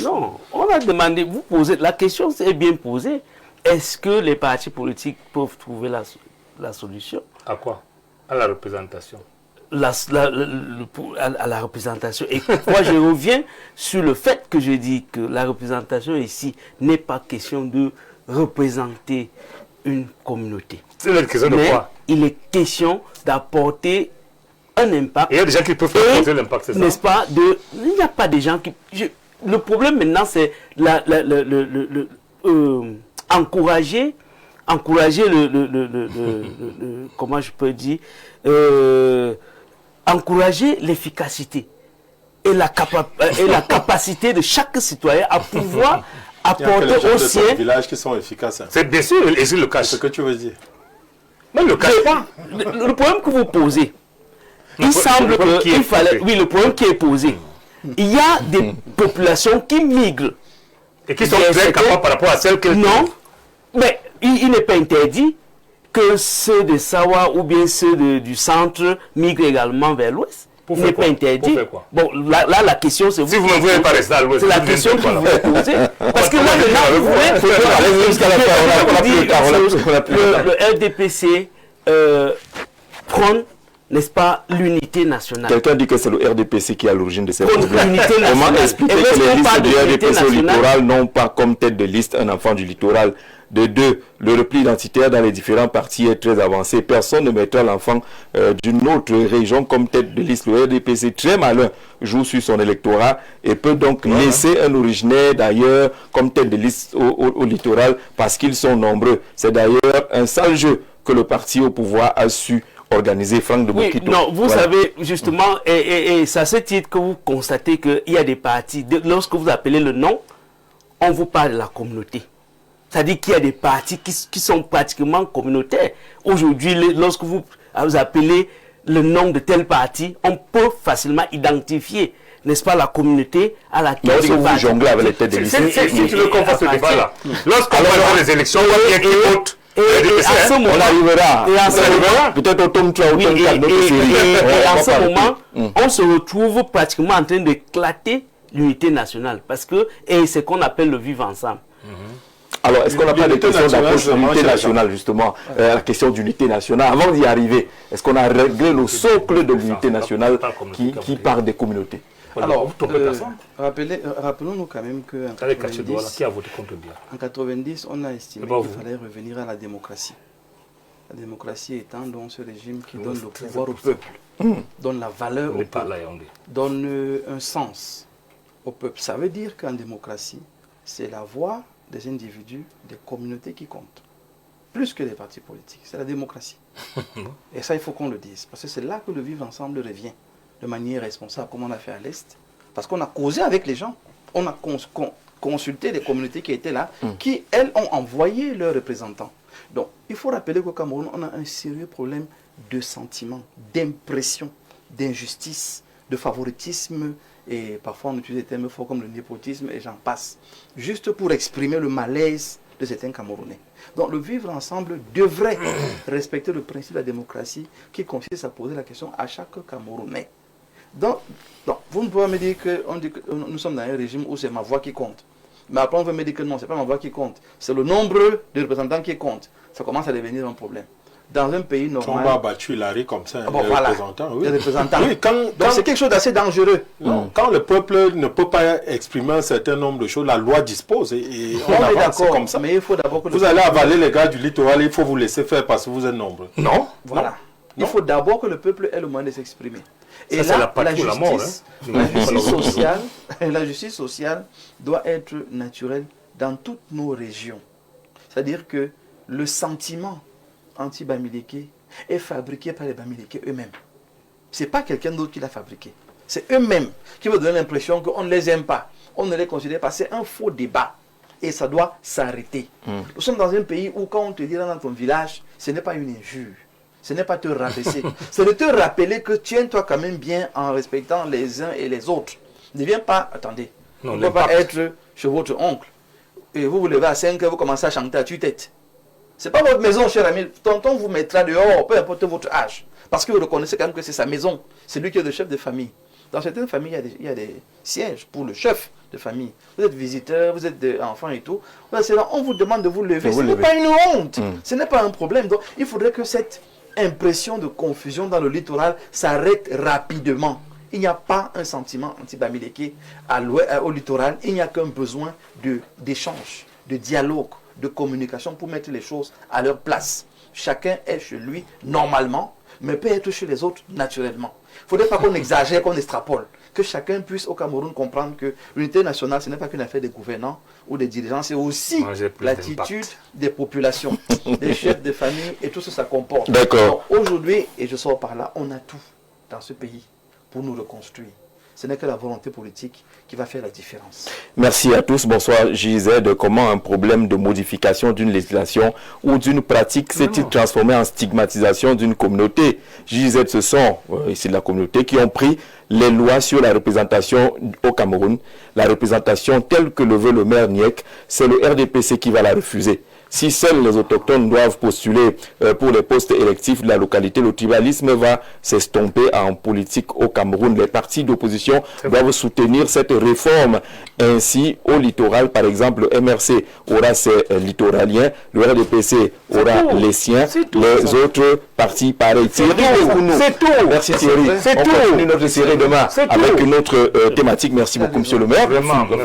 Non, on a demandé, vous posez, la question est bien posée. Est-ce que les partis politiques peuvent trouver la solution? À quoi? À la représentation. À la représentation. Et moi, je reviens sur le fait que je dis que la représentation ici n'est pas question de représenter une communauté. C'est une question de quoi? Il est question d'apporter un impact. Et il y a des gens qui peuvent apporter l'impact, c'est ça? N'est-ce pas? Il n'y a pas des gens qui... Le problème maintenant, c'est encourager comment je peux dire, encourager l'efficacité et la capacité de chaque citoyen à pouvoir apporter au sien. Les villages qui sont efficaces. C'est bien sûr, et je le cache. C'est ce que tu veux dire. Mais le cache pas. Le problème que vous posez, il semble qu'il fallait... Oui, le problème qui est posé. Il y a des populations qui migrent. Et qui sont très capables par rapport à celles qu'elles... Non, mais il n'est pas interdit que ceux de Sawa ou bien ceux du centre migrent également vers l'ouest. Il n'est pas interdit. Bon, là, la question, c'est... Si vous ne voulez pas rester à l'ouest, c'est la question que vous voulez poser. Parce que là, vous voulez... Le RDPC prône, n'est-ce pas, l'unité nationale. Quelqu'un dit que c'est le RDPC qui est à l'origine de ces problèmes. Comment expliquer que les listes du RDPC au littoral n'ont pas comme tête de liste un enfant du littoral? De 2, le repli identitaire dans les différents partis est très avancé. Personne ne mettra l'enfant d'une autre région comme tête de liste. Le RDPC, très malin, joue sur son électorat et peut donc laisser un originaire d'ailleurs comme tête de liste au littoral parce qu'ils sont nombreux. C'est d'ailleurs un sale jeu que le parti au pouvoir a su organiser. Franck de Bokito. Non, vous savez, justement, et c'est à ce titre que vous constatez qu'il y a des partis. Lorsque vous appelez le nom, on vous parle de la communauté. C'est-à-dire qu'il y a des partis qui sont pratiquement communautaires. Aujourd'hui, lorsque vous appelez le nom de tel parti, on peut facilement identifier, n'est-ce pas, la communauté à laquelle... Mais vous jonglez avec les têtes de liste. Si tu veux qu'on fasse ce débat-là, lorsqu'on va faire les élections, il y a qui vote. Et à ce moment, on arrivera. Et à ce moment, peut-être au tome 3 ou tome 4 notre série. Et en ce moment, on se retrouve pratiquement en train d'éclater l'unité nationale. Parce que, et c'est ce qu'on appelle le vivre ensemble. Alors, est-ce qu'on n'a pas de question d'approche d'unité nationale, justement, la question d'unité nationale, avant d'y arriver, est-ce qu'on a réglé le socle de l'unité nationale qui part des communautés? Alors, personne. rappelons-nous quand même qu'en Avec Kachedoala, qui a voté contre Biya? En 90, on a estimé qu'il fallait revenir à la démocratie. La démocratie étant donc ce régime qui donne le pouvoir au peuple, donne la valeur au peuple, donne un sens au peuple. Ça veut dire qu'en démocratie, c'est la voix des individus, des communautés qui comptent. Plus que les partis politiques. C'est la démocratie. Et ça, il faut qu'on le dise. Parce que c'est là que le vivre ensemble revient. De manière responsable, comme on a fait à l'Est. Parce qu'on a causé avec les gens. On a consulté les communautés qui étaient là, qui, elles, ont envoyé leurs représentants. Donc, il faut rappeler qu'au Cameroun, on a un sérieux problème de sentiment, d'impression, d'injustice, de favoritisme, et parfois on utilise des termes forts comme le népotisme, et j'en passe, juste pour exprimer le malaise de certains Camerounais. Donc le vivre ensemble devrait respecter le principe de la démocratie qui consiste à poser la question à chaque Camerounais. Donc vous ne pouvez pas me dire que nous sommes dans un régime où c'est ma voix qui compte. Mais après on veut me dire que non, ce n'est pas ma voix qui compte. C'est le nombre de représentants qui compte. Ça commence à devenir un problème. Dans un pays normal... On a battu Larry comme ça, les représentants. Oui. Les représentants. Oui, donc c'est quelque chose d'assez dangereux. Non, quand le peuple ne peut pas exprimer un certain nombre de choses, la loi dispose et on est avance comme ça. Mais il faut d'abord que vous allez avaler les gars du littoral, il faut vous laisser faire parce que vous êtes nombreux. Non. Voilà. Non. Il faut d'abord que le peuple ait le moyen de s'exprimer. Et ça, là, la justice sociale doit être naturelle dans toutes nos régions. C'est-à-dire que le sentiment anti-Bamileke est fabriqué par les Bamileke eux-mêmes. Ce n'est pas quelqu'un d'autre qui l'a fabriqué. C'est eux-mêmes qui veulent donner l'impression qu'on ne les aime pas. On ne les considère pas. C'est un faux débat. Et ça doit s'arrêter. Nous sommes dans un pays où quand on te dit dans ton village, ce n'est pas une injure. Ce n'est pas te rabaisser. C'est de te rappeler que tiens-toi quand même bien en respectant les uns et les autres. Ne viens pas, attendez, on ne peut pas être chez votre oncle. Et vous vous levez à 5 heures, vous commencez à chanter à tue-tête. Ce n'est pas votre maison, cher ami. Tonton vous mettra dehors, peu importe votre âge. Parce que vous reconnaissez quand même que c'est sa maison. C'est lui qui est le chef de famille. Dans certaines familles, il y a des sièges pour le chef de famille. Vous êtes visiteur, vous êtes enfant et tout. On vous demande de vous lever. Ce n'est pas une honte. Ce n'est pas un problème. Donc, il faudrait que cette impression de confusion dans le littoral s'arrête rapidement. Il n'y a pas un sentiment anti-Bamileke au littoral. Il n'y a qu'un besoin d'échange, de dialogue, de communication pour mettre les choses à leur place. Chacun est chez lui normalement, mais peut être chez les autres naturellement. Il ne faudrait pas qu'on exagère, qu'on extrapole. Que chacun puisse au Cameroun comprendre que l'unité nationale, ce n'est pas qu'une affaire des gouvernants ou des dirigeants, c'est aussi l'attitude des populations, des chefs de famille et tout ce que ça comporte. D'accord. Aujourd'hui, et je sors par là, on a tout dans ce pays pour nous reconstruire. Ce n'est que la volonté politique qui va faire la différence. Merci à tous. Bonsoir, JZ. Comment un problème de modification d'une législation ou d'une pratique s'est-il transformé en stigmatisation d'une communauté? JZ, ce sont ici de la communauté qui ont pris les lois sur la représentation au Cameroun. La représentation telle que le veut le maire Niek, c'est le RDPC qui va la refuser. Si seuls les autochtones doivent postuler pour les postes électifs de la localité, le tribalisme va s'estomper en politique au Cameroun. Les partis d'opposition doivent soutenir cette réforme. Ainsi, au littoral, par exemple, le MRC aura ses littoraliens, le RDPC aura les siens, les autres partis pareils. C'est tout. Merci Thierry. On continue notre série demain avec une autre thématique. Merci beaucoup, monsieur le maire.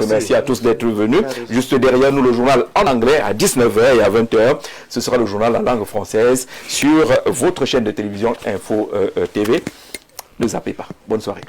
Merci à tous d'être venus. Juste derrière nous, le journal en anglais à 19h. Et à 20h, ce sera le journal en langue française sur votre chaîne de télévision Info TV. Ne zappez pas. Bonne soirée.